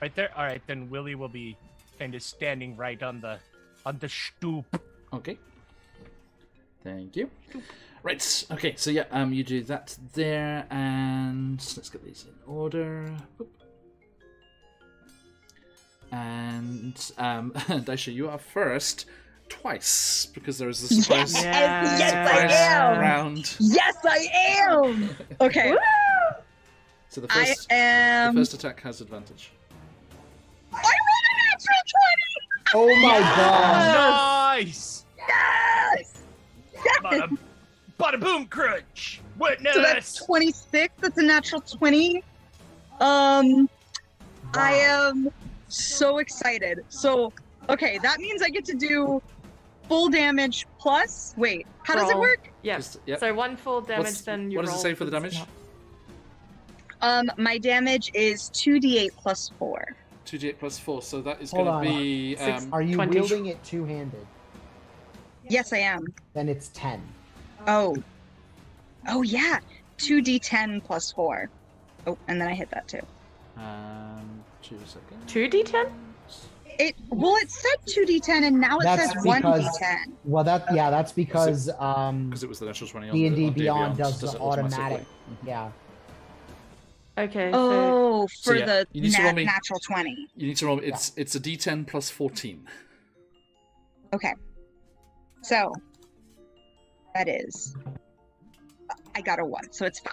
S6: Right there. All right, then Willie will be kind of standing right on the stoop.
S1: Okay. Thank you. Right. Okay. So yeah, you do that there, and let's get these in order. Boop. And Daisha, you are first twice because there is a surprise.
S3: Yeah.
S4: Yes, I
S1: surprise
S4: am.
S1: round.
S4: Yes, I am. Okay.
S1: So the
S4: I
S1: first,
S4: am.
S1: the first attack has advantage.
S4: I rolled a natural
S2: Oh my god!
S6: Nice.
S4: 20. Yes.
S6: Bada boom crunch. Witness.
S4: So that's 26. That's a natural 20. I am so excited. So, okay, that means I get to do full damage plus. Wait, how does it
S3: Roll.
S4: work?
S3: Yeah.
S1: Yep.
S3: So one full damage, then you
S1: what does
S3: roll.
S1: it say for the damage?
S4: My damage is 2d8 plus 4.
S1: 2d8 plus 4, so that is
S2: Hold
S1: going to
S2: on.
S1: be...
S2: Are you
S3: 20.
S2: wielding it two-handed?
S4: Yes, I am.
S2: Then it's 10.
S4: Oh. Oh, yeah. 2d10 plus 4. Oh, and then I hit that too.
S1: 2 seconds.
S3: 2d10?
S4: It said 2d10 and now it
S2: That's
S4: says
S2: because-
S4: 1d10.
S2: Well, that's because
S1: Because it was the natural 20 on
S2: D&D
S1: on
S2: Beyond does the
S1: it automatically.
S2: automatic. Yeah.
S3: Okay, so
S4: Oh,
S1: So,
S4: for
S1: yeah,
S4: the
S1: you need to roll me-
S4: natural 20.
S1: You need to roll... It's a d10 plus 14.
S4: Okay. So, that is... I got a 1, so it's 5.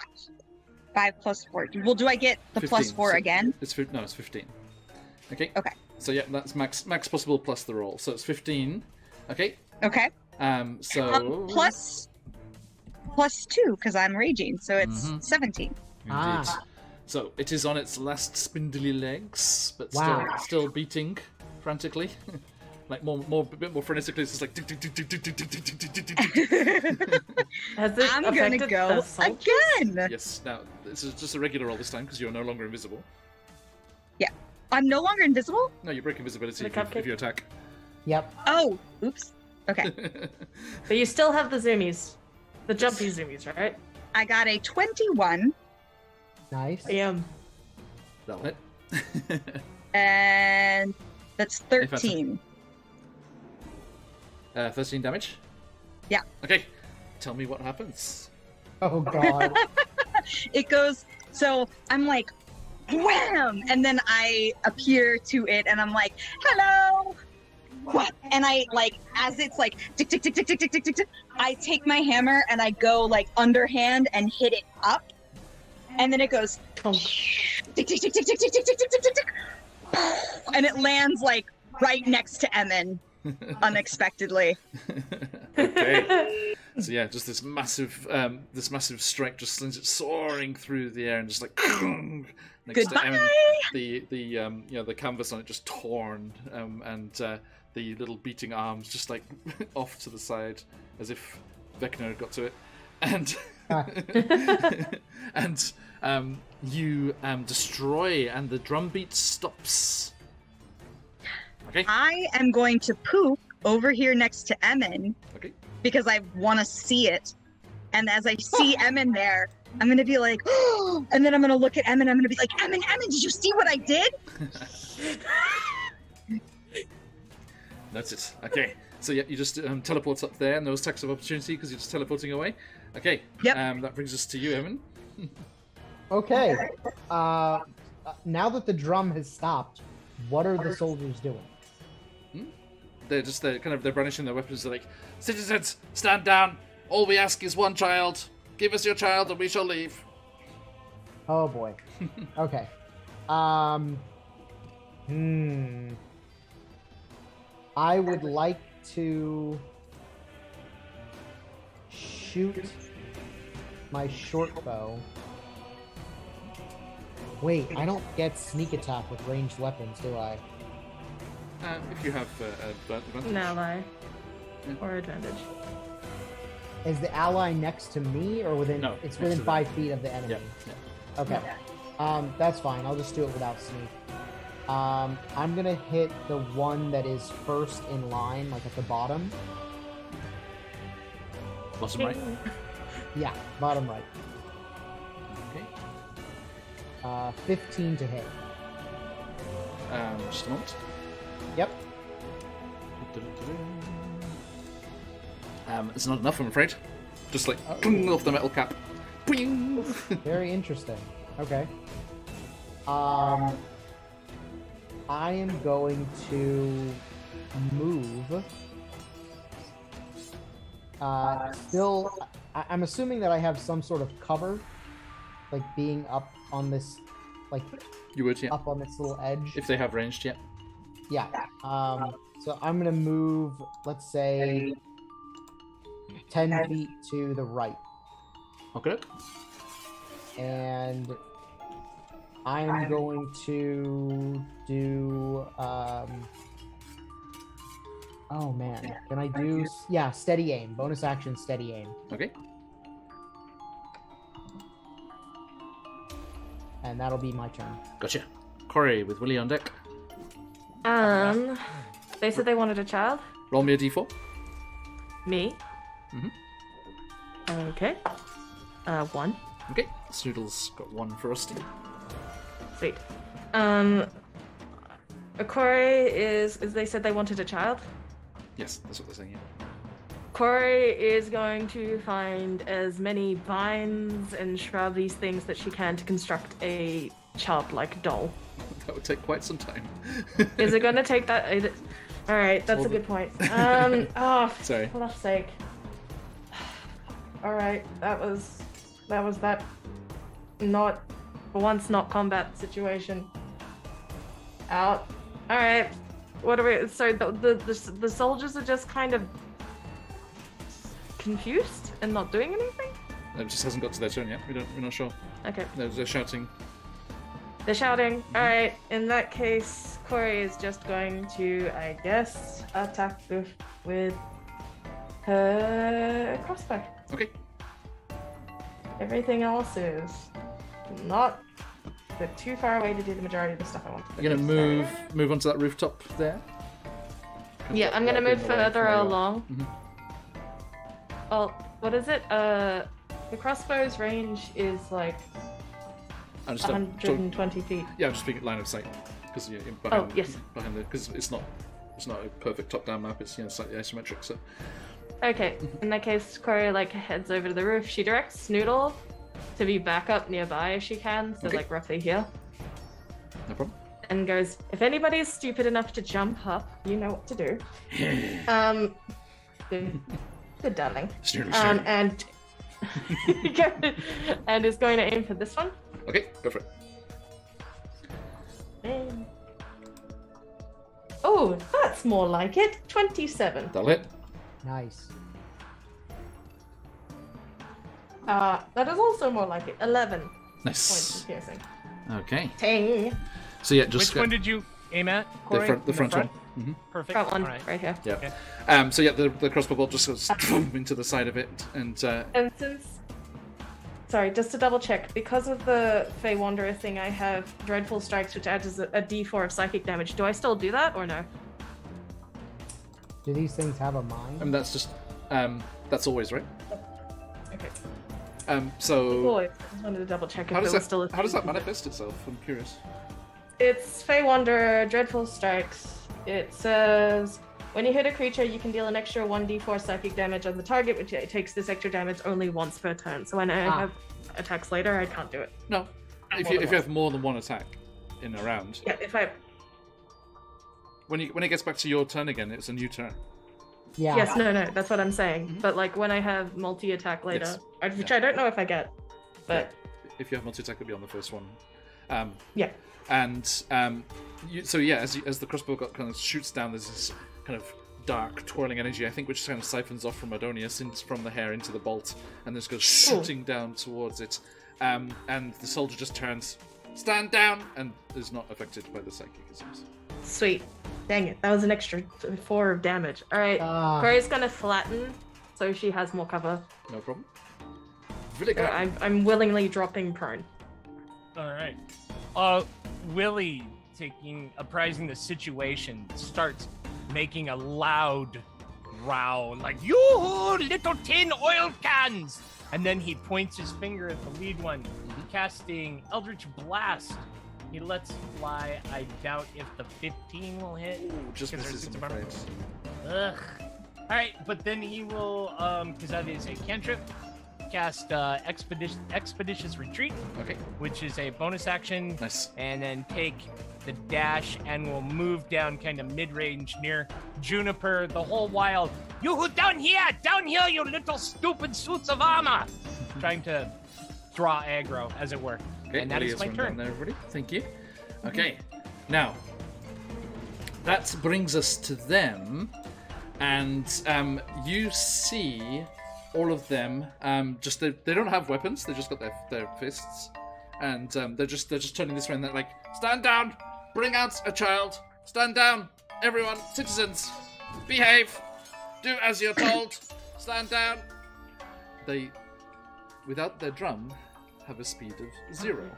S4: 5 plus 4. Well, do I get the
S1: 15,
S4: plus 4
S1: so
S4: again?
S1: It's 15. Okay.
S4: Okay.
S1: So yeah, that's max possible plus the roll. So it's 15. Okay.
S4: Okay.
S1: So
S4: Plus 2, because I'm raging, so it's
S1: Mhm.
S4: 17.
S1: Indeed.
S2: Ah.
S1: So it is on its last spindly legs, but
S2: Wow.
S1: still beating frantically. Like a bit more frenetically. It's just like tick, tick, tick, tick, tick, tick, tick, tick, tick, tick, tick, tick.
S3: has it
S4: I'm gonna
S3: affected
S4: go
S3: the salt?
S4: again!
S1: Yes. Now this is just a regular roll this time because you're no longer invisible.
S4: I'm no longer invisible?
S1: No, you break invisibility
S3: The
S1: if you
S3: cupcake?
S1: attack.
S2: Yep.
S4: Oh, oops. Okay.
S3: But you still have the zoomies. The jumpy zoomies, right?
S4: I got a 21,
S2: Nice.
S3: Bam.
S1: That'll hit.
S4: and that's 13.
S1: 13 damage.
S4: Yeah.
S1: Okay. Tell me what happens.
S2: Oh god.
S4: It goes, so I'm like, wham! And then I appear to it and I'm like, hello! What? And I, like, as it's like, tick, tick, tick, tick, tick, tick, tick, tick, tick, I take my hammer and I go, like, underhand and hit it up. And then it goes,
S3: Oh.
S4: tick, tick, tick, tick, tick, tick, tick, tick, tick, tick, tick, tick. And it lands, like, right next to Emin, unexpectedly.
S1: Okay. So yeah, just this massive strike just sends it soaring through the air and just like next to Emin, the canvas on it just torn, and the little beating arms just like off to the side as if Vecna got to it, and and you destroy, and the drum beat stops. Okay.
S4: I am going to poop over here next to Emin
S1: Okay.
S4: because I want to see it. And as I see Emin there, I'm going to be like, oh, and then I'm going to look at Emin. I'm going to be like, Emin, did you see what I did?
S1: That's it. Okay. So yeah, you just teleport up there, and those attacks of opportunity because you're just teleporting away. Okay.
S4: Yep.
S1: That brings us to you, Evan.
S2: Okay. Now that the drum has stopped, what are the soldiers doing?
S1: They're brandishing their weapons. They're like, citizens, stand down. All we ask is one child. Give us your child, and we shall leave.
S2: Oh boy. Okay. I would like to shoot my short bow. Wait, I don't get sneak attack with ranged weapons, do I?
S1: If you have advantage.
S3: An ally. Or advantage.
S2: Is the ally next to me or within?
S1: No,
S2: it's
S1: next
S2: within
S1: to
S2: 5 feet of the enemy.
S1: Yeah.
S2: Okay. That's fine. I'll just do it without sneak. I'm gonna hit the one that is first in line, like at the bottom.
S1: Bottom right.
S2: Yeah, bottom right.
S1: Okay.
S2: 15 to hit.
S1: Just a moment.
S2: Yep.
S1: It's not enough, I'm afraid. Just like off the metal cap.
S2: Very interesting. Okay. I am going to move. I'm assuming that I have some sort of cover, like being up on this, like
S1: You would, yeah.
S2: up on this little edge.
S1: If they have ranged, yeah.
S2: Yeah. So I'm gonna move, let's say, 10 feet to the right,
S1: Okay.
S2: and I'm going to do. Oh man, can I do? Yeah, steady aim. Bonus action, steady aim,
S1: Okay.
S2: and that'll be my turn.
S1: Gotcha. Corey with Willie on deck.
S3: They said they wanted a child.
S1: Roll me a d4.
S3: Me. Okay. 1.
S1: Okay. Snoodle's got 1 for Rusty.
S3: Sweet. Corey is they said they wanted a child.
S1: Yes, that's what they're saying, yeah.
S3: Corey is going to find as many vines and shrubs, things that she can to construct a childlike doll.
S1: That would take quite some time.
S3: Is it going to take that? All right, that's a good point. Oh,
S1: Sorry.
S3: for fuck's sake. All right, that was that. Not for once, not combat situation. Out. All right. What are we? So the soldiers are just kind of confused and not doing anything.
S1: It just hasn't got to their turn yet. We're not sure.
S3: Okay.
S1: They're shouting.
S3: They're shouting. All right. In that case, Corey is just going to, I guess, attack with her crossbow.
S1: Okay.
S3: Everything else is not. They're too far away to do the majority of the stuff I want.
S1: You're gonna move onto that rooftop there.
S3: Yeah, I'm gonna move further along.
S1: Mhm.
S3: Well, what is it? The crossbow's range is like
S1: I'm just
S3: 120 feet.
S1: Yeah, I'm just speaking line of sight because you're behind.
S3: Oh, yes.
S1: Behind because it's not a perfect top-down map. It's slightly isometric. So
S3: Okay, in that case, Corey heads over to the roof. She directs Snoodle to be back up nearby if she can, so
S1: Okay.
S3: roughly here.
S1: no problem.
S3: And goes, if anybody is stupid enough to jump up, you know what to do. Good darling. And and is going to aim for this one.
S1: Okay, go for it.
S3: Oh, that's more like it. 27.
S1: That'll hit.
S2: Nice.
S3: That is also more like it. 11 points
S1: Nice.
S3: of piercing.
S1: Okay.
S3: Ting.
S1: So yeah, just
S6: Which one did you aim at?
S1: the
S6: Corey?
S1: front, the
S6: In
S1: front one. Mm-hmm.
S6: Perfect.
S3: Front one,
S6: All right.
S3: right here.
S1: Yeah.
S6: Okay.
S1: So yeah, the crossbow bolt just goes into the side of it, and
S3: And since, sorry, just to double check, because of the Fey Wanderer thing, I have Dreadful Strikes, which adds a D4 of psychic damage. Do I still do that or no?
S2: Do these things have a mind?
S1: and that's just that's always right.
S3: Okay.
S1: So
S3: Boy, I just wanted to double check if
S1: how
S3: it
S1: does
S3: was
S1: that
S3: still a
S1: how does that
S3: thing.
S1: manifest itself? I'm curious.
S3: It's Fey Wanderer, Dreadful Strikes. It says When you hit a creature, you can deal an extra 1d4 psychic damage on the target, which it takes this extra damage only once per turn. So when I have attacks later, I can't do it.
S1: No. If you have more than one attack in a round.
S3: Yeah, if I...
S1: When it gets back to your turn again, it's a new turn.
S2: Yeah.
S3: Yes, no, that's what I'm saying. But like when I have multi-attack later, which I don't know if I get, but...
S1: If you have multi-attack, it'll be on the first one.
S3: Yeah.
S1: And as the crossbow kind of shoots down, there's this kind of dark, twirling energy, I think, which kind of siphons off from Adonius from the hair into the bolt, and this goes shooting down towards it. And the soldier just turns, stand down, and is not affected by the psychic, it seems.
S3: Sweet. Dang it, that was an extra 4 of damage. Alright, Corey's gonna flatten, so she has more cover.
S1: No problem.
S3: I'm willingly dropping prone.
S6: Alright. Willie, apprising the situation, starts making a loud growl, like, "You little tin oil cans!" And then he points his finger at the lead one, casting Eldritch Blast. He lets fly. I doubt if the 15 will hit.
S1: Ooh, just misses, I'm afraid.
S6: Ugh. Alright, but then he will, because that is a cantrip, cast Expeditious Retreat. Okay. Which is a bonus action.
S1: Nice.
S6: And then take the dash and will move down kind of mid-range near Juniper, the whole while, "You down here, you little stupid suits of armor!" Trying to draw aggro, as it were.
S1: Okay,
S6: and that is my turn.
S1: There, everybody. Thank you. Okay, now that brings us to them, and you see all of them. They don't have weapons. They just got their fists, and they're just turning this way. And they're like, "Stand down! Bring out a child! Stand down, everyone! Citizens, behave! Do as you're told! Stand down!" They, without their drum, have a speed of 0.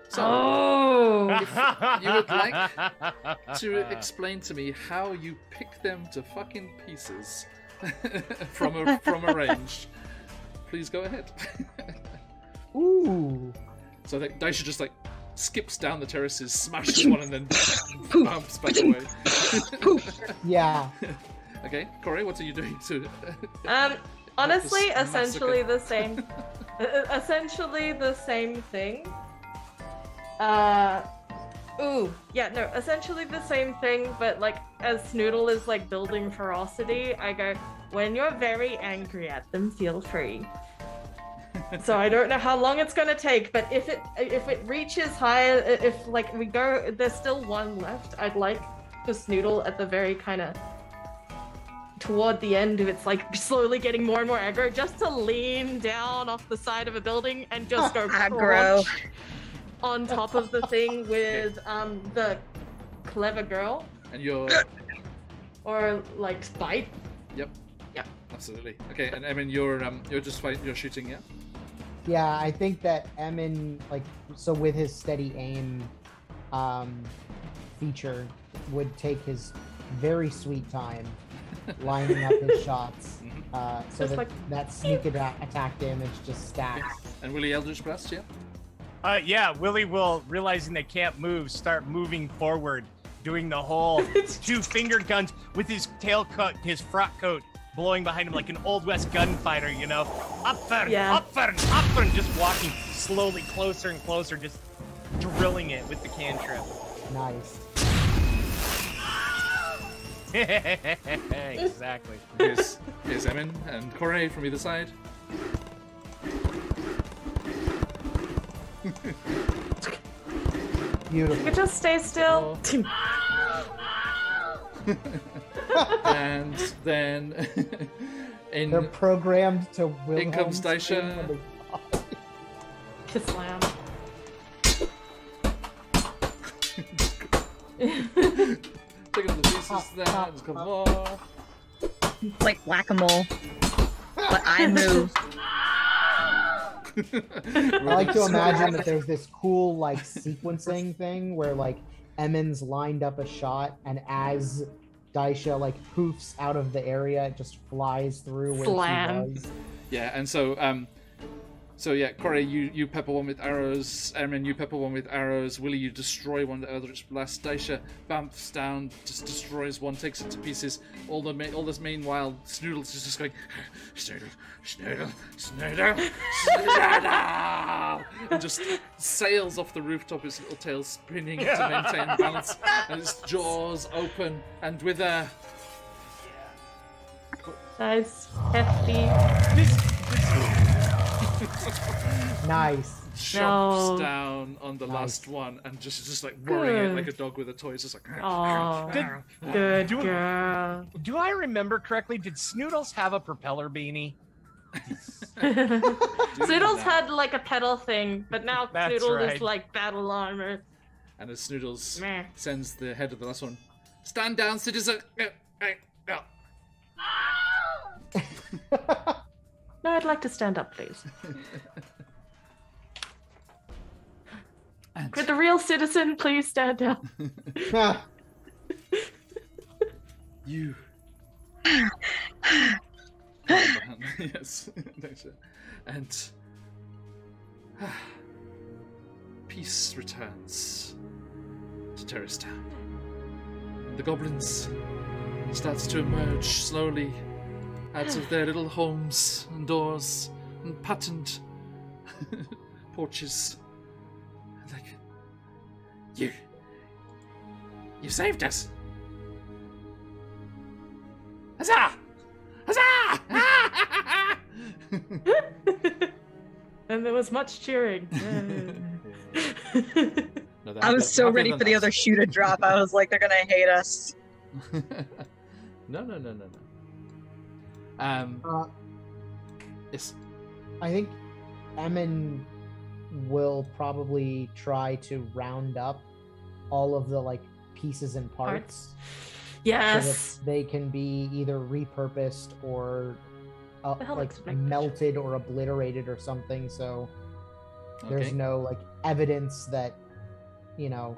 S1: So, if you would like to explain to me how you pick them to fucking pieces from a range, please go ahead.
S2: Ooh.
S1: So I think Daisha just like skips down the terraces, smashes one, and then bumps back away.
S2: Yeah.
S1: Okay, Corey, what are you doing to?
S3: Honestly, essentially the same. Essentially the same thing. Essentially the same thing, but like as Snoodle is like building ferocity, I go, "When you're very angry at them, feel free." So I don't know how long it's gonna take, but if it reaches higher, if like we go, there's still one left. I'd like to Snoodle at the very kind of toward the end, if it's like slowly getting more and more aggro, just to lean down off the side of a building and just go
S4: aggro
S3: on top of the thing with the clever girl.
S1: And you're...
S3: Or like spite.
S1: Yep.
S3: Yeah.
S1: Absolutely. Okay, and Emin, you're shooting, yeah?
S2: Yeah, I think that Emin, like, so with his steady aim feature, would take his very sweet time lining up his shots, so that like, that sneak attack damage just stacks.
S1: And Willie Eldritch Blast, yeah?
S6: Yeah, Willie will, realizing they can't move, start moving forward, doing the whole 2-finger guns with his his frock coat blowing behind him like an Old West gunfighter, you know? Upfern, just walking slowly closer and closer, just drilling it with the cantrip.
S2: Nice.
S6: Exactly.
S1: Here's Emin and Corey from either side.
S2: Beautiful.
S3: You could just stay still.
S1: And then
S2: they're programmed to
S1: in comes Daisha.
S3: Slam.
S1: Taking the pieces there. Come on.
S4: It's like whack-a-mole, but I move.
S2: I like to imagine that there's this cool like sequencing thing where like Emin's lined up a shot, and as Daisha like poofs out of the area, it just flies through where she was.
S1: Yeah, and so So yeah, Corey, you pepper one with arrows. Erin, you pepper one with arrows. Willie, you destroy one with Eldritch Blast. Daisha bumps down, just destroys one, takes it to pieces. All this meanwhile, Snoodles is just going, Snoodle, Snoodle, Snoodle, Snoodle, and just sails off the rooftop, his little tail spinning to maintain balance, and his jaws open, and with a
S3: Nice, hefty.
S2: Nice.
S1: chomps down on the last one and just like worrying it like a dog with a toy. It's just like,
S3: Oh, good girl.
S6: Do I remember correctly? Did Snoodles have a propeller beanie?
S3: Snoodles had like a pedal thing, but now
S6: That's
S3: Snoodles
S6: right.
S3: is like battle armor.
S1: and as Snoodles
S3: Meh.
S1: sends the head of the last one, stand down, citizen.
S3: No, I'd like to stand up, please.
S1: And
S3: Could the real citizen please stand down?
S1: you. Yes. And peace returns to Terrace Town. And the goblins starts to emerge slowly out of their little homes and doors and patterned porches. And like, you saved us. Huzzah! Huzzah!
S3: And there was much cheering.
S1: No,
S4: I was so ready for the other shoe to drop. I was like, they're gonna hate us.
S1: No. Yes.
S2: I think Emin will probably try to round up all of the like pieces and parts.
S3: Yes.
S2: So that they can be either repurposed or
S3: The hell
S2: like
S3: looks like
S2: melted or obliterated or something. So there's
S1: Okay.
S2: no like evidence that, you know,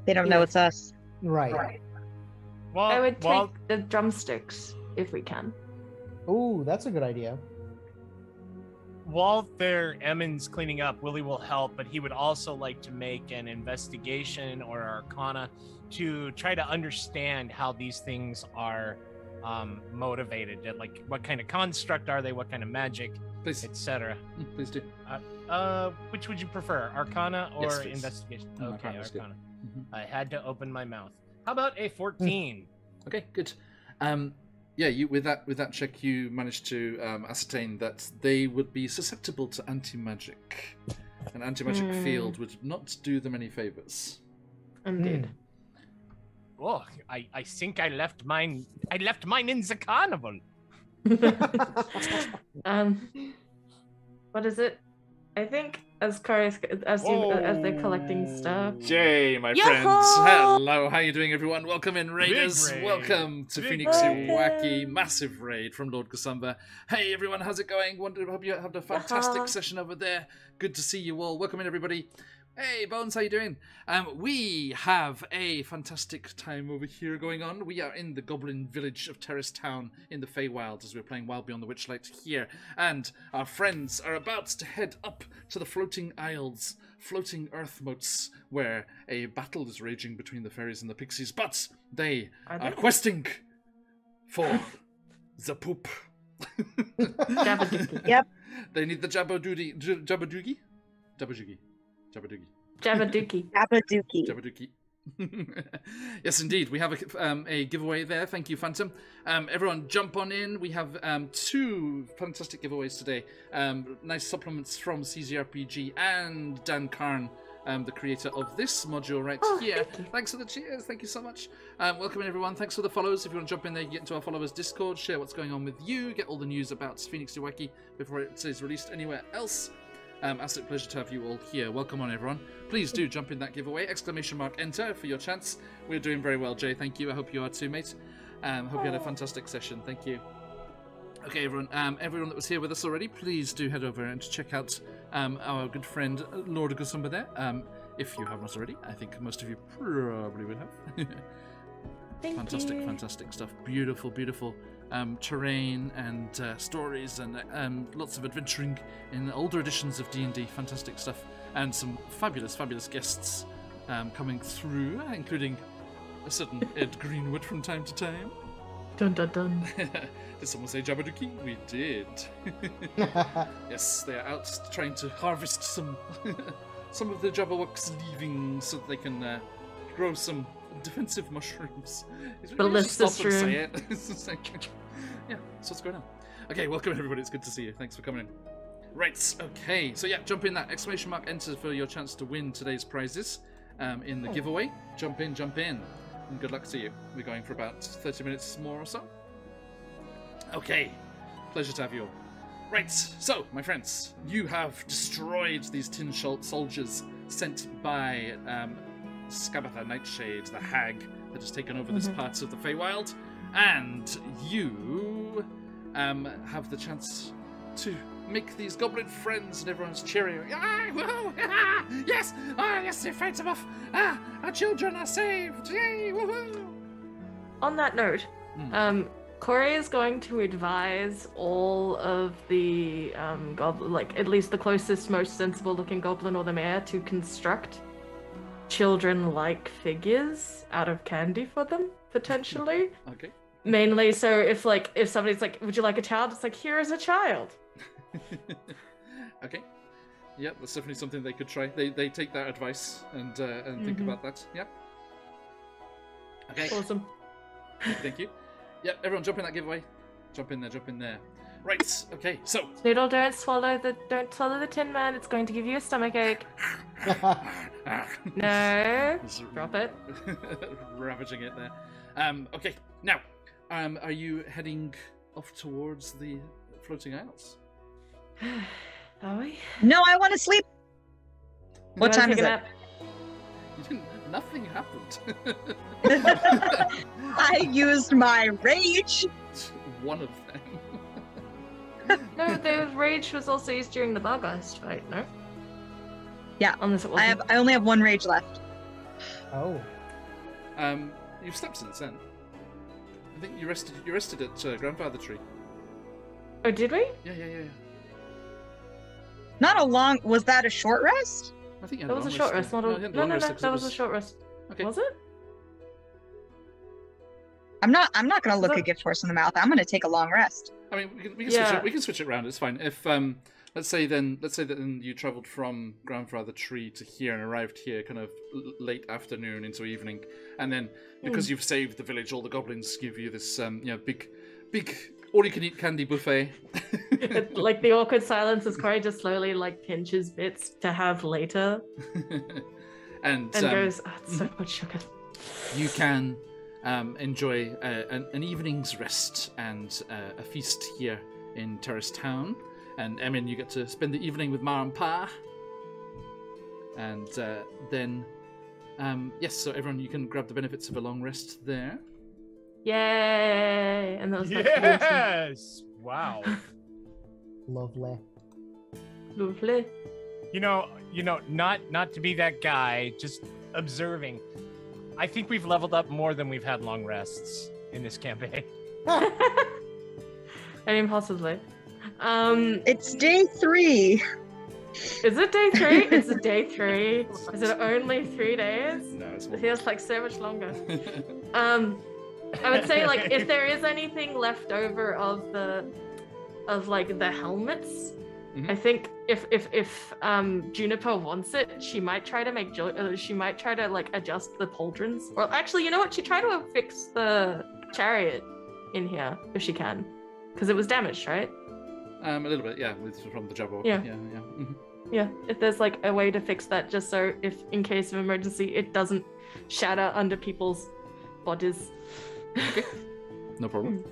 S4: They don't know it's us.
S2: right.
S6: Well,
S3: I would take
S6: well,
S3: the drumsticks if we can.
S2: Ooh, that's a good idea.
S6: while Emin's cleaning up, Willie will help, but he would also like to make an investigation or arcana to try to understand how these things are motivated. Like, what kind of construct are they? What kind of magic,
S1: Please.
S6: etc.
S1: Please do.
S6: Which would you prefer, arcana or
S1: Yes, please.
S6: investigation?
S1: Mm,
S6: Okay,
S1: Arcana's good.
S6: arcana.
S1: Mhm.
S6: I had to open my mouth. How about a 14?
S1: Okay, good. Yeah, you with that check, you managed to ascertain that they would be susceptible to anti-magic. An anti-magic field would not do them any favors.
S3: Indeed.
S6: Oh, I think I left mine. I left mine in the carnival.
S3: What is it? I think as they're collecting stuff.
S1: Jay, my
S3: Yo-ho!
S1: friends. Hello, how you doing, everyone? Welcome in, raiders.
S6: raid.
S1: Welcome to
S6: Big
S1: Phoenix
S3: raid.
S1: Wacky Massive Raid from Lord Gusumba. Hey, everyone, how's it going? Hope you had a fantastic
S3: Yo-ho.
S1: session over there. Good to see you all. Welcome in, everybody. Hey, Bones, how you doing? We have a fantastic time over here going on. We are in the Goblin Village of Terrace Town in the Feywild as we're playing Wild Beyond the Witchlight here. And our friends are about to head up to the Floating Isles, floating earth moats, where a battle is raging between the fairies and the pixies. But they are questing for the poop.
S3: Jabba-dookie.
S4: Yep.
S1: They need the Jabba-doogie? Jabba-doogie.
S3: Jabba-dookie.
S1: Jabba-dookie. Yes, indeed. We have a giveaway there. Thank you, Phantom. Everyone, jump on in. We have two fantastic giveaways today. Nice supplements from CZRPG and Dan Karn, the creator of this module right here.
S3: Thank you.
S1: Thanks for the cheers. Thank you so much. Welcome in, everyone. Thanks for the follows. If you want to jump in there, you get into our followers Discord, share what's going on with you, get all the news about Phoenix Wacky before it is released anywhere else. Absolute pleasure to have you all here. Welcome on, everyone. Please do jump in that giveaway. ! Enter for your chance. We're doing very well, Jay. Thank you. I hope you are too, mate. Hope you had a fantastic session. Thank you. Okay, everyone. Everyone that was here with us already, please do head over and check out our good friend Lord Gusumba there. If you have not already, I think most of you probably would have.
S3: Thank
S1: Fantastic,
S3: you.
S1: fantastic stuff. Beautiful, beautiful terrain and stories and lots of adventuring in the older editions of D&D. Fantastic stuff. And some fabulous, fabulous guests coming through, including a certain Ed Greenwood from time to time.
S3: Dun dun dun.
S1: Did someone say Jabberduki? We did. Yes, they are out trying to harvest some some of the Jabberwocks' leavings so that they can grow some defensive mushrooms.
S3: Let's
S1: stop
S3: this
S1: and say
S3: room.
S1: it. It's like, yeah, so what's going on? Okay, welcome everybody. It's good to see you. Thanks for coming in. Right, okay. So yeah, jump in that exclamation mark, enter for your chance to win today's prizes in the giveaway. Jump in, and good luck to you. We're going for about 30 minutes more or so. Okay, pleasure to have you all. Right, so my friends, you have destroyed these tin soldiers sent by Skabatha Nightshade, the hag that has taken over this part of the Feywild, and you have the chance to make these goblin friends, and everyone's cheering. Ah, woohoo! Ah, yes! Ah, yes, the fights are off! Ah, our children are saved! Yay, woohoo!
S3: On that note, Corey is going to advise all of the at least the closest, most sensible-looking goblin or the mayor to construct children-like figures out of candy for them, potentially.
S1: Okay.
S3: Mainly, so if somebody's like, "Would you like a child?" It's like, "Here is a child."
S1: Okay. Yep, that's definitely something they could try. They take that advice and think about that. Yep. Okay.
S3: Awesome.
S1: Thank you. Yep, everyone jump in that giveaway. Jump in there. Right, okay, so
S3: Noodle, don't swallow the Tin Man. It's going to give you a stomach ache. No. Drop it.
S1: Ravaging it there. Okay, now, are you heading off towards the floating isles?
S3: Are we?
S4: No, I want to sleep. What time is it?
S1: You didn't. Nothing happened.
S4: I used my rage.
S1: One of them.
S3: No, the rage was also used during the Bargeist fight, no?
S4: Yeah.
S3: Unless it wasn't.
S4: I only have one rage left.
S2: Oh.
S1: You've slept since then. I think you rested at Grandfather Tree.
S3: Oh, did we?
S1: Yeah.
S4: Not a long. Was that a short rest?
S1: I think you had
S3: That was a short rest, not a... No, that was a short rest.
S1: Okay.
S3: Was it?
S4: I'm not gonna look a gift horse in the mouth. I'm gonna take a long rest.
S1: I mean, we can switch it around. It's fine. If let's say that you travelled from Grandfather Tree to here and arrived here kind of late afternoon into evening, and then because you've saved the village, all the goblins give you this big all-you-can-eat candy buffet.
S3: Like the awkward silence as Corey just slowly pinches bits to have later,
S1: and
S3: goes, "Oh, it's so much sugar."
S1: You can enjoy an evening's rest and a feast here in Terrace Town. And Emin, you get to spend the evening with Ma and Pa. And then, yes, so everyone, you can grab the benefits of a long rest there.
S3: Yay! And that was
S6: Yes! Wow.
S2: Lovely.
S3: Lovely.
S6: You know, not to be that guy, just observing. I think we've leveled up more than we've had long rests in this campaign.
S3: I mean, possibly.
S4: It's day 3.
S3: Is it day 3? It's day 3. Is it only 3 days?
S1: No, it's
S3: It feels like so much longer. I would say if there is anything left over of the helmets, I think if Juniper wants it, she might try to adjust the pauldrons, or actually, you know what? She tried to fix the chariot in here if she can, because it was damaged, right?
S1: A little bit, yeah, from the Jabberwock.
S3: Yeah.
S1: Mm-hmm.
S3: Yeah, if there's a way to fix that, just so if in case of emergency, it doesn't shatter under people's bodies.
S1: Okay, no problem.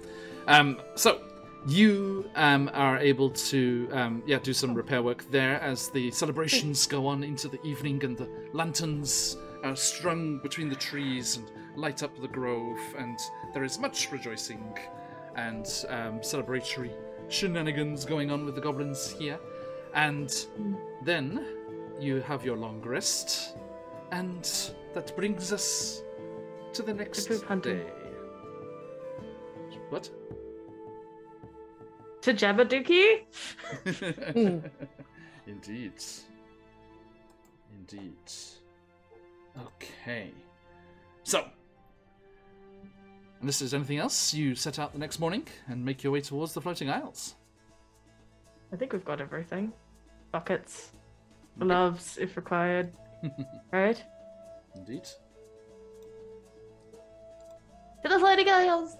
S1: So you are able to do some repair work there as the celebrations go on into the evening, and the lanterns are strung between the trees and light up the grove, and there is much rejoicing and celebratory shenanigans going on with the goblins here. And then you have your long rest, and that brings us to the next day. What?
S3: To Jabberduki?
S1: Indeed. Indeed. Okay. So, unless there's anything else, you set out the next morning and make your way towards the floating isles.
S3: I think we've got everything. Buckets, gloves if required. Right?
S1: Indeed.
S3: To the floating isles!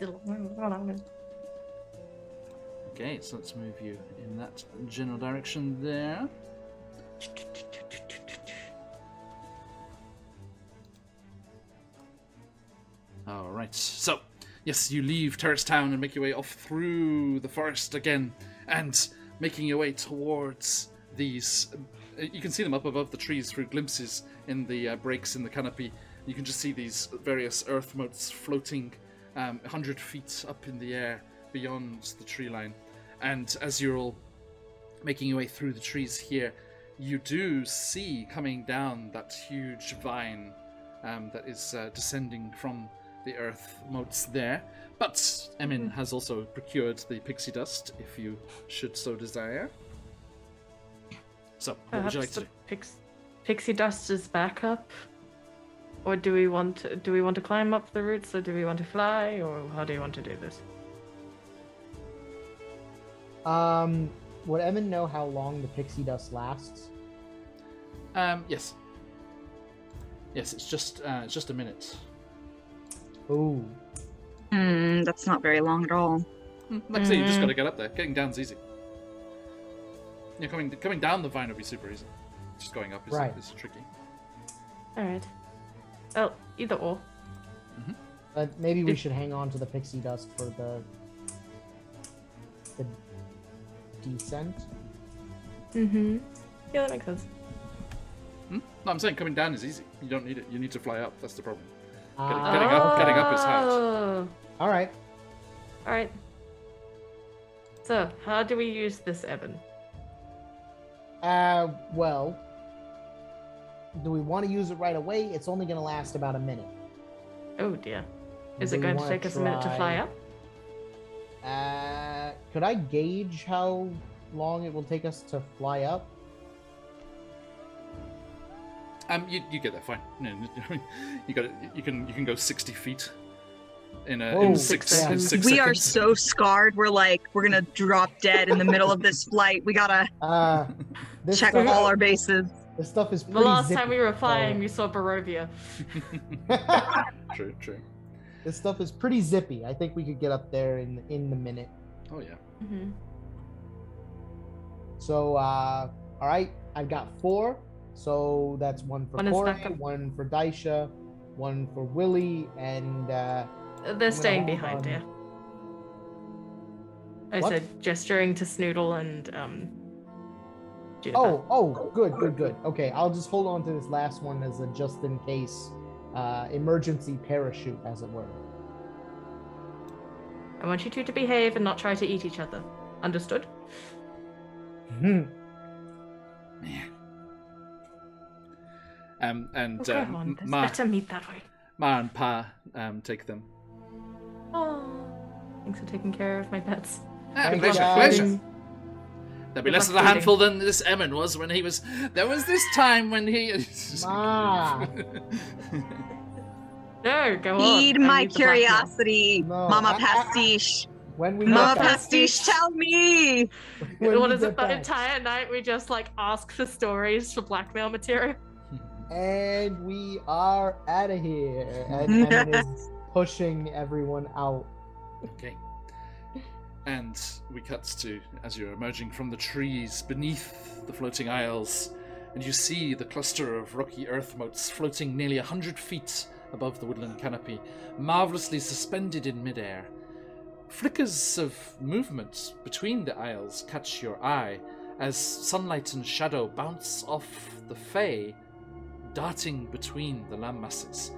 S1: Okay, so let's move you in that general direction there. Alright, so, yes, you leave Terrace Town and make your way off through the forest again, and making your way towards these... you can see them up above the trees through glimpses in the breaks in the canopy. You can just see these various earth motes floating 100 feet up in the air beyond the tree line. And as you're all making your way through the trees here, you do see coming down that huge vine that is descending from the earth motes there. But Emin has also procured the pixie dust, if you should so desire. So, what would you like to do?
S3: Pixie dust is backup? Or do we want to climb up the roots, or do we want to fly, or how do you want to do this?
S2: Would Emin know how long the pixie dust lasts?
S1: Yes. Yes, it's just a minute.
S2: Ooh.
S4: That's not very long at all.
S1: Like I say, you just gotta get up there. Getting down's easy. Yeah, coming down the vine would be super easy. Just going up is tricky.
S3: Alright. Oh, either or.
S2: Maybe we should hang on to the pixie dust for the descent.
S3: Yeah, that makes sense.
S1: No, I'm saying coming down is easy. You don't need it. You need to fly up. That's the problem. Getting
S3: Getting
S1: up is hard.
S2: All right.
S3: Alright. So, how do we use this, Evan?
S2: Well, do we want to use it right away? It's only going to last about a minute.
S3: Oh dear. Is
S2: Do
S3: it
S2: we
S3: going to
S2: wanna
S3: take us a minute to fly
S2: try-
S3: up?
S2: Could I gauge how long it will take us to fly up?
S1: You get there fine. No, you got it. You can go 60 feet in
S2: Whoa,
S1: in six
S2: yeah.
S1: in 6
S4: We are
S1: seconds.
S4: so scarred. We're gonna drop dead in the middle of this flight. We gotta
S2: This
S4: check
S2: stuff,
S4: all our bases.
S2: This stuff is
S3: The
S2: pretty
S3: last time
S2: zippy,
S3: we were
S2: so-
S3: flying, we saw Barovia.
S1: True.
S2: This stuff is pretty zippy. I think we could get up there in the minute.
S1: Oh yeah.
S2: So, all right, I've got 4. So that's one for
S3: One is
S2: Corey,
S3: backup.
S2: one for Daisha, one for Willie, and
S3: They're staying
S2: hold
S3: behind,
S2: on.
S3: dear. I
S2: What?
S3: said gesturing to Snoodle and Juniper.
S2: oh, good. Okay, I'll just hold on to this last one as a just in case emergency parachute, as it were.
S3: I want you two to behave and not try to eat each other. Understood?
S1: And
S3: Okay, on. There's
S1: Ma
S3: better meat that way.
S1: and Pa take them.
S3: Oh, thanks for taking care of my pets.
S2: Thank
S1: Pleasure,
S2: you, guys.
S1: pleasure. There'll be
S3: Good
S1: less of
S3: luck
S1: a
S3: feeding.
S1: handful than this Emin was when he was. There was this time when he.
S2: Ma.
S3: No, go on.
S4: Feed
S3: I
S4: my
S3: need the blackmail.
S4: curiosity,
S2: No,
S4: Mama
S2: I-
S4: Pastiche.
S2: When we
S4: Mama
S2: get back-
S4: Pastiche, tell me.
S2: when
S3: What
S2: we
S3: is
S2: get
S3: it? That
S2: back.
S3: entire night we just like ask for stories for blackmail material.
S2: And we are out of here. And Emin is pushing everyone out.
S1: Okay. And we cut to as you're emerging from the trees beneath the floating isles, and you see the cluster of rocky earth motes floating nearly 100 feet above the woodland canopy, marvelously suspended in midair. Flickers of movement between the isles catch your eye as sunlight and shadow bounce off the Fae, darting between the landmasses.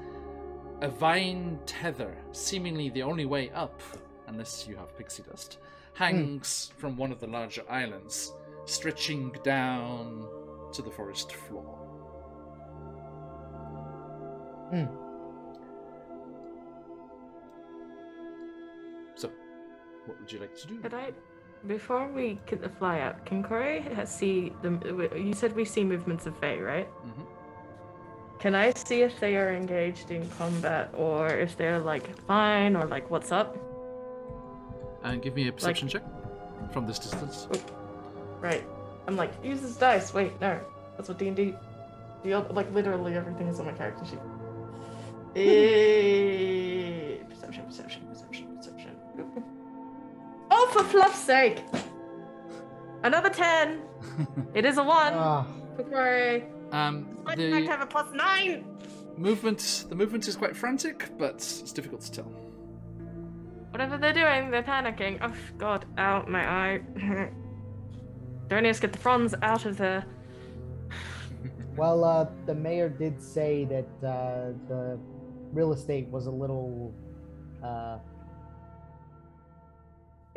S1: A vine tether, seemingly the only way up, unless you have pixie dust, hangs from one of the larger islands, stretching down to the forest floor. So, what would you like to do?
S3: Could I Before we fly out, can Corey see the? You said we see movements of Fae, right?
S1: Mm-hmm.
S3: Can I see if they are engaged in combat, or if they're like fine, or like what's up?
S1: And give me a perception check from this distance.
S3: Right. I'm like, use this dice. Wait, no, that's what D&D. Like literally everything is on my character sheet. Perception. Oh, for fluff's sake! Another 10. It is a 1. For Corey. I might have a +9.
S1: The movement is quite frantic, but it's difficult to tell.
S3: Whatever they're doing, they're panicking. Oh god, ow, my eye. Dornius, get the fronds out of there.
S2: Well, the mayor did say that the real estate was a little. I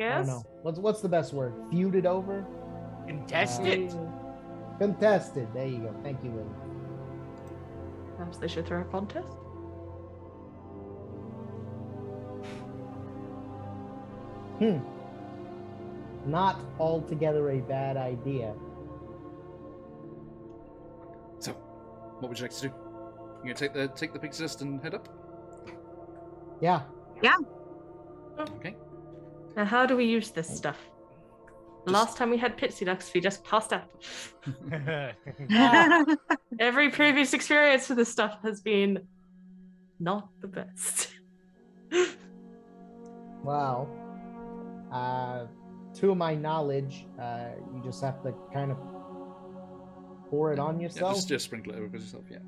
S2: don't
S3: Yes?
S2: know. What's the best word? Feuded over?
S6: Contested.
S2: Contested. There you go. Thank you, Willie.
S3: Perhaps they should throw a contest?
S2: Not altogether a bad idea.
S1: So, what would you like to do? You gonna take the pixie dust and head up?
S2: Yeah.
S1: Okay.
S3: Now, how do we use this stuff? Last time we had pixie ducks, we just passed out. Every previous experience with this stuff has been not the best.
S2: Well, to my knowledge, you just have to kind of pour it on yourself.
S1: Yeah, just sprinkle it over yourself. Yeah.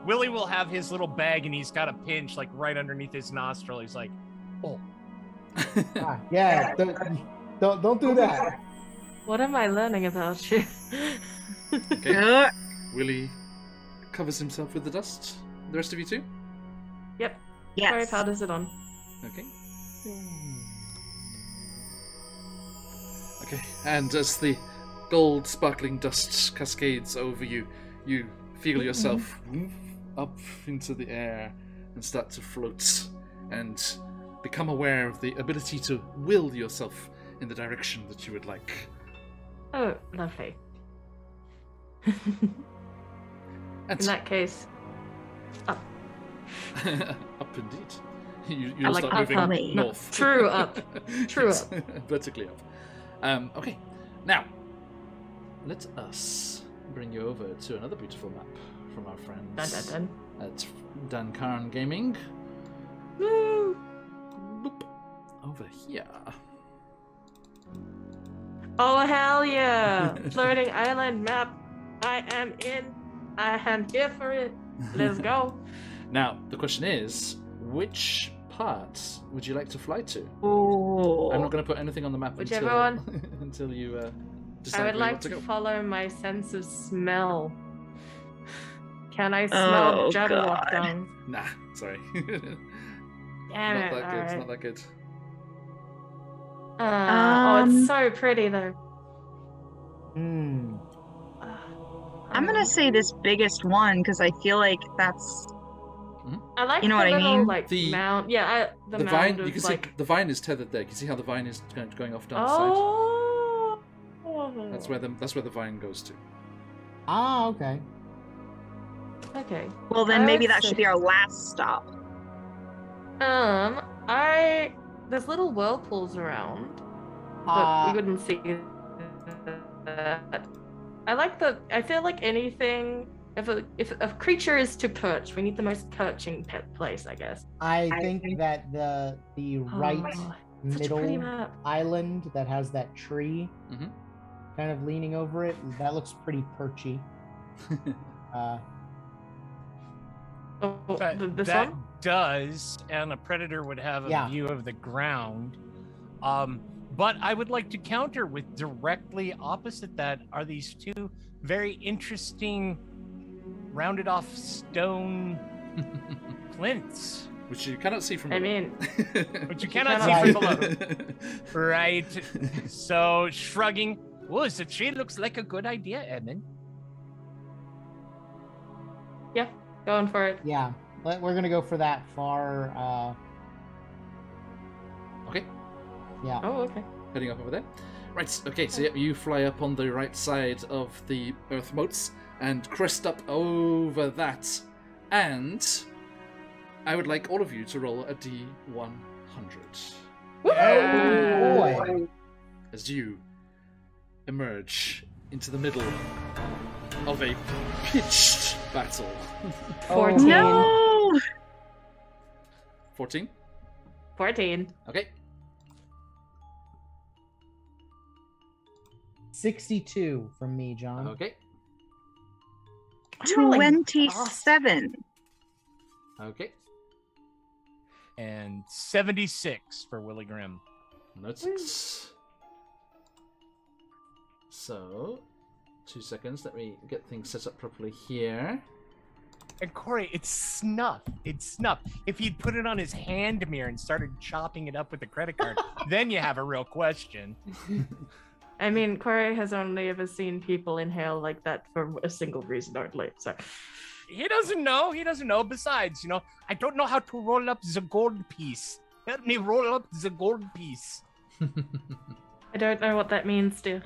S6: Willie will have his little bag and he's got a pinch like right underneath his nostril. He's like, oh.
S2: Yeah, don't do that.
S3: What am I learning about you?
S1: Okay. Willie covers himself with the dust. The rest of you too?
S3: Yep.
S4: Yes.
S3: Corey powders it on.
S1: Okay. Okay, and as the gold sparkling dust cascades over you, you feel yourself up into the air and start to float and become aware of the ability to will yourself in the direction that you would like.
S3: Oh, lovely.
S1: And
S3: In that case, up.
S1: up indeed.
S3: I
S1: You'll
S3: like
S1: start
S3: up,
S1: moving
S3: up.
S1: north.
S3: True up. True
S1: Yes,
S3: up.
S1: vertically up. Okay, now let us bring you over to another beautiful map from our friends
S3: Dun.
S1: at Dan Karn Gaming.
S3: Woo!
S1: Boop. Over here.
S3: Oh, hell yeah! Floating island map. I am in. I am here for it. Let's go.
S1: Now, the question is, which part would you like to fly to?
S3: Ooh.
S1: I'm not going to put anything on the map
S3: Whichever
S1: until,
S3: one.
S1: until you decide
S3: I would
S1: where you
S3: like
S1: want
S3: to
S1: go.
S3: follow my sense of smell. Can I smell
S4: Oh,
S3: Jabberwock
S4: God.
S3: dung?
S1: Nah, sorry.
S3: Damn
S1: Not
S3: it,
S1: that good.
S3: alright.
S1: It's not that good.
S3: Oh, it's so pretty though.
S4: I'm gonna say this biggest one because I feel like that's
S3: I like
S4: You know
S3: the
S4: what I
S3: little
S4: mean?
S3: like
S1: The-
S3: mount. Yeah, the
S1: The
S3: mound
S1: vine,
S3: of
S1: you can
S3: like.
S1: see the vine is tethered there. You can see how the vine is going off down the side.
S3: Oh.
S1: That's where the vine goes to.
S2: Okay.
S3: Okay.
S4: well then
S3: I
S4: maybe
S3: would
S4: that
S3: say-
S4: should be our last stop.
S3: There's little whirlpools around, but we wouldn't see that. I feel like anything. If a creature is to perch, we need the most perching place, I guess.
S2: I think that the right
S3: Such a pretty
S2: middle
S3: map.
S2: island that has that tree
S1: Mhm.
S2: kind of leaning over it, that looks pretty perchy.
S3: This
S6: that
S3: one?
S6: does, and a predator would have a
S2: Yeah.
S6: view of the ground. But I would like to counter with directly opposite that are these two very interesting rounded off stone plinths,
S1: Which you cannot see from
S3: I
S1: below.
S3: mean,
S6: which you cannot
S3: cannot
S6: see
S2: see.
S6: from below. Right. So shrugging, oh, the tree looks like a good idea, Edmund.
S3: yeah, going for it.
S2: Yeah, we're gonna go for that far.
S1: Okay.
S2: Yeah.
S3: Oh, okay.
S1: Heading up over there. Right, okay, so yep, you fly up on the right side of the earth moats and crest up over that. And I would like all of you to roll a D100.
S2: Oh, boy.
S1: As you emerge into the middle of a pitched battle.
S3: 14.
S4: No!
S1: 14?
S3: 14.
S1: Okay.
S2: 62 from me, John.
S1: Okay.
S3: I'm rolling
S4: 27.
S1: Okay.
S6: And 76 for Willie Grimm.
S1: Notes. So, 2 seconds. Let me get things set up properly here.
S6: And Corey, it's snuff. It's snuff. If he'd put it on his hand mirror and started chopping it up with a credit card, then you have a real question.
S3: I mean, Corey has only ever seen people inhale like that for a single reason only, so.
S6: He doesn't know. He doesn't know. Besides, I don't know how to roll up the gold piece. Help me roll up the gold piece.
S3: I don't know what that means, dear.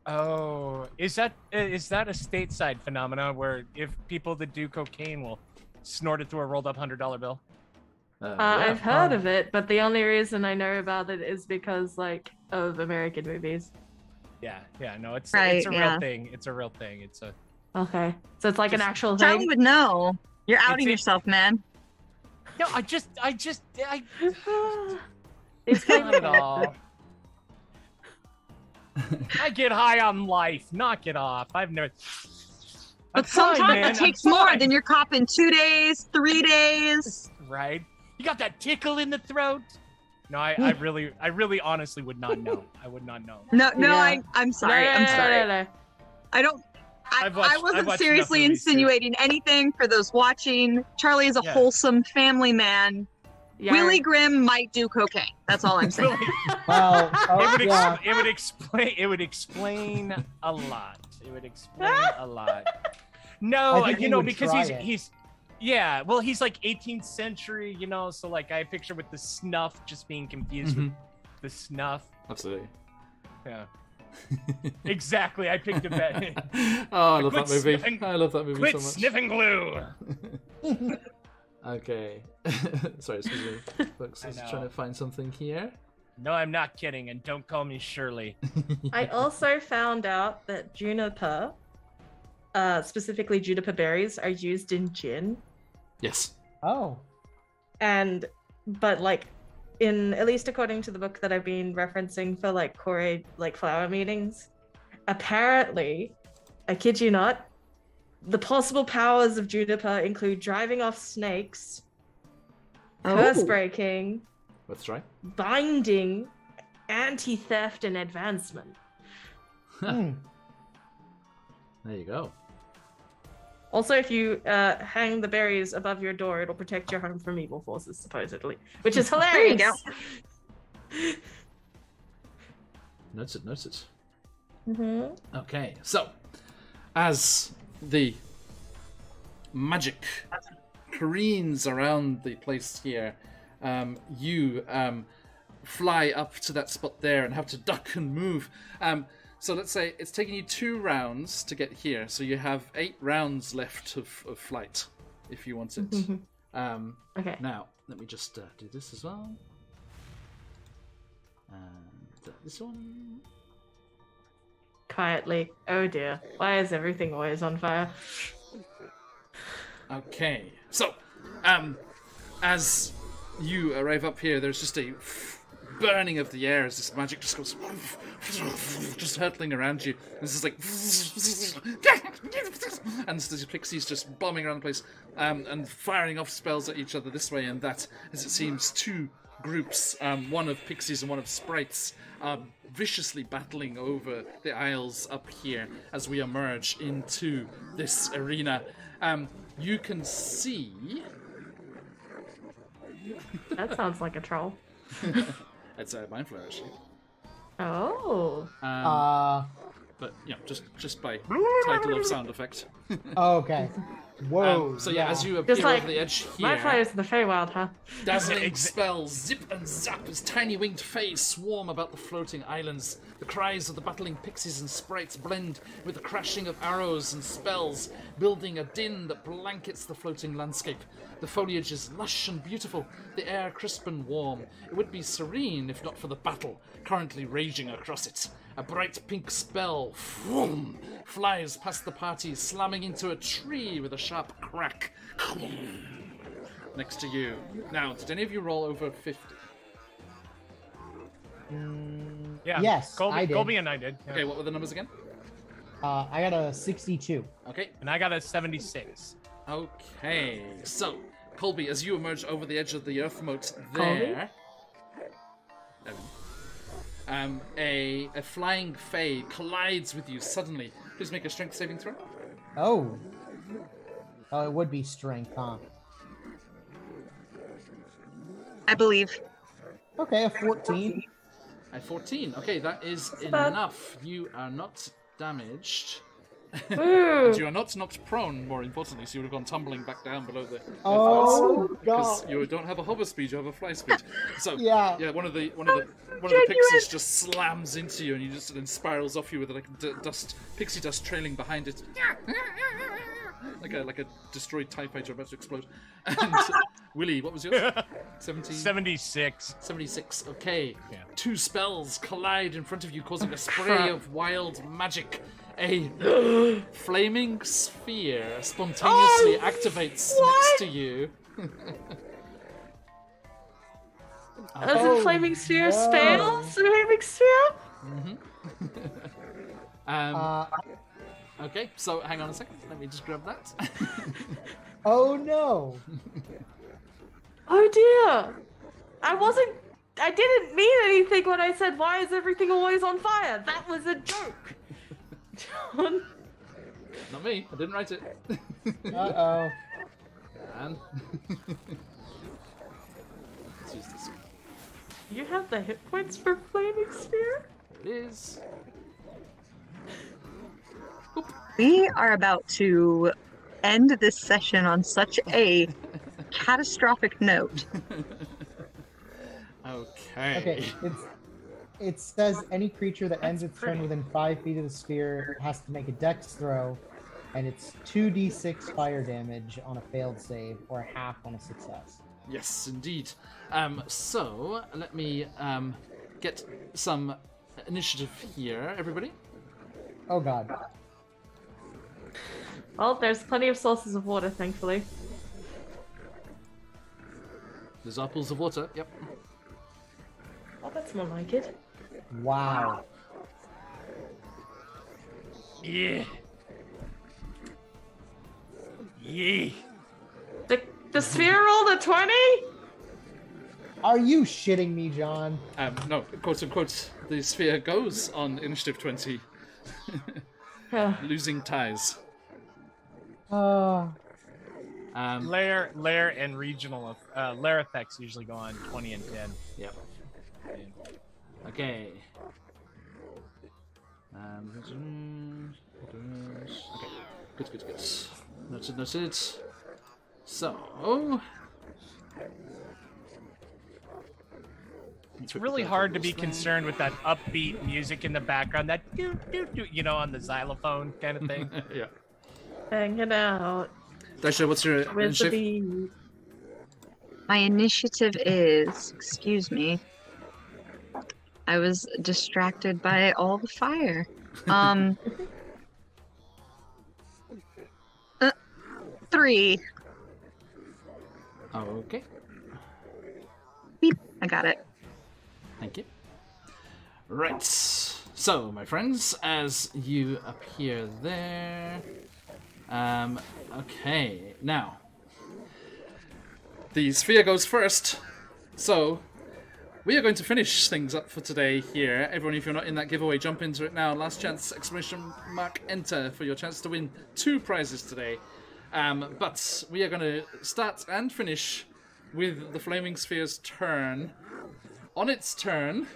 S6: Oh, is that a stateside phenomenon where if people that do cocaine will snort it through a rolled up $100 bill?
S1: Yeah.
S3: I've heard of it, but the only reason I know about it is because, of American movies.
S6: Yeah, no, it's
S4: Right,
S6: a real thing. It's a real thing. It's a
S3: Okay, so it's like an
S6: Just
S3: actual
S4: Charlie
S3: thing.
S4: would know. You're outing
S6: It's-
S4: yourself, man.
S6: no.
S3: It's
S6: Not at all. I get high on life. Knock it off. I've never. I'm
S4: But
S6: fine,
S4: sometimes
S6: man.
S4: it takes
S6: I'm
S4: more
S6: fine.
S4: than you're copping 2 days, 3 days.
S6: Right? You got that tickle in the throat? No, I really honestly would not know. I would not know.
S4: No,
S3: Yeah.
S4: I'm sorry. I'm sorry.
S3: No.
S4: I don't.
S6: I've
S4: I
S6: watched
S4: wasn't
S6: enough
S4: seriously
S6: movies, too.
S4: insinuating anything for those watching. Charlie is a
S6: Yeah.
S4: wholesome family man.
S3: Yeah.
S4: Willie Grimm might do cocaine. That's all I'm saying.
S6: Really,
S2: Well, yeah.
S6: it would explain a lot. It would explain a lot. No,
S2: I think he would
S6: because
S2: try
S6: he's
S2: it.
S6: he's like 18th century, so I picture with the snuff just being confused with the snuff.
S1: Absolutely.
S6: Yeah. Exactly. I picked a bet.
S1: Oh, I love
S6: Quit
S1: that movie.
S6: sniffing-
S1: I love that movie
S6: Quit
S1: so much.
S6: sniffing glue.
S1: Okay. Sorry, excuse me, folks.
S6: I
S1: Just
S6: know.
S1: trying to find something here.
S6: No, I'm not kidding, and don't call me Shirley.
S3: I also found out that juniper, specifically juniper berries, are used in gin.
S1: Yes.
S2: Oh.
S3: But at least according to the book that I've been referencing for Corey flower meetings, apparently, I kid you not, the possible powers of juniper include driving off snakes, curse breaking,
S1: Let's try.
S3: binding, anti-theft, and advancement.
S2: Hmm.
S1: There you go.
S3: Also, if you hang the berries above your door, it'll protect your home from evil forces, supposedly. Which is hilarious.
S4: There you
S1: Noted.
S3: Mm-hmm.
S1: Okay, so as the magic careens around the place here, you fly up to that spot there and have to duck and move. So let's say it's taking you 2 rounds to get here, so you have 8 rounds left of flight if you want it.
S3: Okay.
S1: Now, let me just do this as well. And this one.
S3: Quietly. Oh dear. Why is everything always on fire?
S1: Okay, so, as you arrive up here, there's just a burning of the air as this magic just goes, just hurtling around you. This is and there's pixies just bombing around the place, and firing off spells at each other this way and that, as it seems 2 groups, one of pixies and one of sprites, viciously battling over the aisles up here as we emerge into this arena. You can see...
S3: That sounds like a troll.
S1: It's a mind flare, actually.
S3: Oh.
S1: But, just by title of sound effect.
S2: Oh, okay. Whoa.
S1: So yeah, as you appear
S3: Just like
S1: over the edge
S3: my
S1: here,
S3: fire's in the Feywild, huh?
S1: dazzling spells zip and zap as tiny winged fays swarm about the floating islands. The cries of the battling pixies and sprites blend with the crashing of arrows and spells, building a din that blankets the floating landscape. The foliage is lush and beautiful, the air crisp and warm. It would be serene if not for the battle currently raging across it. A bright pink spell vroom, flies past the party, slamming into a tree with a sharp crack next to you. Now, did any of you roll over 50?
S6: Yeah.
S2: Yes,
S6: Colby,
S2: I did.
S6: Colby and I did. Yeah.
S1: Okay, what were the numbers again?
S2: I got a 62.
S1: Okay,
S6: And I got a 76.
S1: okay. So, Colby, as you emerge over the edge of the earth moat there, a flying fae collides with you suddenly. Please make a strength saving throw.
S2: Oh. Oh, it would be strength, huh?
S4: I believe.
S2: Okay, a 14.
S1: At 14. Okay, that is
S3: bad.
S1: enough. You are not damaged.
S3: Ooh.
S1: And you are not knocked prone, more importantly, so you would have gone tumbling back down below the
S2: Oh,
S1: because
S2: God.
S1: you don't have a hover speed, you have a fly speed. So
S2: Yeah.
S1: one of the pixies just slams into you, and you just then spirals off you with like pixie dust trailing behind it, like a destroyed TIE fighter about to explode. And Willie, what was yours? 17?
S6: 76.
S1: 76. Okay.
S6: Yeah.
S1: Two spells collide in front of you, causing a spray of wild magic. A flaming sphere spontaneously activates next to you.
S3: As in Flaming Sphere
S2: no.
S3: spells? Flaming Sphere?
S1: Okay, so hang on a second. Let me just grab that.
S2: Oh, no.
S3: Oh dear. I didn't mean anything when I said, why is everything always on fire? That was a joke. John.
S1: Not me. I didn't write it.
S2: Uh-oh.
S1: And let's use this one.
S3: You have the hit points for Flaming Sphere?
S1: It is.
S4: We are about to end this session on such a catastrophic note.
S1: Okay.
S2: Okay, it says any creature that ends its turn within 5 feet of the sphere has to make a dex throw, and it's 2d6 fire damage on a failed save, or half on a success.
S1: Yes, indeed. So let me get some initiative here, everybody.
S2: Oh, God.
S3: Well, there's plenty of sources of water, thankfully.
S1: There's our pools of water. Yep.
S3: Oh, that's more like it.
S2: Wow.
S6: Yeah. Yeah.
S3: The sphere rolled a 20?
S2: Are you shitting me, John?
S1: No, quote unquote, the sphere goes on initiative 20, losing ties.
S2: Oh.
S6: Lair and regional lair effects usually go on 20 and 10.
S1: Yep. Okay. Okay. Good. Noted. So.
S6: It's really hard to be concerned with that upbeat music in the background, that do on the xylophone kind of thing.
S1: Yeah.
S3: Hanging out
S1: Dasha, what's your
S3: with the
S1: initiative?
S3: bees.
S4: My initiative is, excuse me, I was distracted by all the fire. 3.
S1: Okay.
S4: Beep. I got it.
S1: Thank you. Right. So, my friends, as you appear there. Okay. Now, the sphere goes first. So, we are going to finish things up for today here. Everyone, if you're not in that giveaway, jump into it now. Last chance, !enter for your chance to win 2 prizes today. But we are going to start and finish with the Flaming Sphere's turn. On its turn,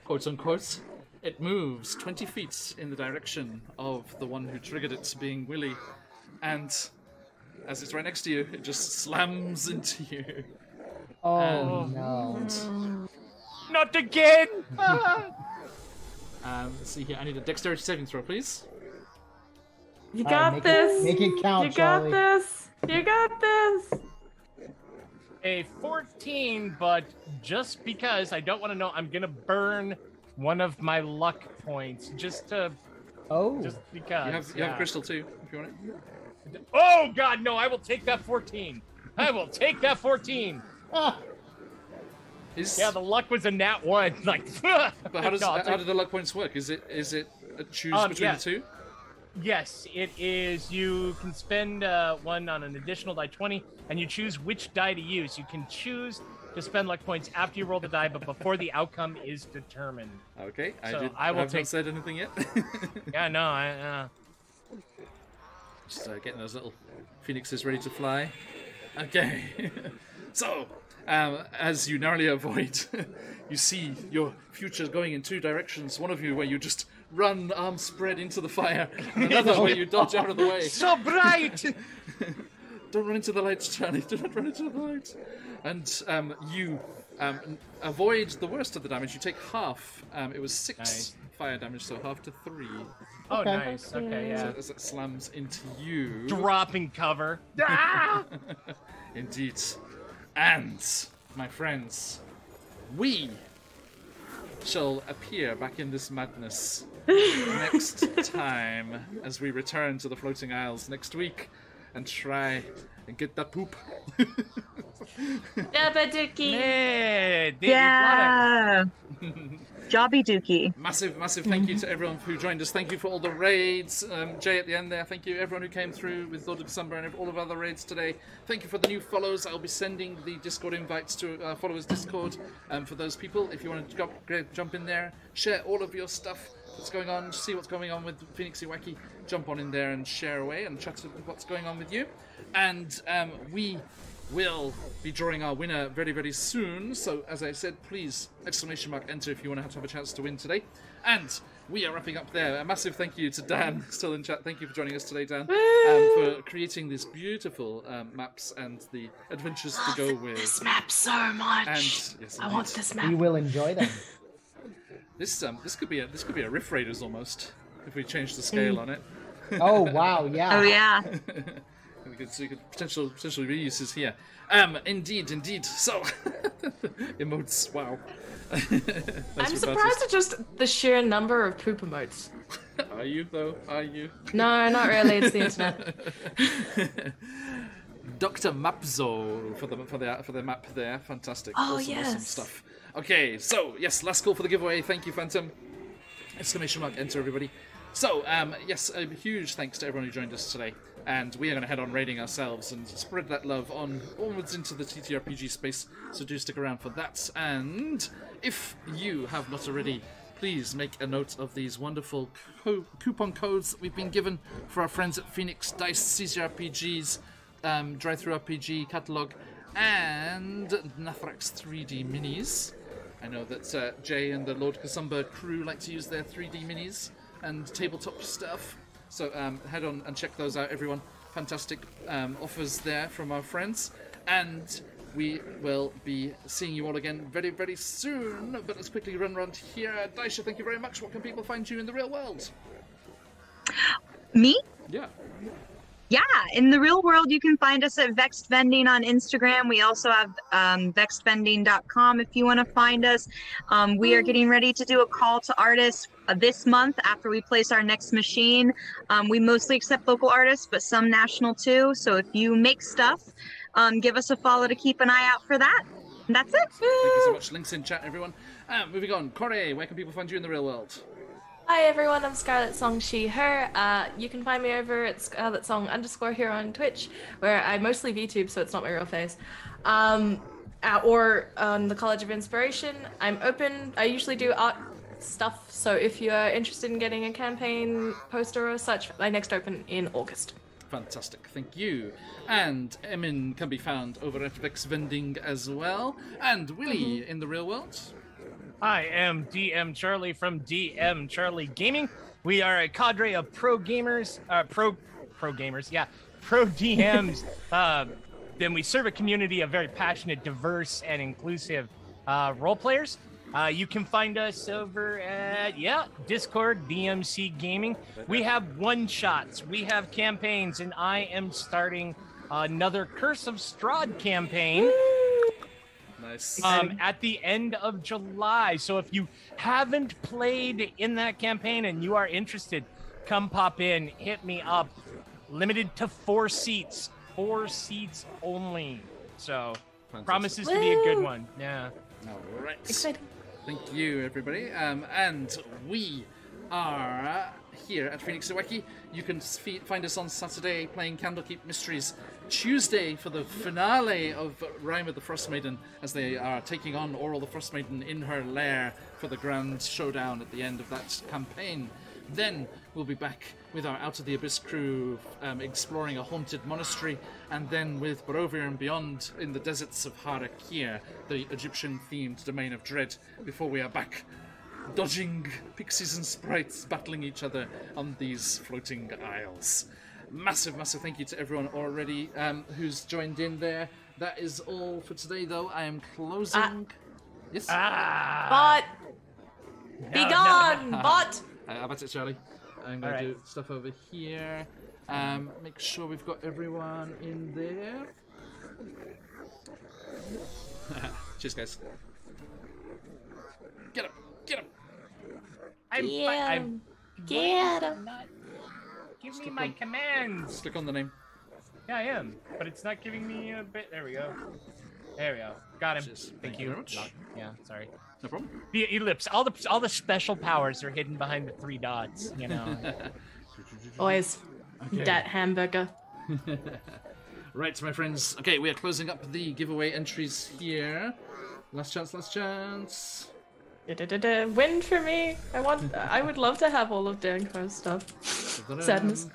S1: quote unquote, it moves 20 feet in the direction of the one who triggered it, being Willie. and as it's right next to you, it just slams into you.
S2: Oh no.
S6: Not again!
S1: Let's see here. I need a dexterity saving throw, please.
S3: You
S2: All
S3: got
S2: right,
S3: this.
S2: Make it count,
S3: You
S2: Charlie.
S3: got this. You got this.
S6: A 14, but just because I don't want to know, I'm gonna burn one of my luck points just because.
S1: You have crystal too, if you want it.
S6: Oh God, no! I will take that 14. I will take that 14. Yeah, the luck was a nat 1. Like,
S1: but how do the luck points work? Is it a choose between the two?
S6: Yes, it is. You can spend one on an additional die 20, and you choose which die to use. You can choose to spend luck points after you roll the die, but before the outcome is determined.
S1: Okay,
S6: So
S1: I have
S6: take...
S1: not said anything yet.
S6: Yeah, no,
S1: Just getting those little phoenixes ready to fly. Okay, so as you narrowly avoid, you see your future going in two directions. One of you where you just run arms spread into the fire, and another where you dodge out of the way.
S6: So bright!
S1: Don't run into the light, Charlie. Do not run into the light. And you avoid the worst of the damage. You take half. It was 6 fire damage, so half to 3.
S6: Oh, nice. Okay, yeah.
S1: So as it slams into you.
S6: Dropping cover.
S1: Indeed. And, my friends, we shall appear back in this madness next time as we return to the Floating Isles next week and try and get that poop.
S5: Dabba-dookie.
S4: Yeah. Jobby Dookie.
S1: Massive thank you to everyone who joined us. Thank you for all the raids. Jay at the end there, thank you everyone who came through with Lord of December and all of our other raids today. Thank you for the new follows. I'll be sending the Discord invites to followers Discord for those people. If you want to jump in there, share all of your stuff that's going on, see what's going on with QuestJunkiesUK, jump on in there and share away and chat about what's going on with you. And we will be drawing our winner very, very soon. So, as I said, please, !enter if you want to have a chance to win today. And we are wrapping up there. A massive thank you to Dan, still in chat. Thank you for joining us today, Dan, for creating these beautiful maps and the adventures to go with.
S5: This map so much.
S1: And yes,
S5: I want this map.
S2: We will enjoy them.
S1: This could be a Rift Raiders almost if we change the scale on it.
S2: Oh wow, yeah.
S4: Oh yeah.
S1: So you could potentially reuses here. Indeed. So emotes. Wow.
S5: I'm surprised at just the sheer number of poop emotes.
S1: Are you though? Are you?
S5: No, not really. It's the internet.
S1: Dr. Mapzo for the map there. Fantastic.
S5: Oh,
S1: awesome stuff. Okay, so yes, last call for the giveaway. Thank you, Phantom. !enter everybody. So yes, a huge thanks to everyone who joined us today. And we are going to head on raiding ourselves and spread that love onwards into the TTRPG space. So do stick around for that. And if you have not already, please make a note of these wonderful coupon codes that we've been given for our friends at Phoenix Dice, CCRPGs, Drive-Thru RPG Catalog, and Nathrax 3D Minis. I know that Jay and the Lord Kasumba crew like to use their 3D Minis and tabletop stuff. So head on and check those out, everyone. Fantastic offers there from our friends. And we will be seeing you all again very, very soon. But let's quickly run around here. Daisha, thank you very much. What can people find you in the real world?
S4: Me?
S1: Yeah.
S4: Yeah, in the real world, you can find us at Vexed Vending on Instagram. We also have vexedvending.com if you want to find us. We are getting ready to do a call to artists this month after we place our next machine. We mostly accept local artists, but some national too. So if you make stuff, give us a follow to keep an eye out for that. And that's it.
S1: Thank you so much. Links in chat, everyone. Moving on. Corey, where can people find you in the real world?
S5: Hi everyone, I'm Scarlet Song She Her. You can find me over at ScarletSong_ here on Twitch, where I mostly VTube, so it's not my real face. Or on the College of Inspiration. I'm open. I usually do art stuff, so if you're interested in getting a campaign poster or such, I next open in August.
S1: Fantastic, thank you. And Emin can be found over at Vex Vending as well. And Willie in the real world.
S6: I am DM Charlie from DM Charlie Gaming. We are a cadre of pro gamers, pro DMs, then we serve a community of very passionate, diverse, and inclusive role players. You can find us over at, Discord, DMC Gaming. We have one-shots, we have campaigns, and I am starting another Curse of Strahd campaign.
S1: Nice.
S6: At the end of July. So if you haven't played in that campaign and you are interested, come pop in, hit me up. Limited to 4 seats. 4 seats only. So
S1: Fantastic.
S6: Promises to be a good one. Yeah.
S1: All right.
S5: Exciting.
S1: Thank you, everybody. And we are here at QuestJunkiesUK. You can find us on Saturday playing Candlekeep Mysteries. Tuesday for the finale of Rime of the Frostmaiden, as they are taking on Oral the Frostmaiden in her lair for the grand showdown at the end of that campaign. Then we'll be back with our Out of the Abyss crew exploring a haunted monastery, and then with Barovia and beyond in the deserts of Harakir, the Egyptian-themed domain of dread, before we are back dodging pixies and sprites battling each other on these floating isles. Massive thank you to everyone already who's joined in there. That is all for today, though. I am closing. Yes?
S5: Bot! Be gone, bot!
S1: How about it, Charlie? I'm going to do stuff over here. Make sure we've got everyone in there. Cheers, guys. Get up! Get up!
S5: Get him!
S6: Give me my commands.
S1: Click on the name.
S6: Yeah, I am, but it's not giving me a bit. There we go. There we go. Got him.
S1: Cheers.
S6: Thank you
S1: very much.
S6: Yeah, sorry.
S1: No problem.
S6: The ellipse. All the special powers are hidden behind the 3 dots. You know.
S5: Always.
S1: Okay.
S5: That hamburger.
S1: Right, my friends. Okay, we are closing up the giveaway entries here. Last chance, last chance.
S5: Win for me. I would love to have all of Danko's stuff. Sadness.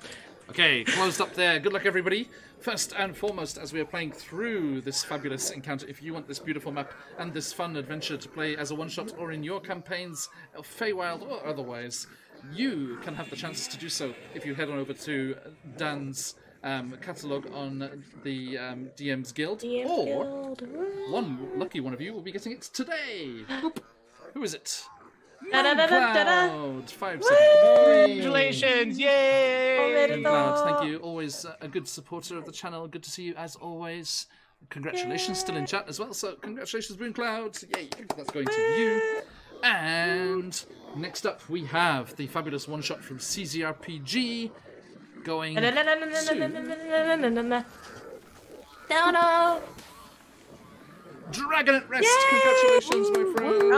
S1: Okay, closed up there. Good luck, everybody. First and foremost, as we are playing through this fabulous encounter, if you want this beautiful map and this fun adventure to play as a one-shot or in your campaigns, Feywild or otherwise, you can have the chance to do so if you head on over to Dan's catalogue on the DM's Guild, one lucky one of you will be getting it today. Boop. Who is it? Cloud 573.
S6: Congratulations! Yay!
S1: Cloud, thank you. Always a good supporter of the channel. Good to see you as always. Congratulations, still in chat as well. So congratulations, Boon Cloud. Yay! That's going to you. And next up we have the fabulous one shot from CZRPG going to Dragon at Rest. Congratulations, my friend.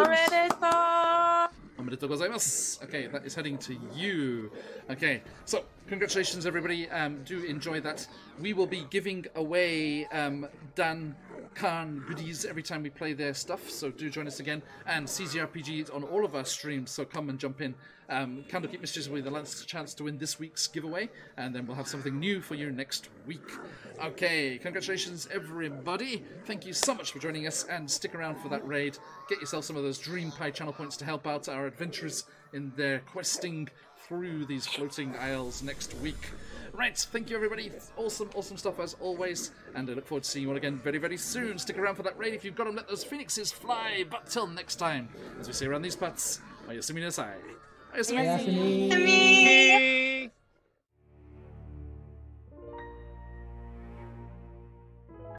S1: Omedetou gozaimasu. Okay, that is heading to you. Okay, so congratulations, everybody. Do enjoy that. We will be giving away Dan Khan goodies every time we play their stuff, so do join us again. And CZRPG is on all of our streams, so come and jump in. Candlekeep Mysteries will be the last chance to win this week's giveaway, and then we'll have something new for you next week. Okay, congratulations, everybody. Thank you so much for joining us, and stick around for that raid. Get yourself some of those Dream Pie channel points to help out our adventurers in their questing through these floating isles next week. Right, thank you, everybody. Awesome stuff as always, and I look forward to seeing you all again very, very soon. Stick around for that raid if you've got them. Let those phoenixes fly. But till next time, as we say around these parts, Oyasumi nasai. Oyasumi.
S2: Oyasumi.